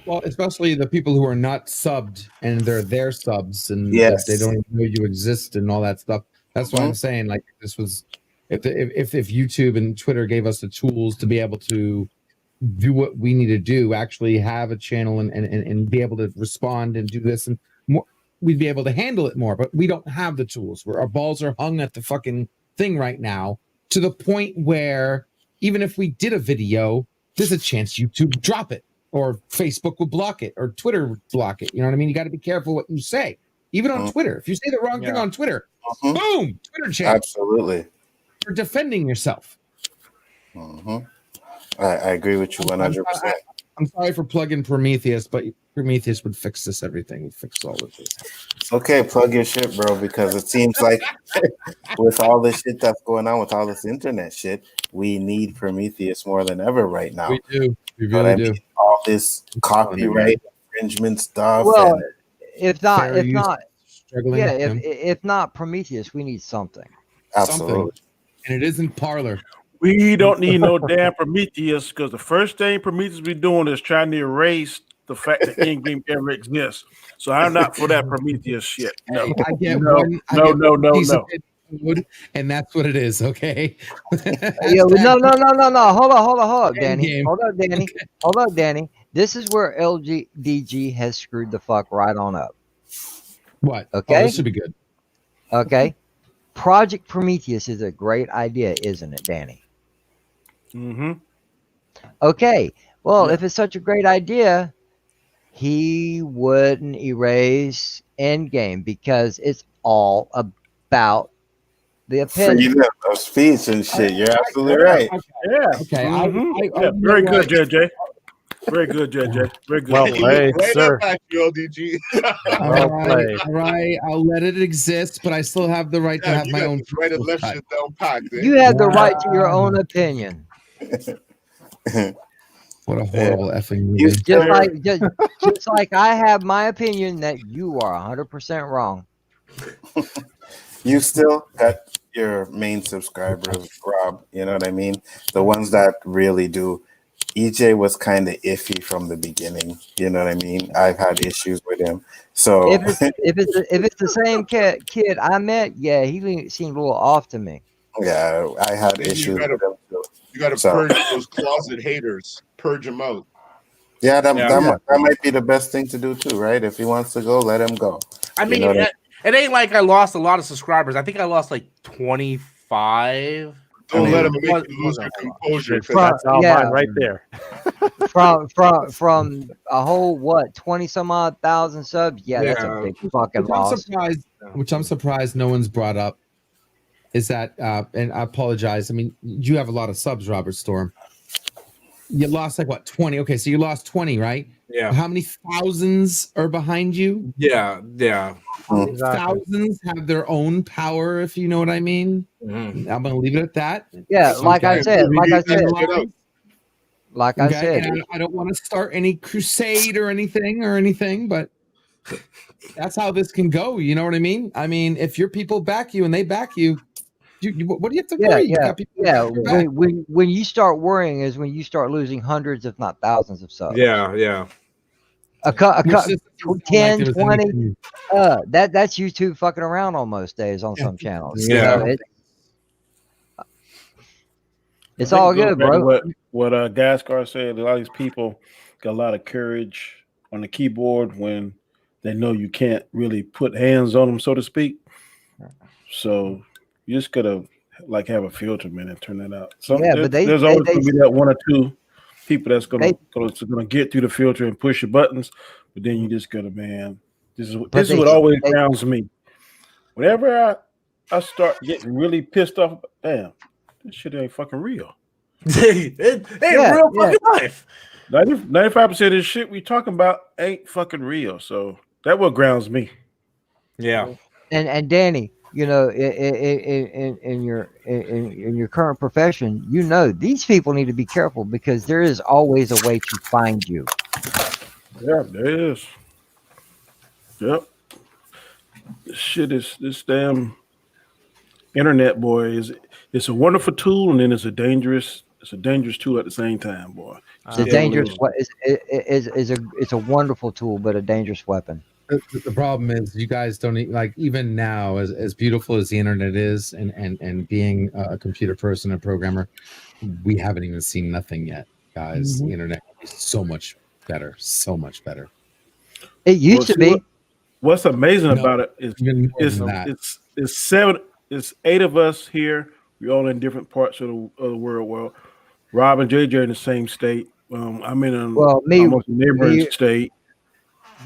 Well, especially the people who are not subbed and they're their subs and Yes. they don't even know you exist and all that stuff. That's why I'm saying, like, this was if YouTube and Twitter gave us the tools to be able to do what we need to do, actually have a channel and be able to respond and do this and more, we'd be able to handle it more. But we don't have the tools. Where our balls are hung at the fucking thing right now, to the point where even if we did a video, there's a chance YouTube drop it, or Facebook would block it, or Twitter would block it. You know what I mean? You got to be careful what you say, even on Twitter. If you say the wrong thing on Twitter, boom, Twitter check. Absolutely. For defending yourself. I agree with you 100%. I'm sorry for plugging Prometheus, but Prometheus would fix this everything. Would fix all of this. Okay, plug your shit, bro, because it seems like with all this shit that's going on, with all this internet shit, we need Prometheus more than ever right now. We do. We You know really what I do. mean? All this copyright infringement stuff. Well, and if not Prometheus, we need something. Absolutely. And it isn't Parlor. We don't need no damn Prometheus, because the first thing Prometheus be doing is trying to erase the fact that in-game ever exists. So I'm not for that Prometheus shit. No, I get no, one. I no, get no, one no, piece no. of it, and that's what it is. Okay. Yeah, no. Hold on, Danny. Endgame. Hold on, Danny. This is where LGDG has screwed the fuck right on up. What? Okay. Oh, this should be good. Okay. Project Prometheus is a great idea, isn't it, Danny? Mm-hmm. Okay. Well, if it's such a great idea, he wouldn't erase Endgame, because it's all about the opinion. Freedom of speech and shit. You're absolutely right. Yeah. Okay. Yeah, very good, JJ. Very good, JJ. Very good. Well Hey, played, right sir. up at you, LDG. All played. right. I'll let it exist, but I still have the right to have You my got own. the right and left cut. shit down packed. You have the right to your own opinion. What a horrible effing movie. Just like I have my opinion that you are 100% wrong. You still got your main subscribers, Rob. You know what I mean? The ones that really do. EJ was kind of iffy from the beginning. You know what I mean? I've had issues with him. So if it's the same kid I met, yeah, he seemed a little off to me. yeah, I had You issues gotta- with him too. You got to So- purge those closet haters. Purge them out. Yeah, that might be the best thing to do too, right? If he wants to go, let him go. I mean, You know what it ain't like I lost a lot of subscribers. I think I lost like 25. Don't let him it make was- you lose your composure. That's all Yeah. mine right there. from a whole 20 some odd thousand subs. Yeah, that's a big fucking loss. Which I'm surprised no one's brought up is that, and I apologize. I mean, you have a lot of subs, Robert Storm. You lost like what, 20? Okay, so you lost 20, right? Yeah. How many thousands are behind you? Yeah. Exactly. Thousands have their own power, if you know what I mean. Mm-hmm. I'm gonna leave it at that. Yeah, like I said, And I don't want to start any crusade or anything, but that's how this can go. You know what I mean? I mean, if your people back you and they back you, what do you have to worry? You got people back. When you start worrying is when you start losing hundreds, if not thousands, of subs. Yeah. A 10, 20. That's YouTube fucking around on most days on some channels. Yeah. You know, it's all good, bro. What Gaskar said, a lot of these people got a lot of courage on the keyboard when they know you can't really put hands on them, so to speak. So you just gotta like have a filter, man, and turn that out. There's always gonna be that one or two people that's gonna get through the filter and push your buttons, but then you just gotta, man. This is what always grounds me. Whenever I start getting really pissed off, damn, this shit ain't fucking real. it ain't real fucking life. 95% of this shit we talking about ain't fucking real. So that what grounds me. Yeah. And Danny, you know, in your current profession, you know, these people need to be careful because there is always a way to find you. Yeah, there is. Yep. This damn internet, boy, it's a wonderful tool and then it's a dangerous tool at the same time, boy. It's a wonderful tool, but a dangerous weapon. The problem is you guys don't like, even now, as beautiful as the internet is, and being a computer person and programmer, we haven't even seen nothing yet, guys. Mm-hmm. The internet is so much better. It used to be. What's amazing about it is it's 8 of us here. We're all in different parts of the world. Well, Rob and JJ in the same state. I'm in almost a neighboring state.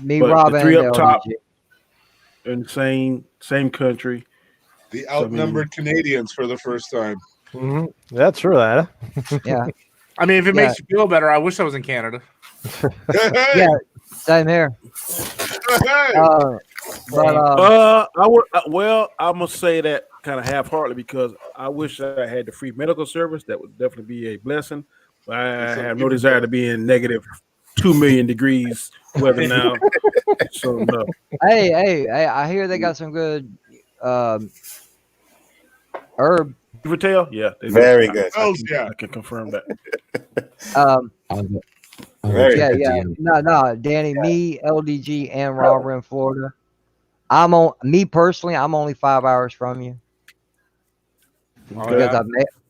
Rob, the 3 and up top in the same country. The outnumbered Canadians for the first time. Mm-hmm. That's true, that. Yeah. I mean, if it makes you feel better, I wish I was in Canada. Yeah, same here. I'm gonna say that kind of half-heartedly because I wish I had the free medical service. That would definitely be a blessing. But I have no desire to be in negative 2 million degrees weather now. So no. Hey, I hear they got some good herb. Beaver tail? Yeah. Very good. I can confirm that. No, Danny, me, LDG, and Rob are in Florida. I'm only 5 hours from you.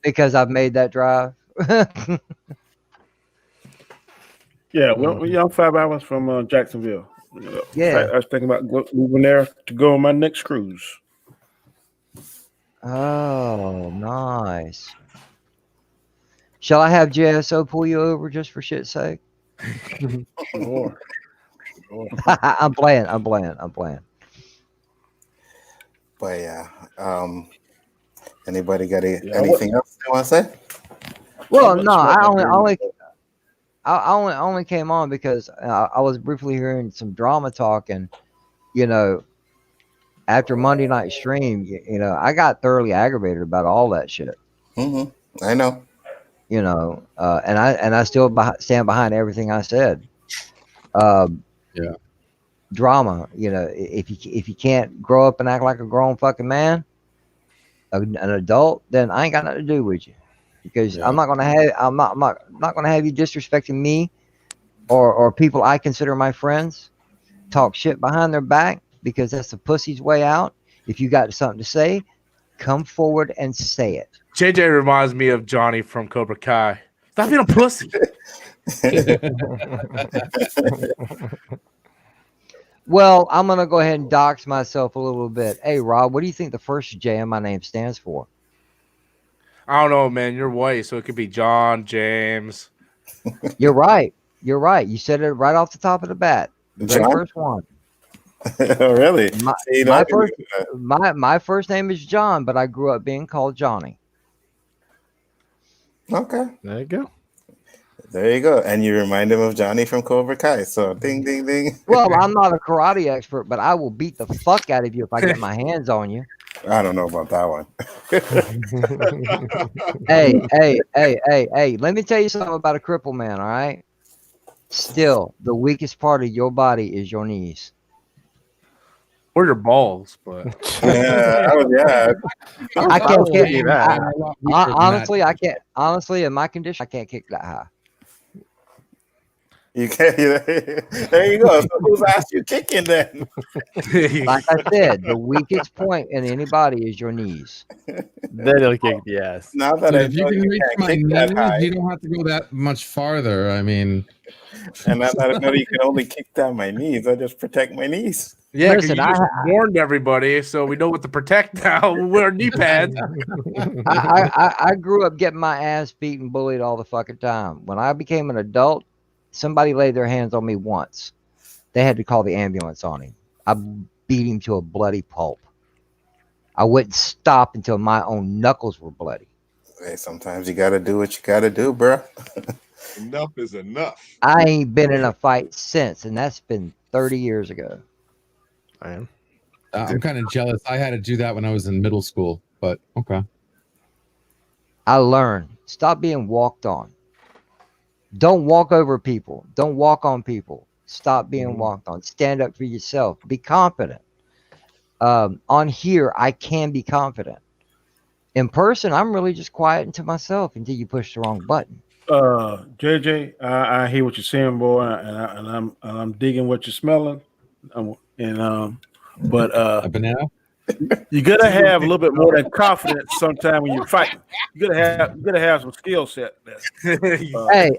Because I've made that drive. Yeah, well, I'm 5 hours from Jacksonville. Yeah, I was thinking about moving there to go on my next cruise. Oh, nice. Shall I have JSO pull you over just for shit's sake? Sure. I'm playing. But yeah, anybody got anything else they want to say? Well, no, I only came on because I was briefly hearing some drama talk, and you know, after Monday night stream, you know, I got thoroughly aggravated about all that shit. Mm-hmm. I know. You know, and I still stand behind everything I said. Drama. You know, if you can't grow up and act like a grown fucking man, an adult, then I ain't got nothing to do with you. Because I'm not gonna have you disrespecting me or people I consider my friends, talk shit behind their back, because that's the pussy's way out. If you got something to say, come forward and say it. JJ reminds me of Johnny from Cobra Kai. Stop being a pussy. Well, I'm gonna go ahead and dox myself a little bit. Hey, Rob, what do you think the first J in my name stands for? I don't know, man. You're white, so it could be John, James. You're right. You said it right off the top of the bat. The very first one. Oh, really? My first name is John, but I grew up being called Johnny. Okay. There you go. There you go. And you remind him of Johnny from Cobra Kai. So ding, ding, ding. Well, I'm not a karate expert, but I will beat the fuck out of you if I get my hands on you. I don't know about that one. Hey, let me tell you something about a cripple man, all right? Still, the weakest part of your body is your knees. Or your balls, but yeah. I can't kick that. honestly, I can't. Honestly, in my condition, I can't kick that high. You can't. There you go. So whose ass you kicking then? Like I said, the weakest point in any body is your knees. Then he'll kick the ass. Now that If you can reach my knees, you don't have to go that much farther. I mean, and now that I know you can only kick down my knees, I just protect my knees. yeah, because you just warned everybody, so we know what to protect now. Wear knee pads. I grew up getting my ass beat and bullied all the fucking time. When I became an adult, somebody laid their hands on me once. They had to call the ambulance on him. I beat him to a bloody pulp. I wouldn't stop until my own knuckles were bloody. Hey, sometimes you gotta do what you gotta do, bro. Enough is enough. I ain't been in a fight since, and that's been 30 years ago. I am. I'm kind of jealous. I had to do that when I was in middle school, but okay. I learned. Stop being walked on. Don't walk over people. Don't walk on people. Stop being walked on. Stand up for yourself. Be confident. On here, I can be confident. In person, I'm really just quiet to myself until you push the wrong button. JJ, I hear what you're saying, boy, and I'm digging what you're smelling. But a banana. You gotta have a little bit more than confidence sometime when you're fighting. You gotta have some skill set. Hey,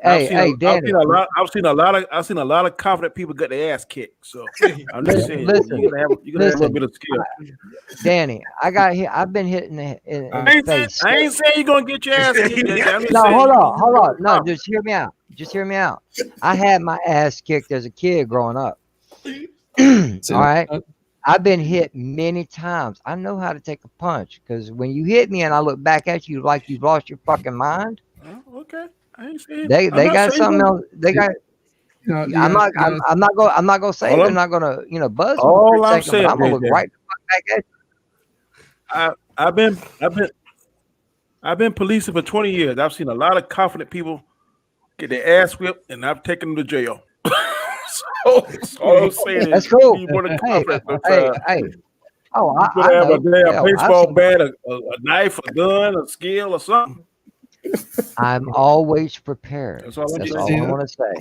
Danny. I've seen a lot of confident people get their ass kicked. So I'm just saying, you gotta have a little bit of skill. Danny, I got hit. I've been hit in the face. I ain't saying you're gonna get your ass kicked. No, hold on. No, just hear me out. I had my ass kicked as a kid growing up. All right. I've been hit many times. I know how to take a punch because when you hit me and I look back at you like you've lost your fucking mind. Okay. I ain't saying they got something else. They got. I'm not gonna say they're not gonna buzz me for a second, but I'm gonna look right the fuck back at you. I've been policing for 20 years. I've seen a lot of confident people get their ass whipped, and I've taken them to jail. So all I'm saying that's is, cool. You want to Hey. Oh, I have a damn baseball bat, a knife, a gun, a skill, or something. I'm always prepared. That's all I want to say.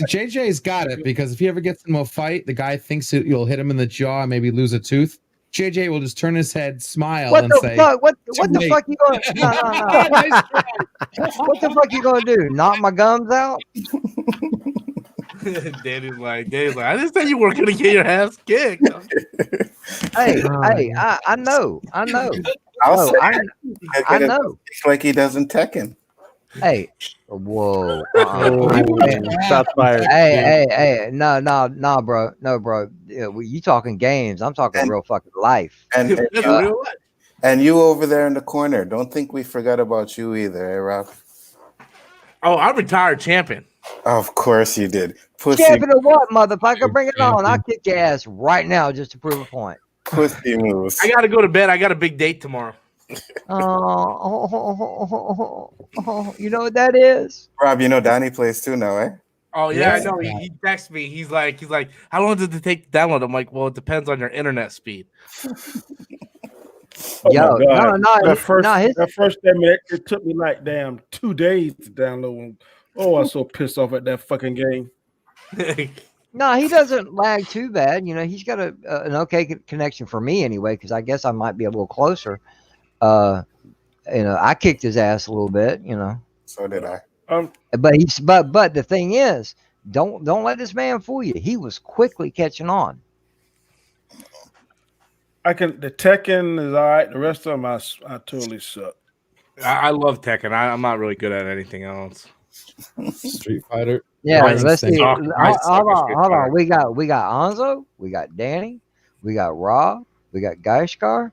JJ's got it because if he ever gets into a fight, the guy thinks you'll hit him in the jaw and maybe lose a tooth. JJ will just turn his head, smile, and say, "What the fuck you going? No. What the fuck you gonna do? Knock my gums out?" Danny's like, I didn't say you weren't gonna get your ass kicked. Hey, I know. I know. It's like he doesn't Tekken. Hey, whoa. Shots fired. Hey. No, bro. You talking games. I'm talking real fucking life. And you over there in the corner. Don't think we forgot about you either, eh, Rob? Oh, I'm retired champion. Of course you did. Champion of what, motherfucker? Bring it on. I'll kick your ass right now just to prove a point. Pussy moves. I gotta go to bed. I got a big date tomorrow. You know what that is? Rob, you know Donnie plays too now, eh? Oh yeah, I know. He texts me. He's like, how long does it take to download? I'm like, well, it depends on your internet speed. Yo, that first time it took me like damn 2 days to download. Oh, I was so pissed off at that fucking game. No, he doesn't lag too bad. He's got an okay connection for me anyway, because I guess I might be a little closer. I kicked his ass a little bit. So did I. But the thing is, don't let this man fool you. He was quickly catching on. The Tekken is all right. The rest of them, I totally suck. I love Tekken. I'm not really good at anything else. Street Fighter. Yeah, let's see. Hold on. We got Anzo, we got Danny, we got Rob, we got Gaishkar,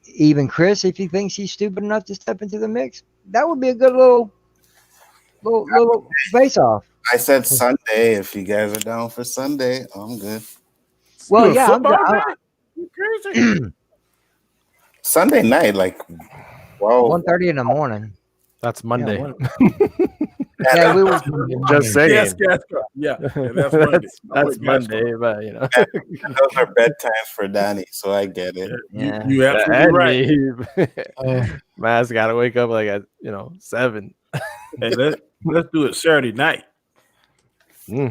even Chris, if he thinks he's stupid enough to step into the mix. That would be a good little little face off. I said Sunday. If you guys are down for Sunday, I'm good. Well, yeah, football you crazy. Sunday night, like 1:30 in the morning. That's Monday. Yeah, we were just saying. Yes, yeah, that's Monday. That's Monday, but you know, those are bedtimes for Danny, so I get it. Yeah. You absolutely right. Man's got to wake up like at 7. Hey, let's do it Saturday night. We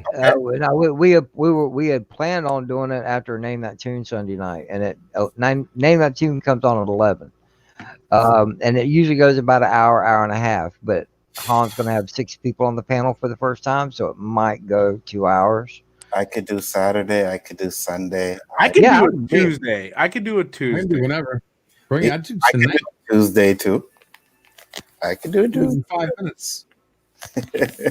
had planned on doing it after Name That Tune Sunday night, and Name That Tune comes on at 11, and it usually goes about an hour and a half. But Han's going to have 6 people on the panel for the first time, so it might go 2 hours. I could do Saturday. I could do Sunday. I could do it Tuesday. I could do it Tuesday. I can do whenever. Bring it. I could do Tuesday too. I could do it in 5 minutes.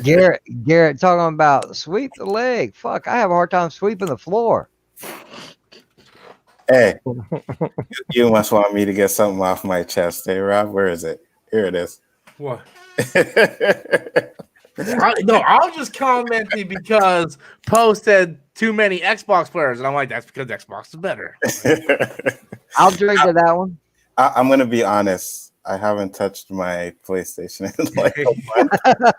Garrett talking about sweep the leg. Fuck, I have a hard time sweeping the floor. Hey, you must want me to get something off my chest. Hey, Rob, where is it? Here it is. What? I was just commenting because Poe said too many Xbox players, and I'm like, that's because Xbox is better. I'll drink to that one. I'm going to be honest. I haven't touched my PlayStation in like a month.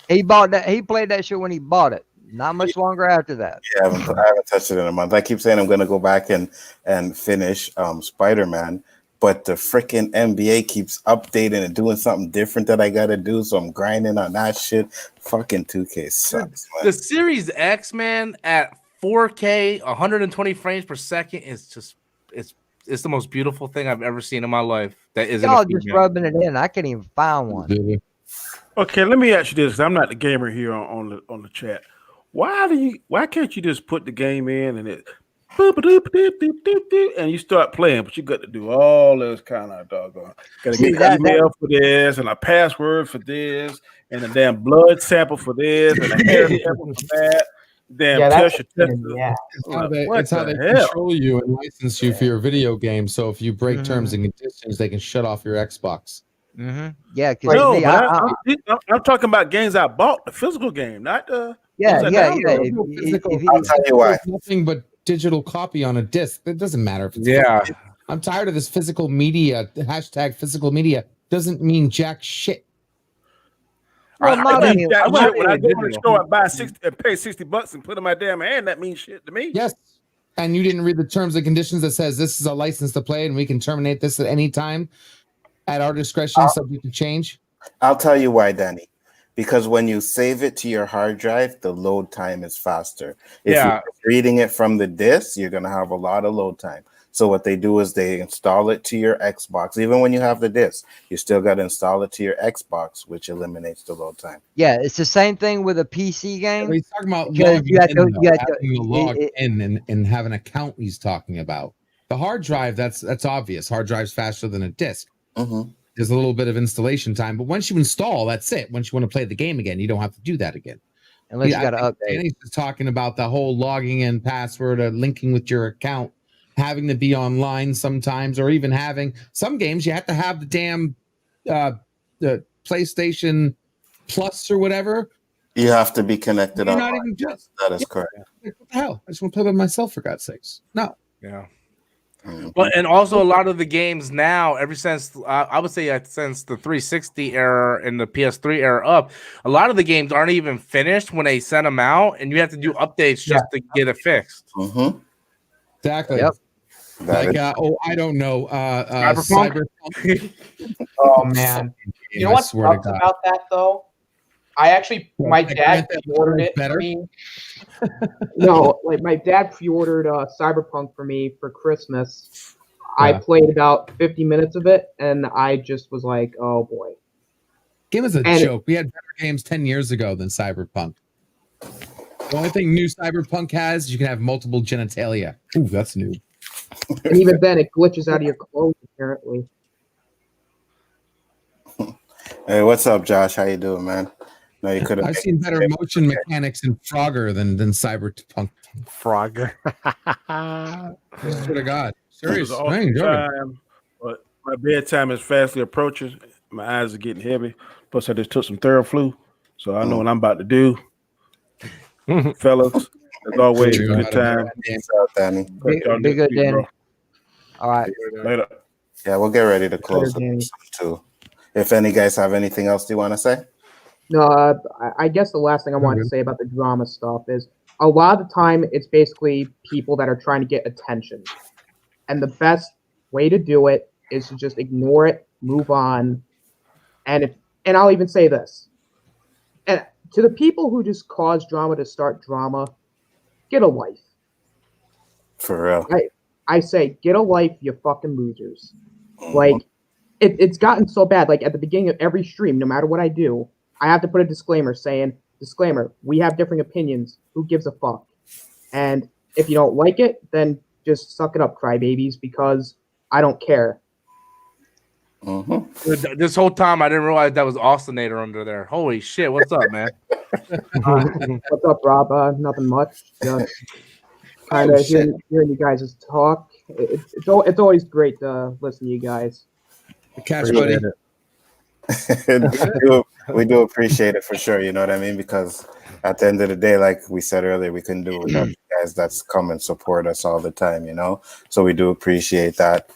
He bought that. He played that shit when he bought it. Not much longer after that. Yeah, I haven't touched it in a month. I keep saying I'm going to go back and finish Spider-Man, but the freaking NBA keeps updating and doing something different that I got to do, so I'm grinding on that shit. Fucking 2K sucks, man. The Series X, man, at 4K, 120 frames per second is just it's the most beautiful thing I've ever seen in my life. That isn't y'all just rubbing it in. I can't even find one. Okay, let me ask you this. I'm not the gamer here on the chat. Why can't you just put the game in and it and you start playing, but you got to do all this kind of doggone. Gotta get an email for this and a password for this and a damn blood sample for this and a hair sample for that. Damn test your test. It's how they control you and license you for your video game. So if you break terms and conditions, they can shut off your Xbox. Mm-hmm. Yeah, I'm talking about games I bought, the physical game, not the I'll tell you why. Nothing but digital copy on a disc. It doesn't matter if it's I'm tired of this physical media. Hashtag physical media doesn't mean jack shit. When I go to the store and buy pay $60 and put in my damn hand, that means shit to me. Yes. And you didn't read the terms and conditions that says this is a license to play and we can terminate this at any time at our discretion, subject to change. I'll tell you why, Danny. Because when you save it to your hard drive, the load time is faster. If you're reading it from the disk, you're going to have a lot of load time. So what they do is they install it to your Xbox. Even when you have the disc, you still got to install it to your Xbox, which eliminates the load time. Yeah, it's the same thing with a PC game. He's talking about log in and have an account he's talking about. The hard drive, that's obvious. Hard drive's faster than a disc. Mm-hmm. There's a little bit of installation time, but once you install, that's it. Once you want to play the game again, you don't have to do that again. Unless you got to update. He's talking about the whole logging in password, linking with your account, having to be online sometimes, or even having some games you have to have the damn the PlayStation Plus or whatever. You have to be connected. You're not even just that is correct. What the hell? I just want to play by myself, for God's sakes. No. Yeah. But and also a lot of the games now, ever since I would say since the 360 era and the PS3 era up, a lot of the games aren't even finished when they send them out, and you have to do updates just to get it fixed. Mm-hmm. Exactly. Yep. Like I don't know. Cyberpunk. Oh man, you know what sucks about that though? I actually, my dad pre-ordered it for me. No, like my dad pre-ordered Cyberpunk for me for Christmas. Yeah. I played about 50 minutes of it, and I just was like, "Oh boy." Game is a joke. We had better games 10 years ago than Cyberpunk. The only thing new Cyberpunk has is you can have multiple genitalia. Ooh, that's new. And even then, it glitches out of your clothes, apparently. Hey, what's up, Josh? How you doing, man? No, you could have. I've seen better motion mechanics in Frogger than Cyberpunk. Frogger. I swear to God. Serious. But my bedtime is fastly approaching. My eyes are getting heavy. Plus, I just took some Theraflu. So I know what I'm about to do. Fellas, as always, good time. Peace out, Danny. Be good, Danny. Bro. All right. Later. Yeah, we'll get ready to close Later, Danny. too. If any guys have anything else you want to say? No, I guess the last thing I wanted to say about the drama stuff is a lot of the time it's basically people that are trying to get attention. And the best way to do it is to just ignore it, move on. And I'll even say this. And to the people who just cause drama to start drama, get a life. For real. I say, get a life, you fucking losers. Like, it's gotten so bad. Like, at the beginning of every stream, no matter what I do, I have to put a disclaimer saying, disclaimer, we have differing opinions. Who gives a fuck? And if you don't like it, then just suck it up, crybabies, because I don't care. This whole time, I didn't realize that was Austinator under there. Holy shit! What's up, man? What's up, Rob? Nothing much. Just kind of hearing you guys talk. It's always great to listen to you guys. Catch, buddy. we do appreciate it for sure. You know what I mean? Because at the end of the day, like we said earlier, we couldn't do it without you guys that's come and support us all the time. You know, so we do appreciate that.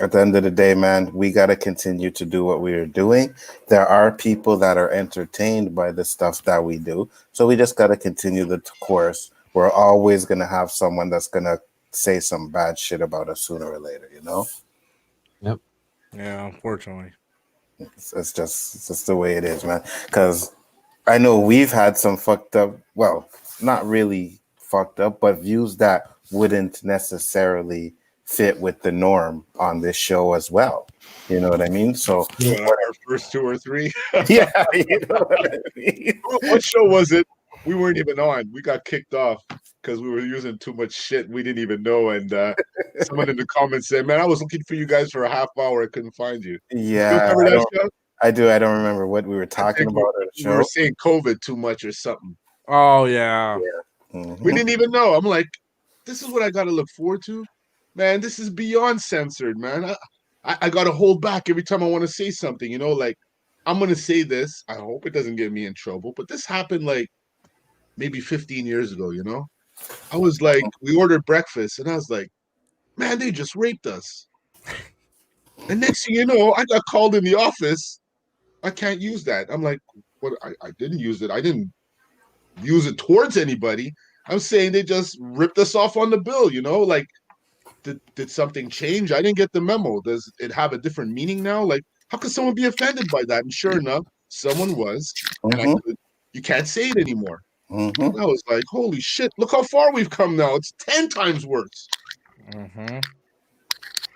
At the end of the day, man, we got to continue to do what we are doing. There are people that are entertained by the stuff that we do. So we just got to continue the course. We're always going to have someone that's going to say some bad shit about us sooner or later, you know? Yep. Yeah, unfortunately. It's just the way it is, man. Because I know we've had some fucked up, well, not really fucked up, but views that wouldn't necessarily fit with the norm on this show as well. You know what I mean? So our first 2 or 3. Yeah, you know what I mean? What show was it? We weren't even on. We got kicked off because we were using too much shit we didn't even know. And someone in the comments said, "Man, I was looking for you guys for a half hour. I couldn't find you." Yeah, you remember that show? I do. I don't remember what we were talking about. We were saying COVID too much or something. Oh yeah. We didn't even know. I'm like, this is what I got to look forward to. Man, this is beyond censored, man. I got to hold back every time I want to say something, you know, like I'm going to say this. I hope it doesn't get me in trouble, but this happened like maybe 15 years ago, you know. I was like, we ordered breakfast and I was like, man, they just raped us. And next thing you know, I got called in the office. I can't use that. I'm like, what? I didn't use it. I didn't use it towards anybody. I'm saying they just ripped us off on the bill, you know, like, did something change? I didn't get the memo. Does it have a different meaning now? Like, how could someone be offended by that? And sure enough, someone was. And you can't say it anymore. And I was like, holy shit, look how far we've come now. It's 10 times worse. I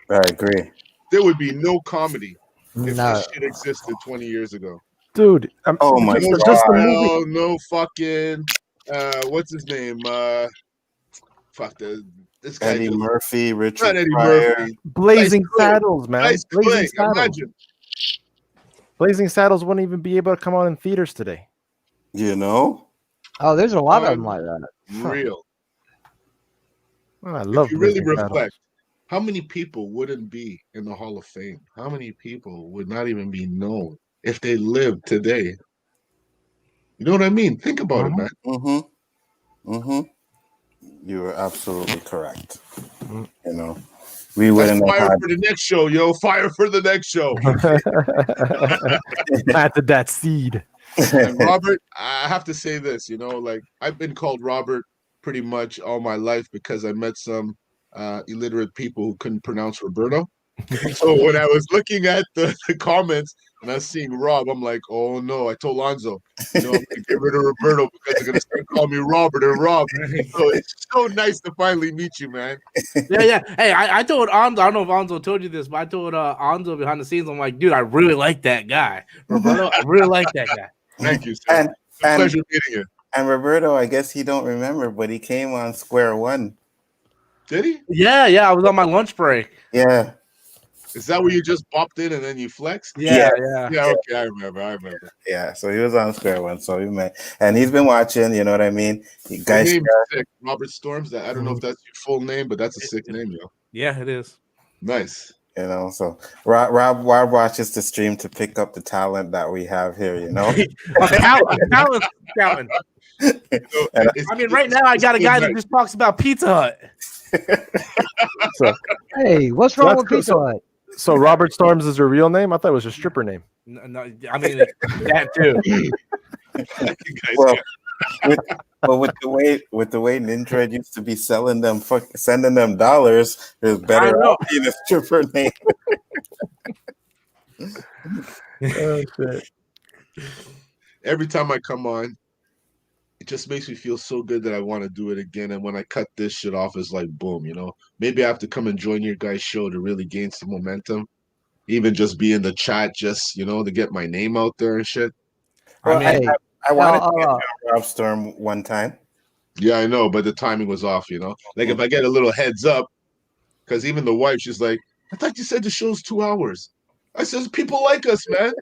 agree. There would be no comedy if this shit existed 20 years ago. Dude, oh my God. Just the movie. No fucking, what's his name? This guy Eddie Murphy, Richard not Eddie Pryor. Murphy. Blazing Saddles, man. Blazing Saddles. Imagine. Blazing Saddles wouldn't even be able to come out in theaters today. You know? Oh, there's a lot of them like that. Real. Oh, I love if you really Blazing reflect, Saddles. how many people wouldn't be in the Hall of Fame? How many people would not even be known if they lived today? You know what I mean? Think about it, man. You are absolutely correct. You know, we That's wouldn't have fire had for the next show, yo. Fire for the next show. Planted that seed. And Robert, I have to say this, you know, like I've been called Robert pretty much all my life because I met some illiterate people who couldn't pronounce Roberto. So when I was looking at the comments and I was seeing Rob, I'm like, oh no, I told Lonzo, you know, I'm gonna get rid of Roberto because they're gonna start calling me Robert and Rob. So it's so nice to finally meet you, man. Yeah. Hey, I told Anzo, I don't know if Anzo told you this, but I told Anzo behind the scenes, I'm like, dude, I really like that guy. Roberto, I really like that guy. Thank you, sir. and Pleasure meeting you. And Roberto, I guess he don't remember, but he came on Square One. Did he? Yeah, I was on my lunch break. Yeah. Is that where you just bopped in and then you flexed? Yeah. Okay, I remember. Yeah, so he was on Square One, so we met, and he's been watching. You know what I mean? His name's sick, Robert Storms. That I don't know if that's your full name, but that's a sick name, yo. Yeah, it is. Nice. You know, so Rob watches the stream to pick up the talent that we have here. You know, talent. I mean, right now I got a guy that just talks about Pizza Hut. So, hey, what's wrong with Pizza Hut? So Robert Storms is your real name? I thought it was your stripper name. No, I mean that too. Well, with the way Nindred used to be sending them dollars, it's better off being a stripper name. Oh shit! Every time I come on, it just makes me feel so good that I want to do it again. And when I cut this shit off, it's like boom, you know. Maybe I have to come and join your guys' show to really gain some momentum. Even just be in the chat, just to get my name out there and shit. Well, I wanted to get Rob Storm one time. Yeah, I know, but the timing was off, Like if I get a little heads up, because even the wife, she's like, I thought you said the show's 2 hours. I says, people like us, man.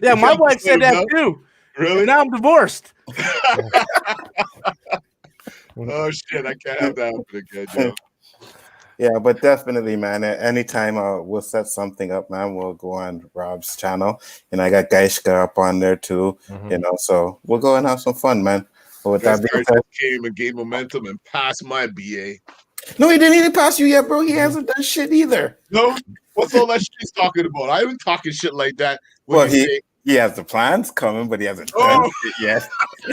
Yeah, my wife said that too. Really? And now I'm divorced. Oh, shit, I can't have that happen again, yo. Yeah, but definitely, man. Anytime we'll set something up, man, we'll go on Rob's channel. I got Geishka up on there too, so we'll go and have some fun, man. But with that being said, came and gained momentum and passed my BA. No, he didn't even pass you yet, bro. He hasn't done shit either. No? What's all that shit he's talking about? I ain't talking shit like that. Well, he has the plans coming, but he hasn't done it yet.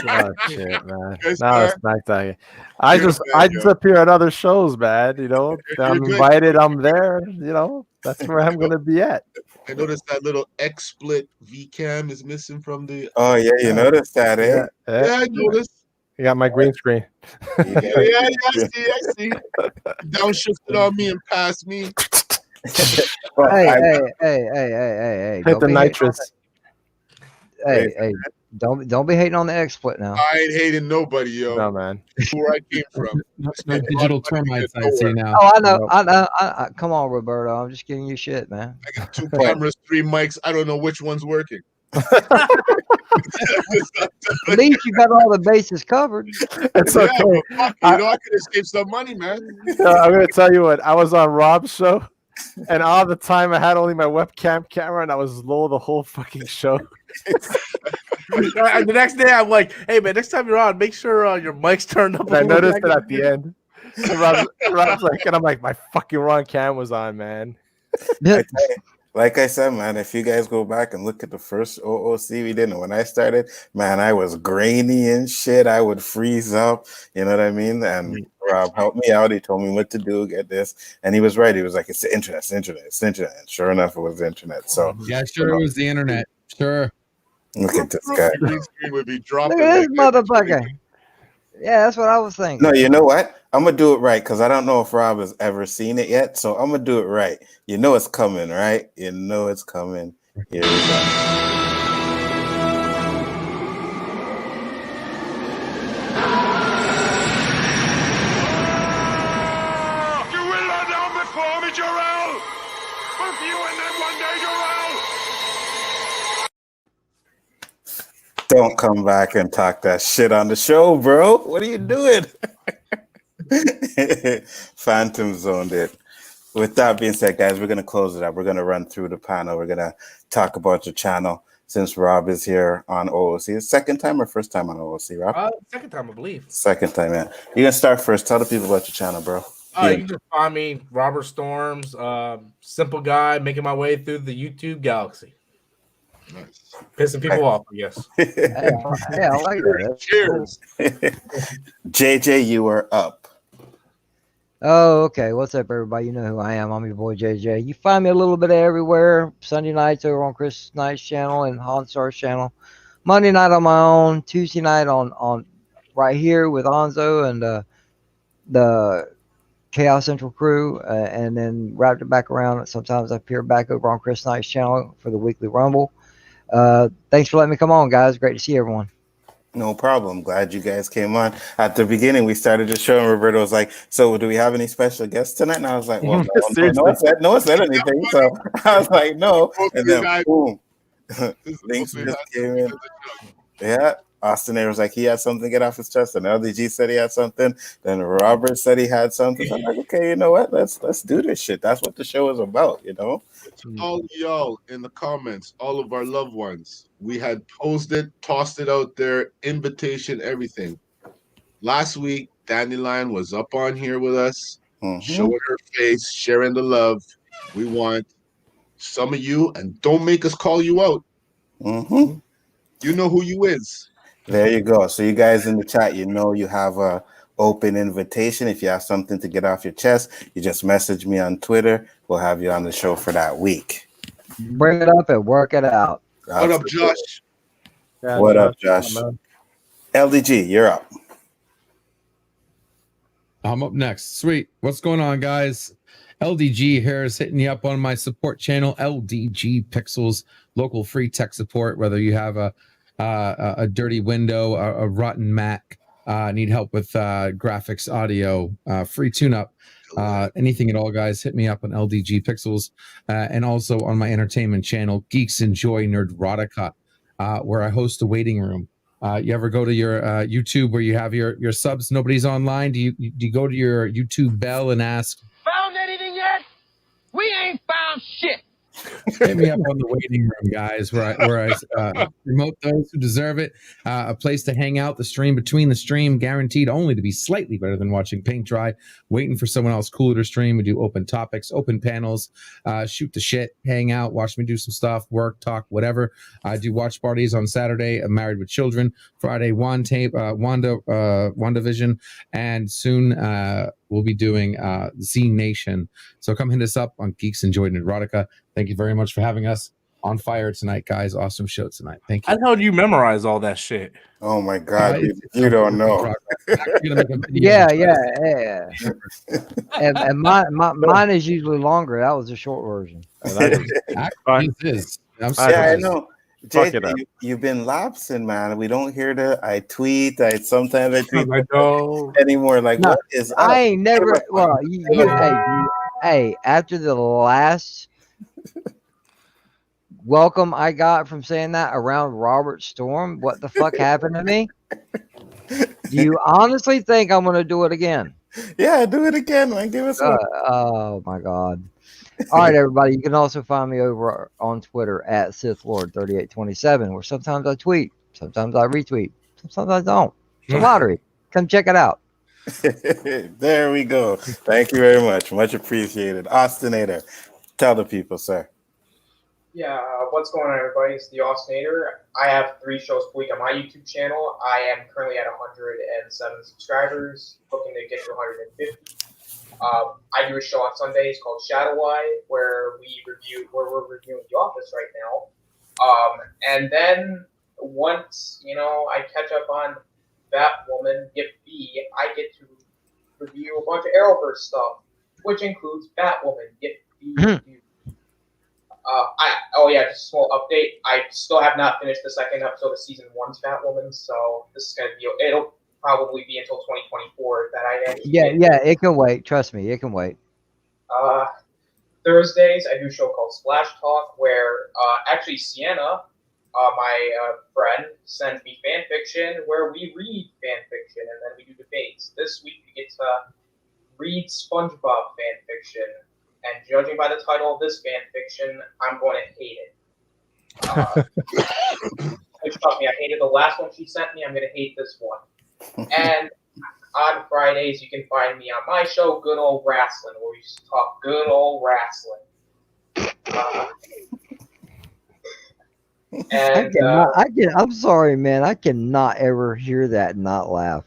Oh shit, man! Now it's back to I just appear at other shows, man. I'm invited. I'm there. That's where I'm gonna be at. I noticed that little XSplit VCam is missing from the. Oh yeah, you noticed that, eh? Yeah, I noticed. You got my green screen. Yeah, I see. Downshifted on me and passed me. Hey! Hit the nitrous. Hey! Don't be hating on the XSplit now. I ain't hating nobody, yo. No, man. Where I came from. No digital termites I see now. Oh, I know. I come on, Roberto. I'm just giving you shit, man. I got 2 cameras, 3 mics. I don't know which one's working. At least you got all the bases covered. It's okay. I could escape some money, man. I'm gonna tell you what. I was on Rob's show, and all the time I had only my webcam camera, and I was low the whole fucking show. The next day, I'm like, "Hey, man, next time you're on, make sure your mic's turned up." And I noticed it at the end. Rob's like, and I'm like, my fucking wrong cam was on, man. Like I said, man, if you guys go back and look at the first O.O.C. we did, when I started, man, I was grainy and shit. I would freeze up, you know what I mean? And Rob helped me out. He told me what to do, get this. And he was right. He was like, it's the internet. And sure enough, it was the internet. So yeah, sure, it was the internet. Sure. Look at this guy. Would be dropping Look at this motherfucker. Yeah, that's what I was thinking. No, you know what? I'm gonna do it right because I don't know if Rob has ever seen it yet. So I'm gonna do it right. You know it's coming, right? You know it's coming. Here we go. You will not down before me, Jarrell. Both you and them one day, Jarrell. Don't come back and talk that shit on the show, bro. What are you doing? Phantom zoned it. With that being said, guys, we're going to close it up. We're going to run through the panel. We're going to talk about your channel since Rob is here on O.O.C. Second time or first time on O.O.C., Rob? Second time, I believe. Second time, yeah. You're going to start first. Tell the people about your channel, bro. You can just find me, Robert Storms, simple guy making my way through the YouTube galaxy. Nice. Pissing people off, I guess. Yeah, I like that. Cheers. JJ, you are up. Oh, okay. What's up, everybody? You know who I am. I'm your boy JJ. You find me a little bit of everywhere. Sunday nights over on Chris Knight's channel and Hansar's channel. Monday night on my own. Tuesday night on right here with Hanzo and the Chaos Central crew, and then wrapped it back around. Sometimes I appear back over on Chris Knight's channel for the weekly Rumble. Thanks for letting me come on, guys. Great to see everyone. No problem. Glad you guys came on. At the beginning, we started the show, and Roberto was like, so do we have any special guests tonight? And I was like, well, no one said anything. So I was like, no. And then, boom. Links just came in. Yeah. Austinator was like he had something to get off his chest, and LDG said he had something. Then Robert said he had something. So I'm like, okay, you know what? Let's do this shit. That's what the show is about, you know. All y'all in the comments, all of our loved ones, we had posted, tossed it out there, invitation, everything. Last week, Dandelion was up on here with us, showing her face, sharing the love. We want some of you, and don't make us call you out. You know who you is. There you go. So you guys in the chat, you know you have a open invitation. If you have something to get off your chest, you just message me on Twitter. We'll have you on the show for that week. Bring it up and work it out. What up, Josh? Yeah, what up, Josh? LDG, you're up. I'm up next. Sweet. What's going on, guys? LDG here is hitting you up on my support channel, LDG Pixels, local free tech support. Whether you have a dirty window, a rotten Mac, need help with graphics, audio, free tune-up, anything at all, guys, hit me up on LDG Pixels, and also on my entertainment channel, Geeks Enjoy Nerdrotica, where I host a waiting room. You ever go to your YouTube where you have your subs, nobody's online? Do you go to your YouTube bell and ask, found anything yet? We ain't found shit. hit me up on the waiting room, guys, where I promote those who deserve it. A place to hang out, the stream between the stream, guaranteed only to be slightly better than watching paint dry, waiting for someone else cooler to stream. We do open topics, open panels, shoot the shit, hang out, watch me do some stuff, work, talk, whatever. I do watch parties on Saturday, I'm Married with Children, Friday, WandaVision, and soon we'll be doing Z Nation. So come hit us up on Geeks Enjoy Nerdrotica. Thank you very much for having us on fire tonight, guys. Awesome show tonight. Thank you. How the hell do you memorize all that shit? Oh my God, you don't know. Yeah. And mine is usually longer. That was the short version. I know. JJ, you've been lapsing, man. We don't hear I tweet. Sometimes I tweet anymore. Like, no, what is up? I ain't never. Well, hey, after the last welcome I got from saying that around Robert Storm, what the fuck happened to me? Do you honestly think I'm gonna do it again? Yeah, do it again, man. Give us one. Oh my God. All right, everybody. You can also find me over on Twitter at Sithlord3827, where sometimes I tweet, sometimes I retweet, sometimes I don't. It's a lottery. Come check it out. There we go. Thank you very much. Much appreciated. Austinator, tell the people, sir. Yeah, what's going on, everybody? It's the Austinator. I have 3 shows per week on my YouTube channel. I am currently at 107 subscribers, looking to get to 150. I do a show on Sundays called Shadow Eye, where we're reviewing The Office right now. And then once I catch up on Batwoman, Gift B, I get to review a bunch of Arrowverse stuff, which includes Batwoman, Gift B review. Just a small update. I still have not finished the second episode of season 1's Batwoman, so this is gonna be. It'll probably be until 2024 that I end. Yeah, it can wait. Trust me, it can wait. Thursdays, I do a show called Splash Talk, where actually Sienna, my friend, sends me fan fiction, where we read fan fiction and then we do debates. This week we get to read SpongeBob fan fiction, and judging by the title of this fan fiction, I'm going to hate it. Trust me, I hated the last one she sent me. I'm going to hate this one. And on Fridays, you can find me on my show, Good Old Wrestling, where we just talk good old wrestling. I'm sorry, man. I cannot ever hear that and not laugh.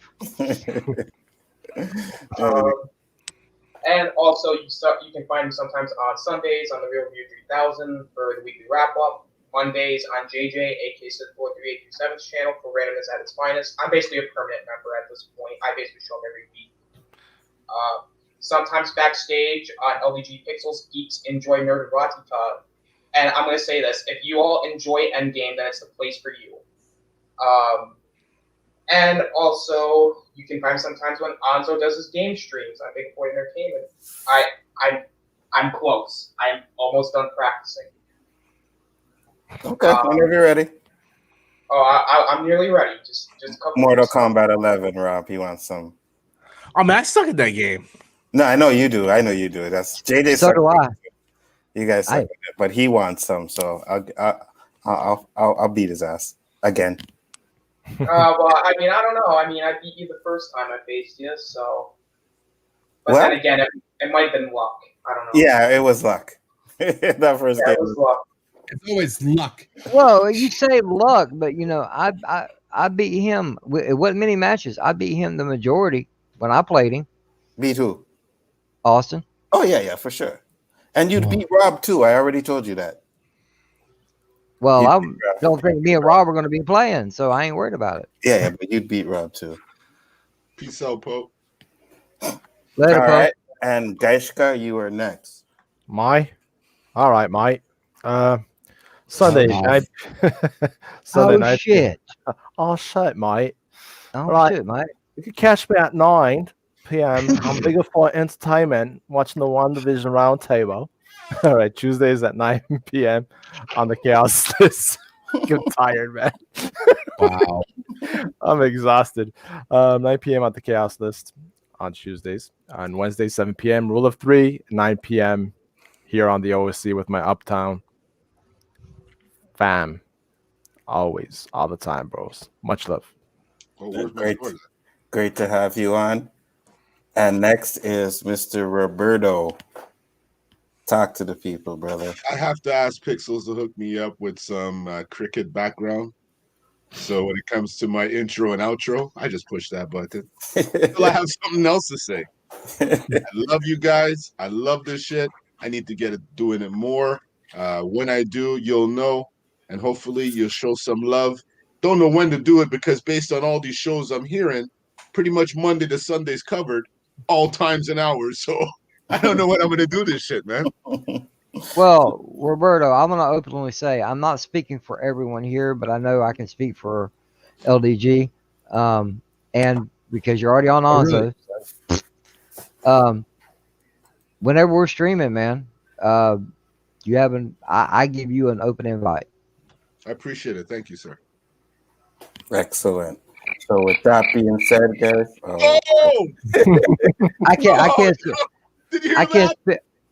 And also, you can find me sometimes on Sundays on the Real Review 3000 for the weekly wrap-up. Mondays on JJ, AKA Sithlord3827's channel for randomness at its finest. I'm basically a permanent member at this point. I basically show up every week. Sometimes backstage on LDG Pixels, Geeks Enjoy Nerdrotica. And I'm going to say this. If you all enjoy Endgame, then it's the place for you. And also, you can find sometimes when Anzo does his game streams on Big Boy Entertainment. I'm close. I'm almost done practicing. Okay, whenever you're ready. Oh, I'm nearly ready. Just a couple. Mortal Kombat 11, Rob. He wants some. I mean, I suck at that game. No, I know you do. That's JJ. So do I. You guys suck at it, but he wants some, so I'll beat his ass again. Well, I mean, I don't know. I mean, I beat you the first time I faced you, so. But then again, it might have been luck. I don't know. Yeah, it was luck. That first game. It was luck. It's always luck. Well, you say luck, but you know, I beat him. It wasn't many matches. I beat him the majority when I played him. Beat who? Austin. Oh yeah, for sure. And you'd beat Rob too. I already told you that. Well, I don't think me and Rob are going to be playing, so I ain't worried about it. Yeah, but you'd beat Rob too. Peace out, Pope. Later, All Pope. right. And Gaishka, you are next. All right, mate. Sunday night. Sunday night. Shit. Oh shit, mate. Oh right. shit, mate. You can catch me at 9 p.m. on Bigger Fight Entertainment watching the One Division Roundtable. All right, Tuesdays at 9 p.m. on the Chaos List. I'm tired, man. Wow. I'm exhausted. 9 p.m. on the Chaos List on Tuesdays. On Wednesday, 7 p.m. Rule of 3, 9 p.m. here on the O.O.C with my Uptown fam. Always, all the time, bros. Much love. Great to have you on. And next is Mr. Roberto. Talk to the people, brother. I have to ask Pixels to hook me up with some cricket background. So when it comes to my intro and outro, I just push that button. Until I have something else to say. I love you guys. I love this shit. I need to get doing it more. When I do, you'll know. And hopefully you'll show some love. Don't know when to do it because based on all these shows I'm hearing, pretty much Monday to Sunday's covered, all times and hours. So I don't know when I'm going to do this shit, man. Well, Roberto, I'm going to openly say I'm not speaking for everyone here, but I know I can speak for LDG. And because you're already on Onzo. So, whenever we're streaming, man, you haven't, I give you an open invite. I appreciate it. Thank you, sir. Excellent. So with that being said, guys,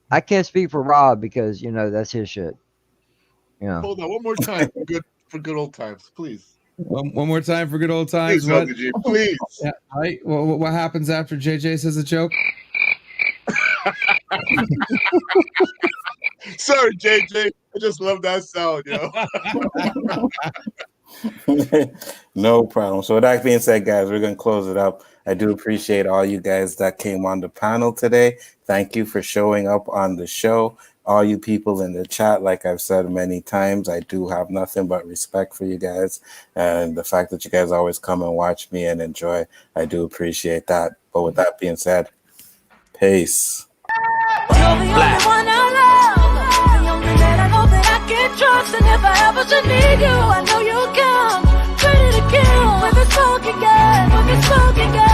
I can't speak for Rob because you know that's his shit. You know. Hold on, one more time for good old times, please. One more time for good old times. Please, LDG, please. Yeah, right. Well, what happens after JJ says a joke? Sorry, JJ. I just love that sound, yo. No problem. So with that being said, guys, we're going to close it up. I do appreciate all you guys that came on the panel today. Thank you for showing up on the show. All you people in the chat, like I've said many times, I do have nothing but respect for you guys. And the fact that you guys always come and watch me and enjoy, I do appreciate that. But with that being said, peace. Trust, and if I ever should need you, I know you'll come. Ready to kill with a smoking gun, with a smoking gun.